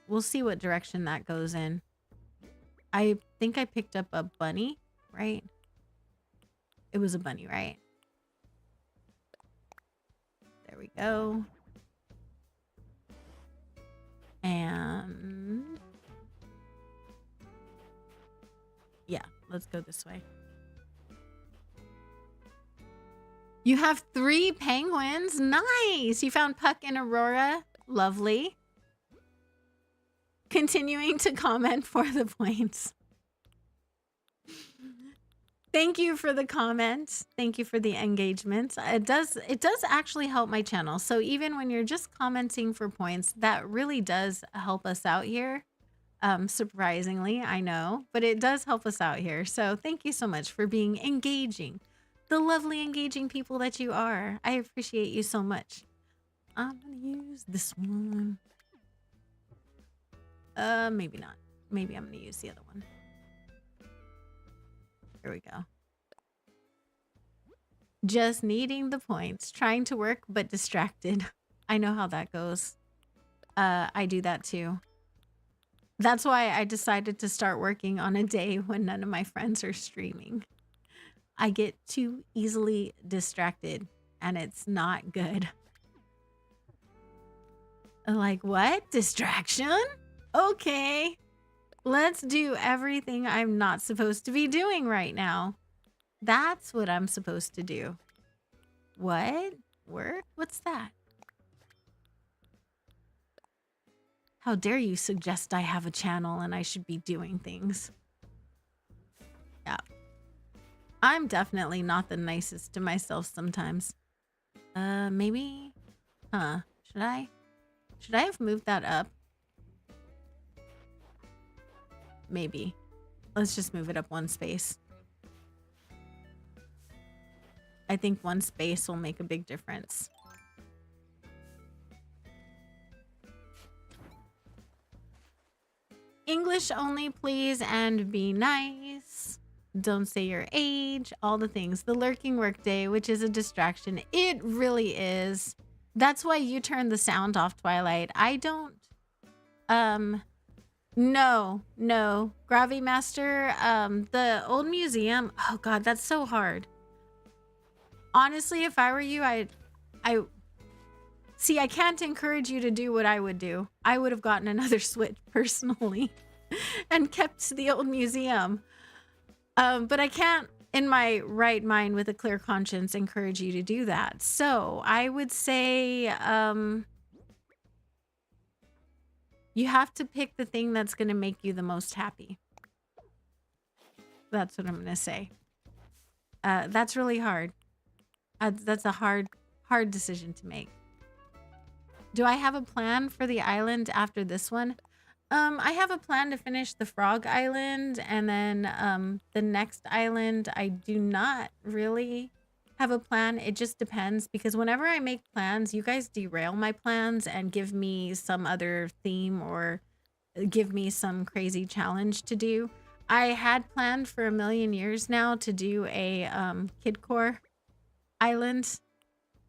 We'll see what direction that goes in. I think I picked up a bunny, right? It was a bunny, right? There we go. And yeah, let's go this way. You have 3 penguins. Nice. You found Puck and Aurora. Lovely. Continuing to comment for the points. Thank you for the comments. Thank you for the engagement. It does actually help my channel. So even when you're just commenting for points, that really does help us out here. Surprisingly, I know, but it does help us out here. So thank you so much for being engaging. The lovely engaging people that you are. I appreciate you so much. I'm gonna use this one. Maybe not. Maybe I'm gonna use the other one. Here we go. Just needing the points. Trying to work, but distracted. I know how that goes. I do that too. That's why I decided to start working on a day when none of my friends are streaming. I get too easily distracted, and it's not good. Like, what? Distraction? Okay. Let's do everything I'm not supposed to be doing right now. That's what I'm supposed to do. What? Work? What's that? How dare you suggest I have a channel and I should be doing things? Yeah. I'm definitely not the nicest to myself sometimes. Maybe? Huh. Should I have moved that up? Maybe. Let's just move it up 1 space. I think 1 space will make a big difference. English only, please, and be nice. Don't say your age, all the things. The lurking workday, which is a distraction. It really is. That's why you turn the sound off, Twilight. I don't. No. Gravity Master, the old museum. Oh God, that's so hard. Honestly, if I were you, I see, I can't encourage you to do what I would do. I would have gotten another Switch personally and kept the old museum. But I can't, in my right mind with a clear conscience, encourage you to do that. So I would say you have to pick the thing that's going to make you the most happy. That's what I'm going to say. That's really hard. That's a hard decision to make. Do I have a plan for the island after this one? I have a plan to finish the Frog Island, and then the next island, I do not really have a plan. It just depends, because whenever I make plans, you guys derail my plans and give me some other theme or give me some crazy challenge to do. I had planned for a million years now to do a kidcore island,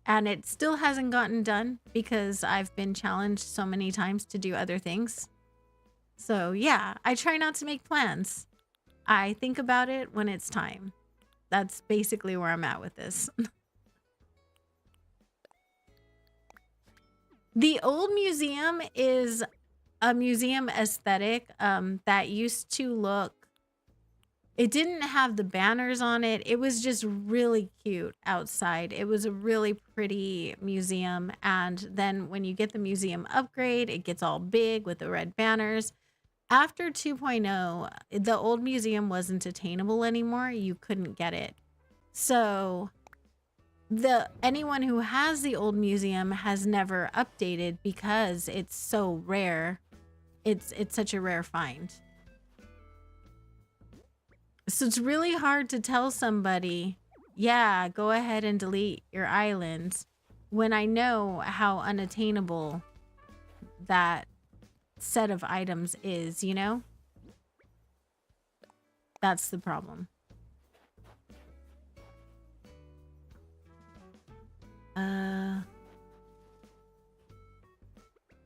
and it still hasn't gotten done because I've been challenged so many times to do other things. So yeah, I try not to make plans. I think about it when it's time. That's basically where I'm at with this. The old museum is a museum aesthetic that used to look, it didn't have the banners on it. It was just really cute outside. It was a really pretty museum. And then when you get the museum upgrade, it gets all big with the red banners. After 2.0, the old museum wasn't attainable anymore. You couldn't get it. So anyone who has the old museum has never updated because it's so rare. It's such a rare find. So it's really hard to tell somebody, yeah, go ahead and delete your islands, when I know how unattainable that set of items is, you know? That's the problem. I'm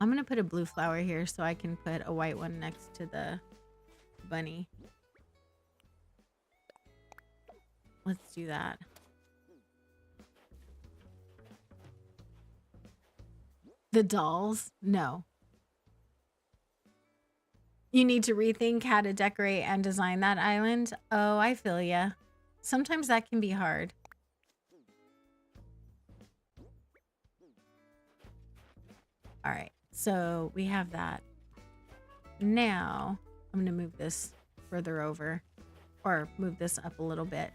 gonna put a blue flower here so I can put a white one next to the bunny. Let's do that. The dolls? No. You need to rethink how to decorate and design that island. Oh, I feel ya. Sometimes that can be hard. All right, so we have that. Now, I'm gonna move this further over, or move this up a little bit.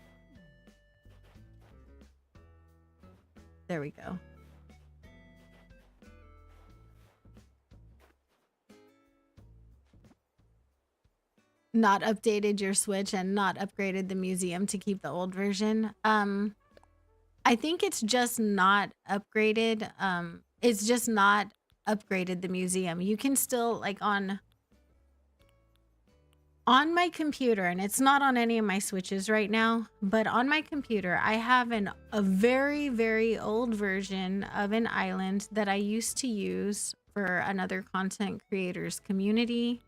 There we go. Not updated your Switch and not upgraded the museum to keep the old version. I think it's just not upgraded. It's just not upgraded the museum. You can still, like, on my computer, and it's not on any of my Switches right now, but on my computer, I have a very, very old version of an island that I used to use for another content creators community.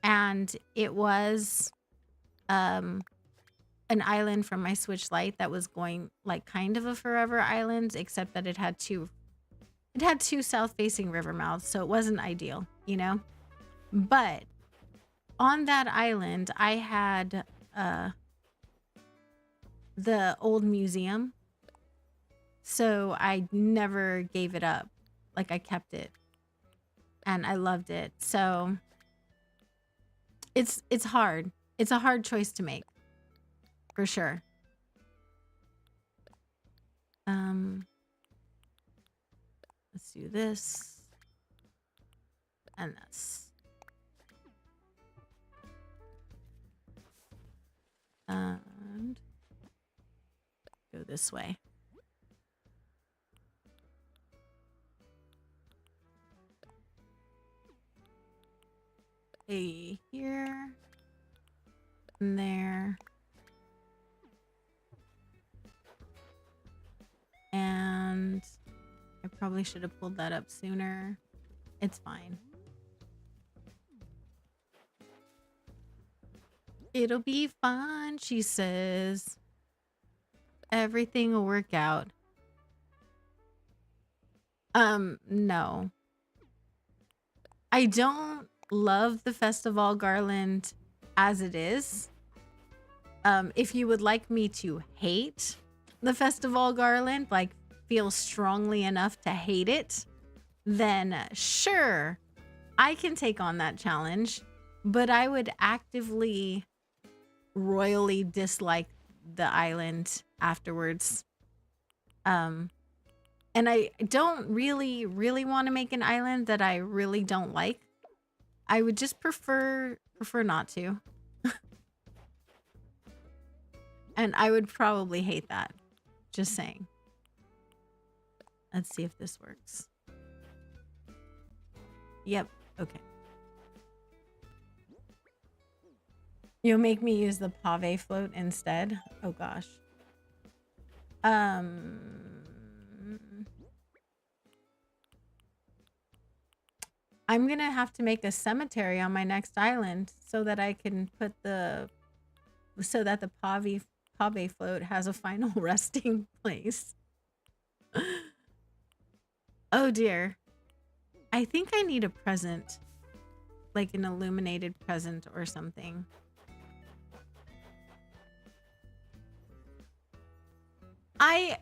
And it was an island from my Switch Lite that was going like kind of a forever island, except that it had two south-facing river mouths, so it wasn't ideal, you know? But on that island, I had the old museum, so I never gave it up. Like, I kept it, and I loved it. So it's hard. It's a hard choice to make, for sure. Let's do this and this. And go this way. Hey, here and there. And I probably should have pulled that up sooner. It's fine. It'll be fine, she says. Everything will work out. No. I don't love the festival garland as it is. If you would like me to hate the festival garland, like feel strongly enough to hate it, then sure, I can take on that challenge. But I would actively, royally dislike the island afterwards. And I don't really want to make an island that I really don't like. I would just prefer not to. And I would probably hate that. Just saying. Let's see if this works. Yep. Okay. You'll make me use the pave float instead. Oh gosh. I'm gonna have to make a cemetery on my next island so that I can put so that the pave float has a final resting place. Oh dear. I think I need a present, like an illuminated present or something. I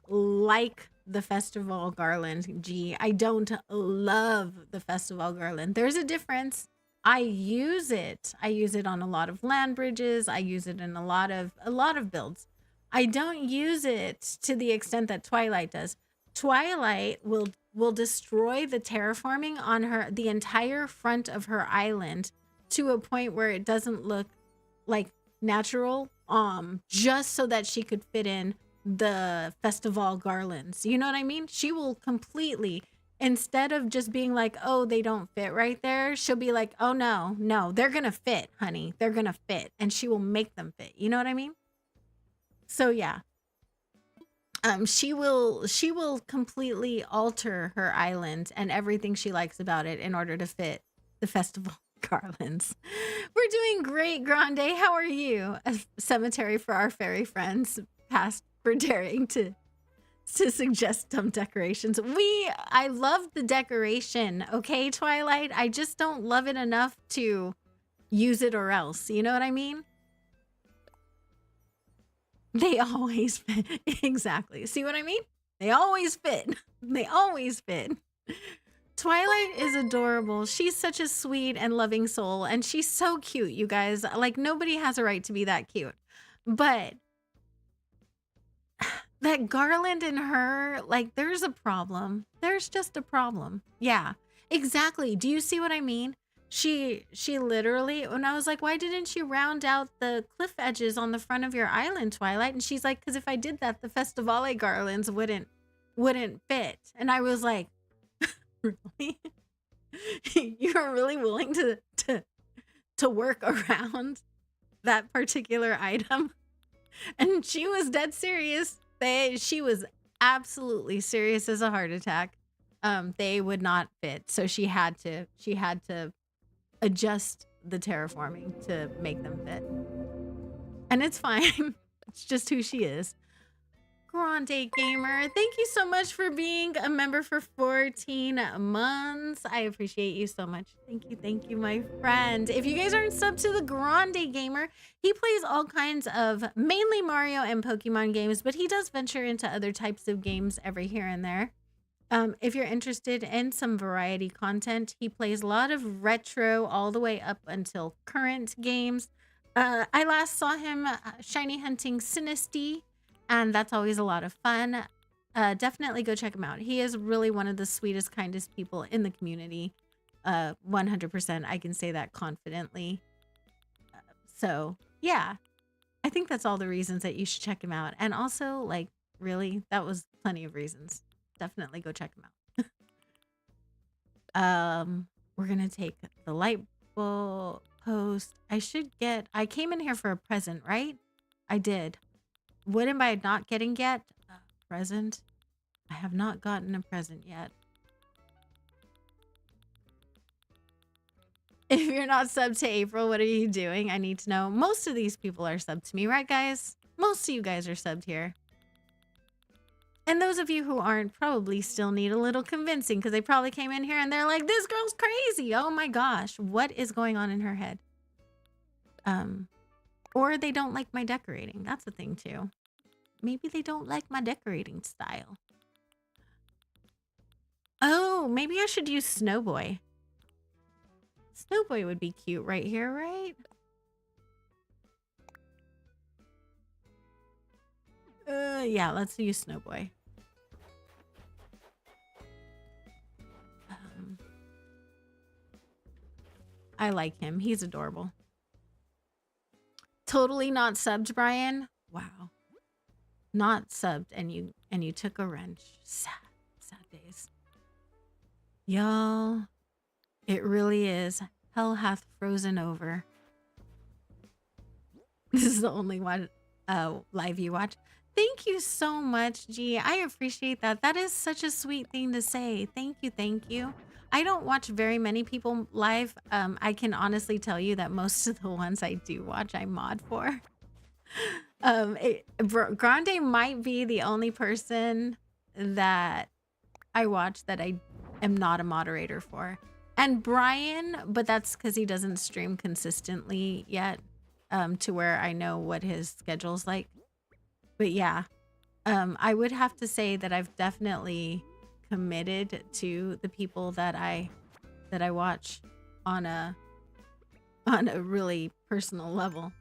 like the festival garland, G. I don't love the festival garland. There's a difference. I use it. I use it on a lot of land bridges. I use it in a lot of builds. I don't use it to the extent that Twilight does. Twilight will destroy the terraforming on the entire front of her island to a point where it doesn't look like natural, just so that she could fit in the festival garlands. You know what I mean? She will completely, instead of just being like, oh, they don't fit right there, she'll be like, oh no, they're gonna fit, honey, they're gonna fit, and she will make them fit. You know what I mean? So yeah, she will completely alter her island and everything she likes about it in order to fit the festival garlands. We're doing great, Grande. How are you? A cemetery for our fairy friends, past for daring to suggest dumb decorations. I love the decoration, okay, Twilight? I just don't love it enough to use it or else. You know what I mean? They always fit. Exactly. See what I mean? They always fit. They always fit. Twilight is adorable. She's such a sweet and loving soul, and she's so cute, you guys. Like, nobody has a right to be that cute. But that garland in her, like, there's a problem. There's just a problem. Yeah, exactly. Do you see what I mean? She literally, when I was like, why didn't you round out the cliff edges on the front of your island, Twilight? And she's like, because if I did that, the Festivale garlands wouldn't fit. And I was like, really? You're really willing to work around that particular item? And she was dead serious. She was absolutely serious as a heart attack. They would not fit. So she had to adjust the terraforming to make them fit. And it's fine. It's just who she is. Grande Gamer, thank you so much for being a member for 14 months. I appreciate you so much. Thank you, my friend. If you guys aren't subbed to the Grande Gamer, he plays all kinds of mainly Mario and Pokemon games, but he does venture into other types of games every here and there. If you're interested in some variety content, he plays a lot of retro all the way up until current games. I last saw him shiny hunting Sinisty, and that's always a lot of fun. Definitely go check him out. He is really one of the sweetest, kindest people in the community. 100%. I can say that confidently. So yeah, I think that's all the reasons that you should check him out. And also, like, really, that was plenty of reasons. Definitely go check him out. We're gonna take the light bulb post. I came in here for a present, right? I did. What am I not getting yet? Present? I have not gotten a present yet. If you're not subbed to April, what are you doing? I need to know. Most of these people are subbed to me, right, guys? Most of you guys are subbed here. And those of you who aren't probably still need a little convincing because they probably came in here and they're like, this girl's crazy. Oh my gosh, what is going on in her head? Or they don't like my decorating. That's the thing too. Maybe they don't like my decorating style. Oh, maybe I should use Snowboy. Snowboy would be cute right here, right? Yeah, let's use Snowboy. I like him. He's adorable. Totally not subbed, Brian. Wow. Not subbed and you took a wrench. Sad days. Y'all, it really is. Hell hath frozen over. This is the only one live you watch. Thank you so much, G. I appreciate that. That is such a sweet thing to say. Thank you. I don't watch very many people live. I can honestly tell you that most of the ones I do watch, I mod for. Grande might be the only person that I watch that I am not a moderator for. And Brian, but that's because he doesn't stream consistently yet, to where I know what his schedule's like. But yeah, I would have to say that I've definitely committed to the people that I watch on a really personal level.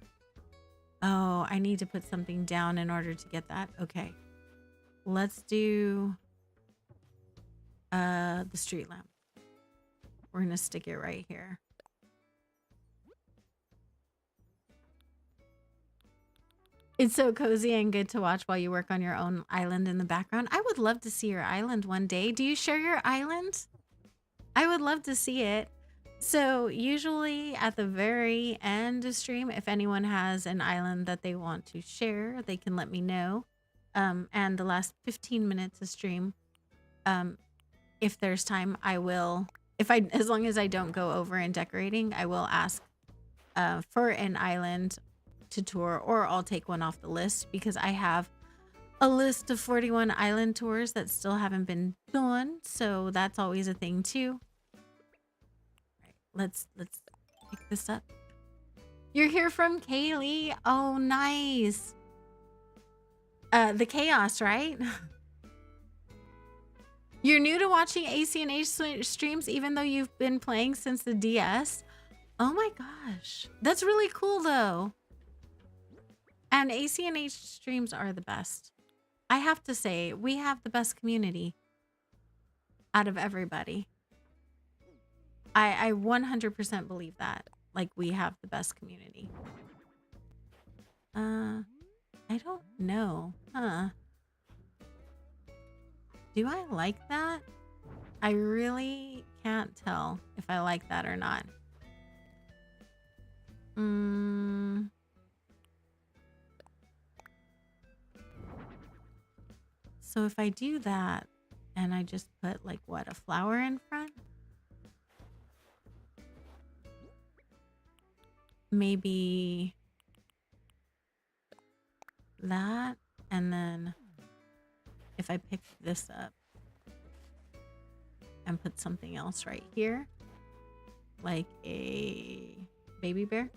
Oh, I need to put something down in order to get that. Okay. Let's do the street lamp. We're going to stick it right here. It's so cozy and good to watch while you work on your own island in the background. I would love to see your island one day. Do you share your island? I would love to see it. So usually at the very end of stream, if anyone has an island that they want to share, they can let me know. And the last 15 minutes of stream, if there's time, I will, as long as I don't go over in decorating, I will ask for an island to tour, or I'll take one off the list, because I have a list of 41 island tours that still haven't been done. So that's always a thing too. Let's pick this up. You're here from Kailey. Oh, nice. The chaos, right? You're new to watching ACNH streams, even though you've been playing since the DS. Oh my gosh, that's really cool though. And ACNH streams are the best. I have to say, we have the best community out of everybody. I 100% believe that. Like, we have the best community. I don't know. Huh. Do I like that? I really can't tell if I like that or not. So if I do that and I just put like what, a flower in front? Maybe that, and then if I pick this up and put something else right here, like a baby bear.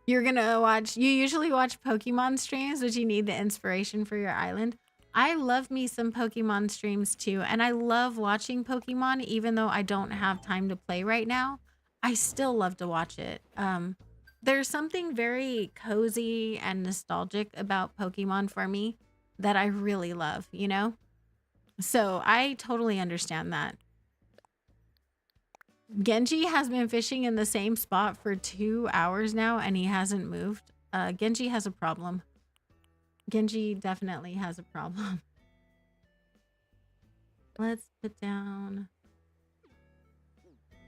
You're gonna watch, you usually watch Pokemon streams, but you need the inspiration for your island. I love me some Pokemon streams too, and I love watching Pokemon even though I don't have time to play right now. I still love to watch it. There's something very cozy and nostalgic about Pokemon for me that I really love, you know? So I totally understand that. Genji has been fishing in the same spot for 2 hours now and he hasn't moved. Genji has a problem. Genji definitely has a problem. Let's put down...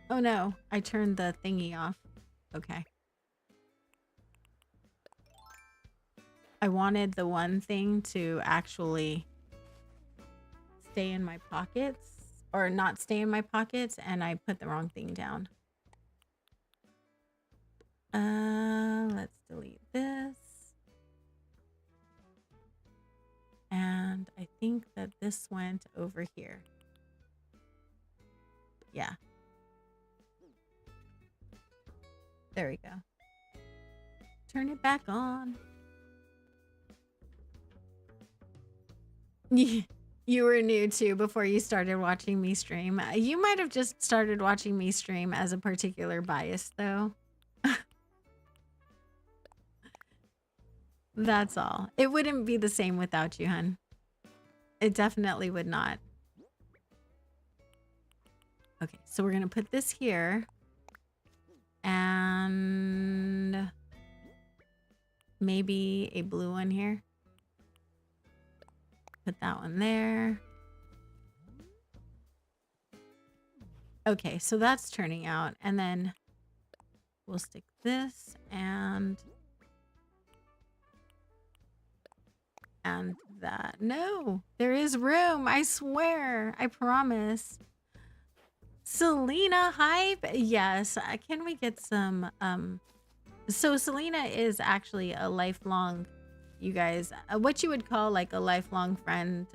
Oh no, I turned the thingy off. Okay. I wanted the one thing to actually stay in my pockets, or not stay in my pockets, and I put the wrong thing down. Let's delete this. And I think that this went over here. Yeah. There we go. Turn it back on. You were new too before you started watching me stream. You might have just started watching me stream as a particular bias though. That's all. It wouldn't be the same without you, hun. It definitely would not. Okay, so we're gonna put this here. And maybe a blue one here. Put that one there. Okay, so that's turning out. And then we'll stick this and And that. No, there is room. I swear. I promise. Selena Hype. Yes. Can we get some? So Selena is actually a lifelong, you guys, what you would call like a lifelong friend.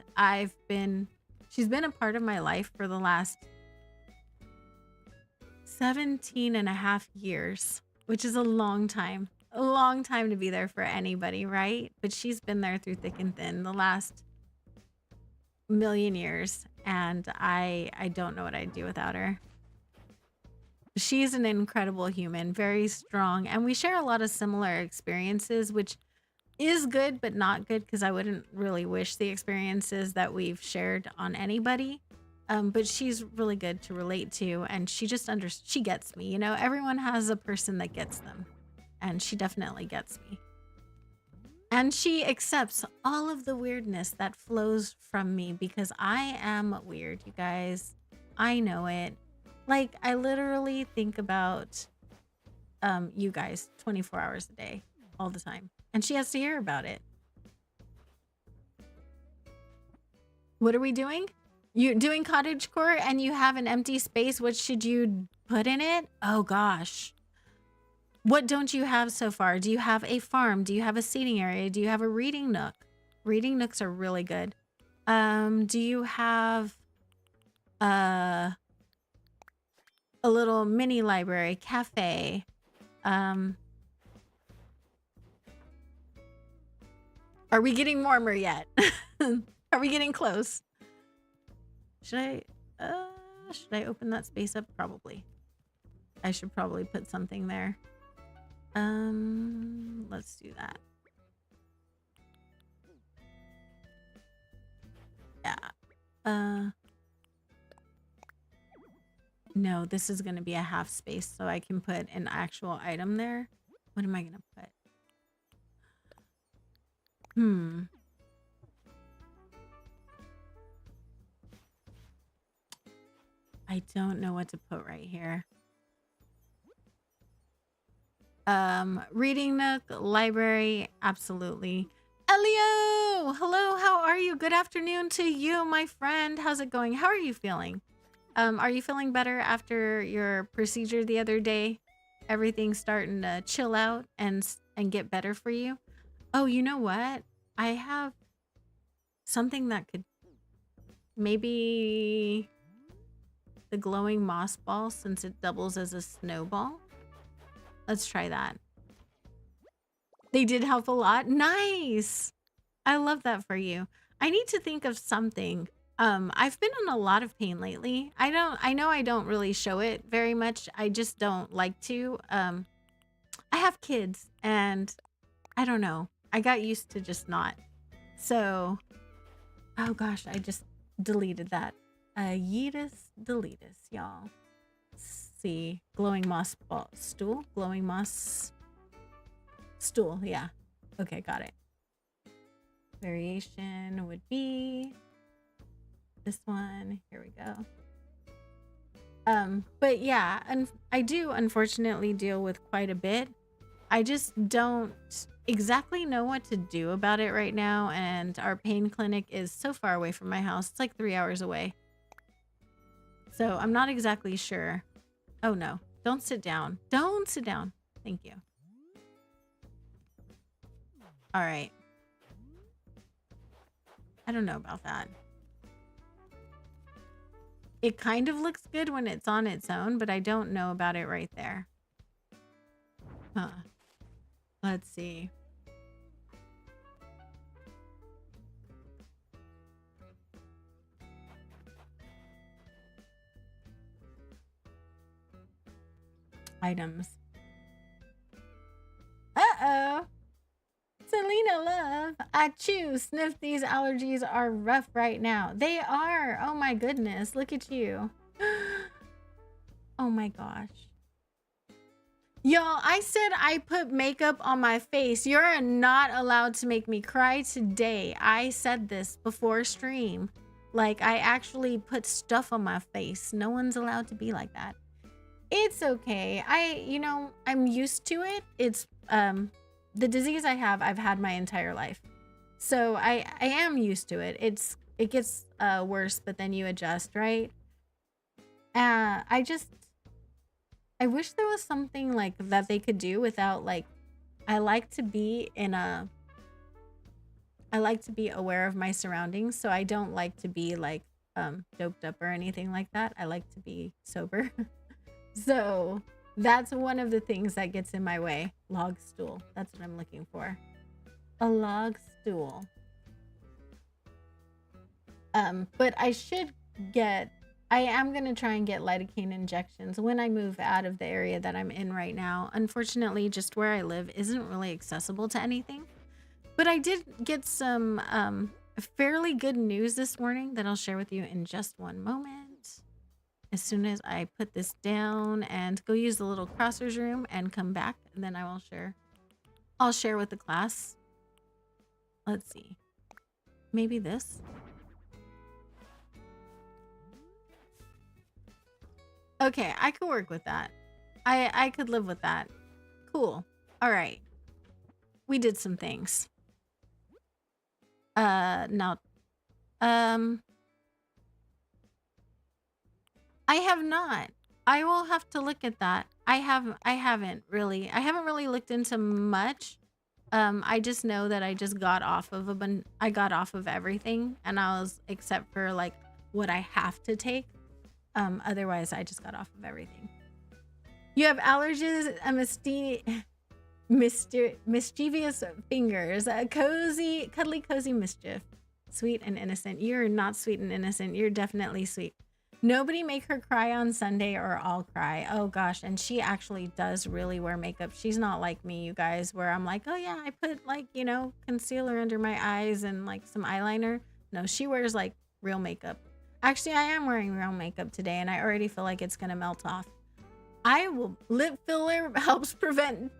She's been a part of my life for the last 17 and a half years, which is a long time to be there for anybody, right? But she's been there through thick and thin the last million years, and I don't know what I'd do without her. She's an incredible human, very strong, and we share a lot of similar experiences, which is good but not good, because I wouldn't really wish the experiences that we've shared on anybody. But she's really good to relate to, and she just she gets me. You know, everyone has a person that gets them, and she definitely gets me. And she accepts all of the weirdness that flows from me, because I am weird, you guys. I know it. Like, I literally think about you guys 24 hours a day, all the time. And she has to hear about it. What are we doing? You're doing cottagecore and you have an empty space. What should you put in it? Oh, gosh. What don't you have so far? Do you have a farm? Do you have a seating area? Do you have a reading nook? Reading nooks are really good. Do you have a little mini library, cafe? Are we getting warmer yet? Are we getting close? Should I open that space up? Probably. I should probably put something there. Let's do that. Yeah. No, this is going to be a half space, so I can put an actual item there. What am I going to put? I don't know what to put right here. Reading nook, library, absolutely. Elio! Hello, how are you? Good afternoon to you, my friend. How's it going? How are you feeling? Are you feeling better after your procedure the other day? Everything's starting to chill out and get better for you? Oh, you know what? I have something that could maybe the glowing moss ball, since it doubles as a snowball. Let's try that. They did help a lot. Nice. I love that for you. I need to think of something. I've been in a lot of pain lately. I know I don't really show it very much. I just don't like to. I have kids and I don't know. I got used to just not. So, oh gosh, I just deleted that. Yeetus deletus, y'all. Let's see. Glowing moss ball stool. Glowing moss stool. Yeah. Okay, got it. Variation would be this one. Here we go. But yeah, and I do unfortunately deal with quite a bit. I just don't exactly know what to do about it right now, and our pain clinic is so far away from my house. It's like 3 hours away. So I'm not exactly sure. Oh no, don't sit down. Don't sit down. Thank you. All right. I don't know about that. It kind of looks good when it's on its own, but I don't know about it right there. Huh. Let's see. Items. Uh-oh. Selena love. I choose. Sniff, these allergies are rough right now. They are. Oh my goodness. Look at you. Oh my gosh. Y'all, I said I put makeup on my face. You're not allowed to make me cry today. I said this before stream. Like, I actually put stuff on my face. No one's allowed to be like that. It's okay. I'm used to it. It's, the disease I have, I've had my entire life. So I am used to it. It gets worse, but then you adjust, right? I wish there was something like that they could do without like I like to be aware of my surroundings, so I don't like to be like doped up or anything like that. I like to be sober. So that's one of the things that gets in my way. Log stool. That's what I'm looking for. A log stool. But I am going to try and get lidocaine injections when I move out of the area that I'm in right now. Unfortunately, just where I live isn't really accessible to anything. But I did get some fairly good news this morning that I'll share with you in just one moment. As soon as I put this down and go use the little crossers room and come back, and then I'll share with the class. Let's see. Maybe this. Okay, I could work with that. I could live with that. Cool. All right. We did some things. Now, I have not. I will have to look at that. I haven't really looked into much. I just know that I just got off of I got off of everything, and I was, except for like what I have to take. Otherwise I just got off of everything. You have allergies, mischievous fingers, cuddly cozy mischief, sweet and innocent. You're not sweet and innocent. You're definitely sweet. Nobody make her cry on Sunday or I'll cry. Oh gosh. And she actually does really wear makeup. She's not like me, you guys, where I'm like, oh yeah, I put like, you know, concealer under my eyes and like some eyeliner. No, she wears like real makeup. Actually, I am wearing real makeup today and I already feel like it's gonna melt off. Lip filler helps prevent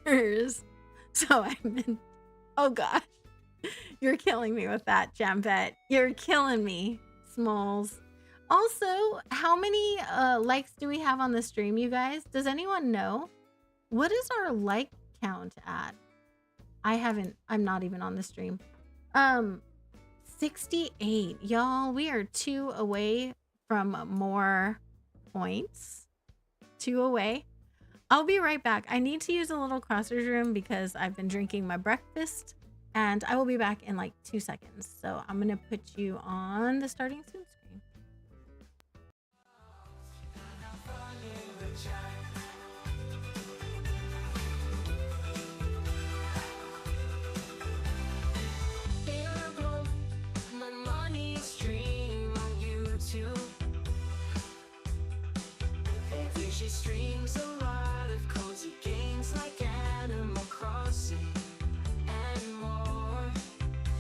tears. So oh gosh, you're killing me with that, Jambette. You're killing me, Smalls. Also, how many likes do we have on the stream, you guys? Does anyone know? What is our like count at? I'm not even on the stream. 68. Y'all, we are 2 away from more points. 2 away. I'll be right back. I need to use a little crossers room because I've been drinking my breakfast, and I will be back in like 2 seconds. So I'm going to put you on the starting soon screen. She streams a lot of cozy games like Animal Crossing and more.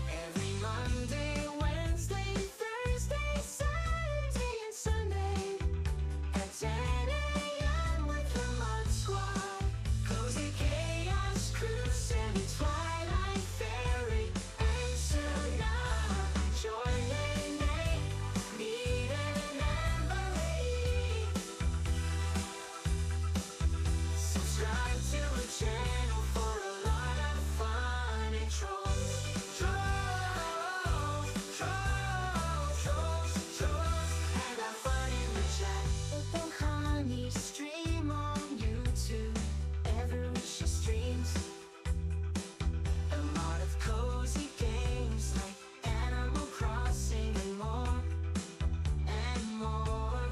Every Monday, Wednesday, Thursday, Saturday, and Sunday at 10 a.m. with the Mod Squad. Cozy Chaos Crew, Sandy, Twilight Fairy, and Tsunami. Joy, Nene, Needed, and Emily. Subscribe to the channel for a lot of fun and trolls. And have fun in the chat. Open Honey stream on YouTube. Everywhere she streams. A lot of cozy games like Animal Crossing and more. And more.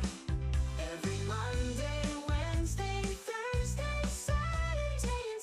Every Monday, Wednesday, Thursday, Saturday, and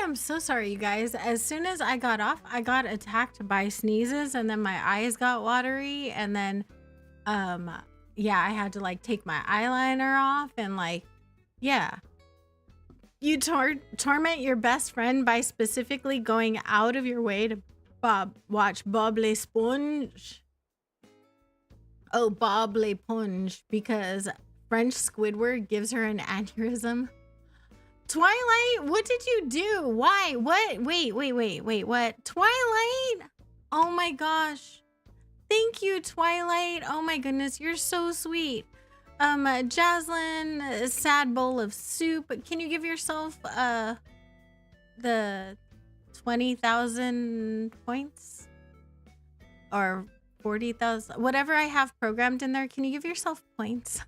am so sorry, you guys. As soon as I got off, I got attacked by sneezes, and then my eyes got watery, and then, yeah, I had to like take my eyeliner off, and like, yeah. You torment your best friend by specifically going out of your way to watch Bob l'Esponge. Oh, Bob l'Esponge, because French Squidward gives her an aneurysm. Twilight, what did you do? Why? What? Wait, what? Twilight? Oh my gosh. Thank you, Twilight. Oh my goodness, you're so sweet. Jaslyn, a sad bowl of soup. Can you give yourself the 20,000 points? Or 40,000, whatever I have programmed in there. Can you give yourself points?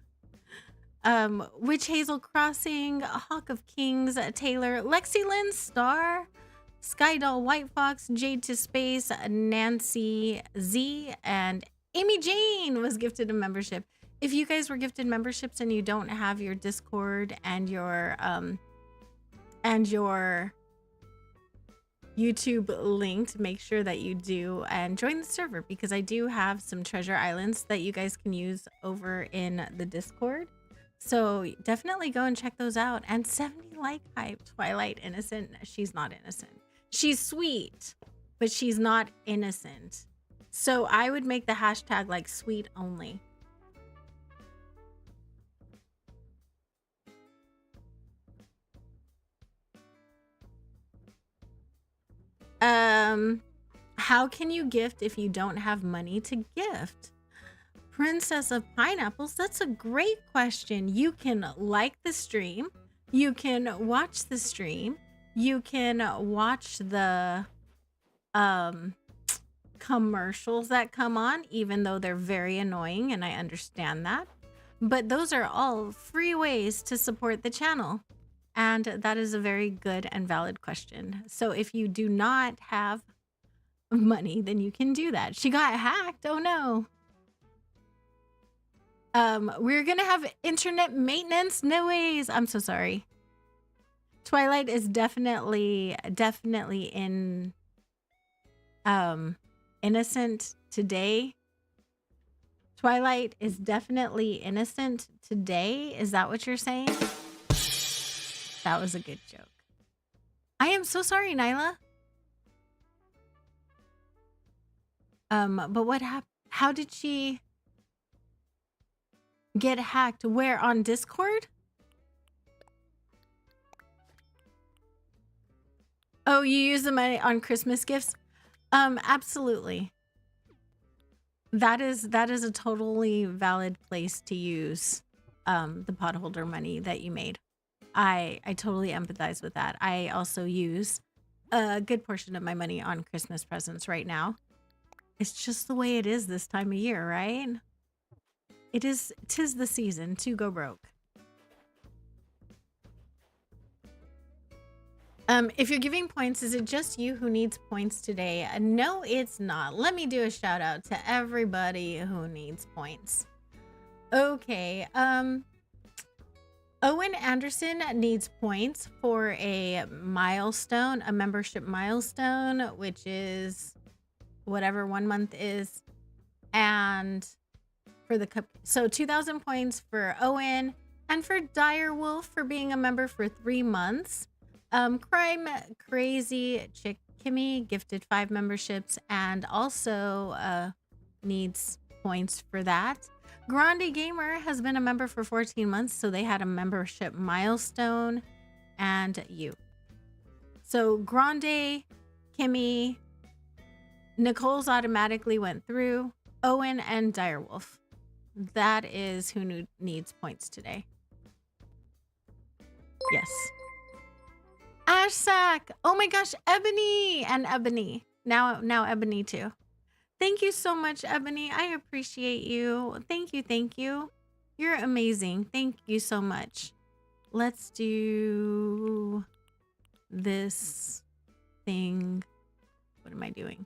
Witch Hazel Crossing, Hawk of Kings, Taylor, Lexi Lynn Star, Skydoll White Fox, Jade to Space, Nancy Z, and Amy Jane was gifted a membership. If you guys were gifted memberships and you don't have your Discord and your YouTube linked, make sure that you do and join the server, because I do have some treasure islands that you guys can use over in the Discord. So definitely go and check those out. And 70 like hype. Twilight innocent. She's not innocent. She's sweet, but she's not innocent. So I would make the hashtag like sweet only. How can you gift if you don't have money to gift? Princess of Pineapples, that's a great question. You can like the stream, you can watch the stream, you can watch the commercials that come on, even though they're very annoying, and I understand that. But those are all free ways to support the channel. And that is a very good and valid question. So if you do not have money, then you can do that. She got hacked. Oh no. We're gonna have internet maintenance. No ways. I'm so sorry. Twilight is definitely in innocent today. Twilight is definitely innocent today. Is that what you're saying? That was a good joke. I am so sorry, Nyla. But what happened? How did she get hacked? Where, on Discord? Oh, you use the money on Christmas gifts? Absolutely. That is a totally valid place to use the potholder money that you made. I totally empathize with that. I also use a good portion of my money on Christmas presents right now. It's just the way it is this time of year, right? Tis the season to go broke. If you're giving points, is it just you who needs points today? No, it's not. Let me do a shout out to everybody who needs points. Okay, Owen Anderson needs points for a milestone, a membership milestone, which is whatever 1 month is. And for the cup, so 2,000 points for Owen, and for Direwolf for being a member for 3 months. Crime Crazy Chick Kimmy gifted 5 memberships and also needs points for that. Grande Gamer has been a member for 14 months, so they had a membership milestone, and you. So Grande, Kimmy, Nicole's automatically went through, Owen, and Direwolf. That is who needs points today. Yes. Ashsack! Oh my gosh, Ebony! And Ebony. Now Ebony too. Thank you so much, Ebony. I appreciate you. Thank you. You're amazing. Thank you so much. Let's do this thing. What am I doing?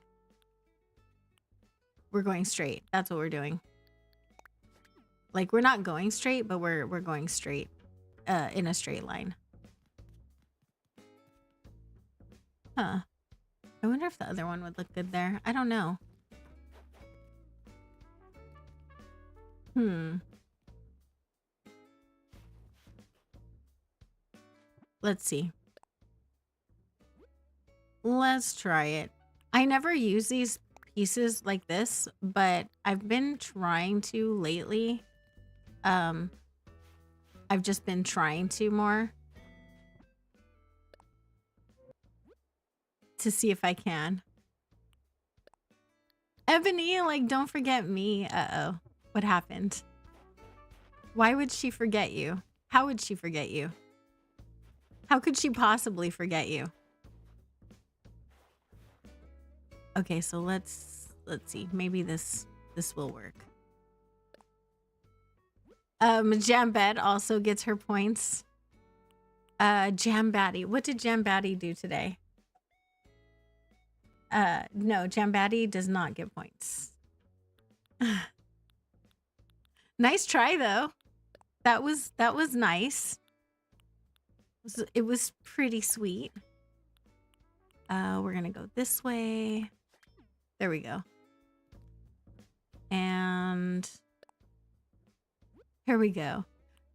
We're going straight. That's what we're doing. Like, we're not going straight, but we're going straight in a straight line. Huh. I wonder if the other one would look good there. I don't know. Let's see. Let's try it. I never use these pieces like this, but I've been trying to lately. I've just been trying to more to see if I can. Ebony, like, don't forget me. Uh-oh. What happened? Why would she forget you? How would she forget you? How could she possibly forget you? Okay, so let's see. Maybe this will work. Jambette also gets her points. Jambatty. What did Jambatty do today? No, Jambatty does not get points. Nice try though. That was nice. It was pretty sweet. We're gonna go this way. There we go. And here we go.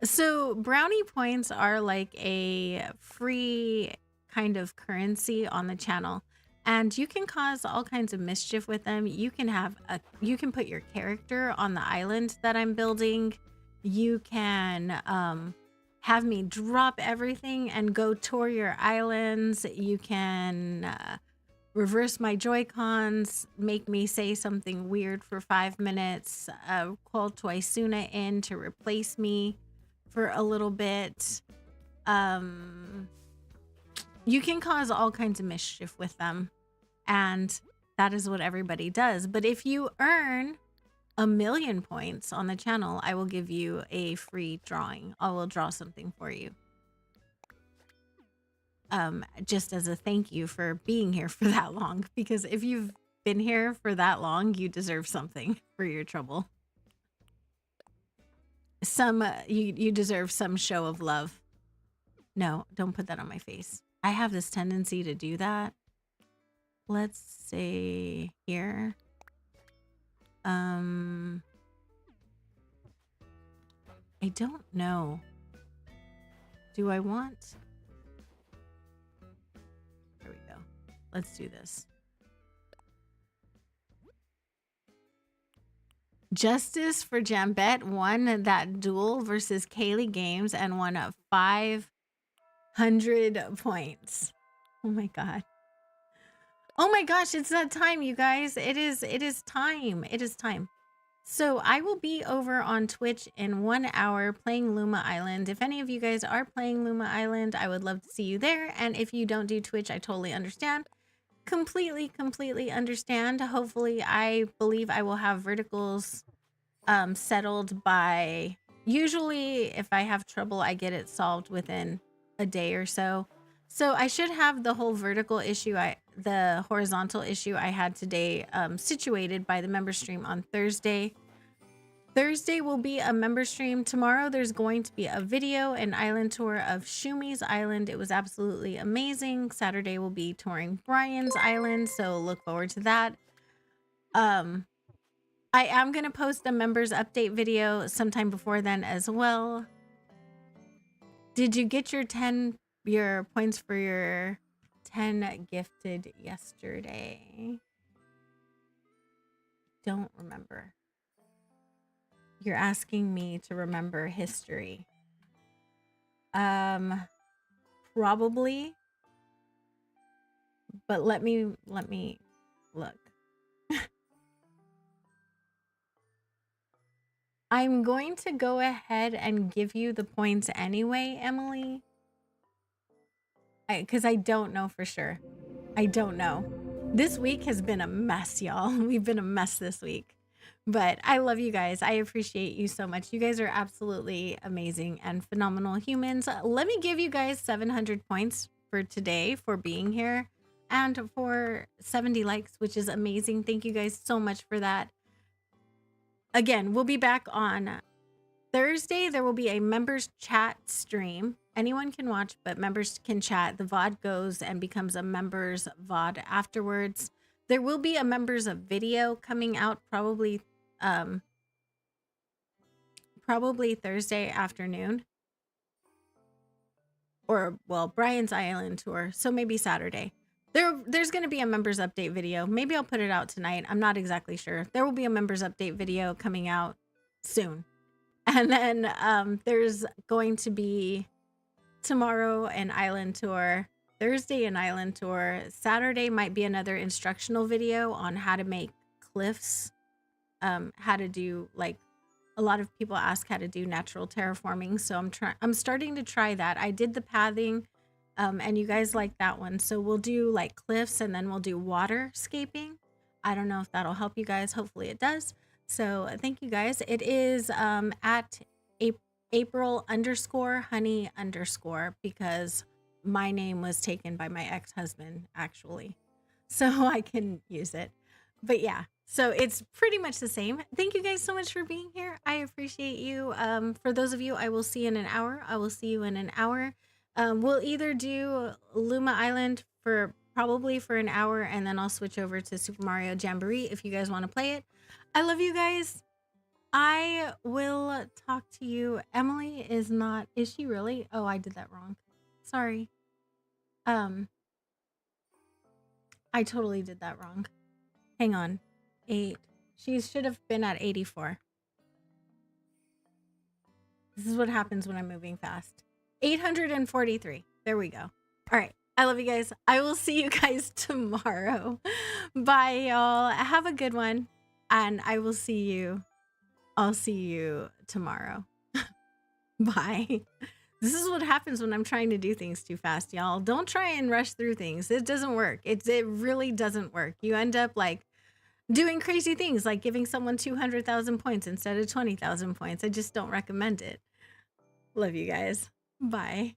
So brownie points are like a free kind of currency on the channel, and you can cause all kinds of mischief with them. You can put your character on the island that I'm building. You can have me drop everything and go tour your islands. You can reverse my Joy-Cons, make me say something weird for 5 minutes, call twisuna in to replace me for a little bit. You can cause all kinds of mischief with them, and that is what everybody does. But if you earn 1,000,000 points on the channel, I will give you a free drawing. I will draw something for you. Just as a thank you for being here for that long, because if you've been here for that long, you deserve something for your trouble. You deserve some show of love. No, don't put that on my face. I have this tendency to do that. Let's say here. I don't know. Do I want? There we go. Let's do this. Justice for Jambette won that duel versus Kailey Games and won 500 points. Oh my god. Oh my gosh, it's that time, you guys. It is time. It is time. So I will be over on Twitch in 1 hour playing Luma Island. If any of you guys are playing Luma Island, I would love to see you there. And if you don't do Twitch, I totally understand. Completely understand. Hopefully, I believe I will have verticals settled by... Usually, if I have trouble, I get it solved within a day or so. So I should have the whole vertical issue, the horizontal issue I had today situated by the member stream on Thursday. Thursday will be a member stream. Tomorrow there's going to be a video and island tour of Shumi's Island. It was absolutely amazing. Saturday will be touring Brian's Island, so look forward to that. I am going to post a members update video sometime before then as well. Did you get your points for your 10 gifted yesterday? Don't remember. You're asking me to remember history. Probably. But let me look. I'm going to go ahead and give you the points anyway, Emily. Because I don't know for sure. I don't know. This week has been a mess, y'all. We've been a mess this week. But I love you guys. I appreciate you so much. You guys are absolutely amazing and phenomenal humans. Let me give you guys 700 points for today for being here and for 70 likes, which is amazing. Thank you guys so much for that. Again, we'll be back on Thursday. There will be a members chat stream Anyone can watch, but members can chat. The VOD goes and becomes a members VOD afterwards. There will be a members of video coming out probably Thursday afternoon. Or, well, Brian's Island tour, so maybe Saturday. There's going to be a members update video. Maybe I'll put it out tonight. I'm not exactly sure. There will be a members update video coming out soon. And then there's going to be tomorrow an island tour, Thursday an island tour, Saturday might be another instructional video on how to make cliffs, how to do, like, a lot of people ask how to do natural terraforming, so I'm starting to try that. I did the pathing, and you guys like that one, so we'll do like cliffs and then we'll do waterscaping. I don't know if that'll help you guys. Hopefully it does. So thank you guys. It is at April_honey_ because my name was taken by my ex-husband actually, so I can use it. But yeah, so it's pretty much the same. Thank you guys so much for being here. I appreciate you. For those of you I will see in an hour, I will see you in an hour. We'll either do Luma Island probably for an hour, and then I'll switch over to Super Mario Jamboree if you guys want to play it. I love you guys. I will talk to you. Emily is she really? Oh, I did that wrong. Sorry. I totally did that wrong. Hang on. 8. She should have been at 84. This is what happens when I'm moving fast. 843. There we go. All right. I love you guys. I will see you guys tomorrow. Bye, y'all. Have a good one. And I'll see you tomorrow. Bye. This is what happens when I'm trying to do things too fast, y'all. Don't try and rush through things. It doesn't work. It really doesn't work. You end up like doing crazy things, like giving someone 200,000 points instead of 20,000 points. I just don't recommend it. Love you guys. Bye.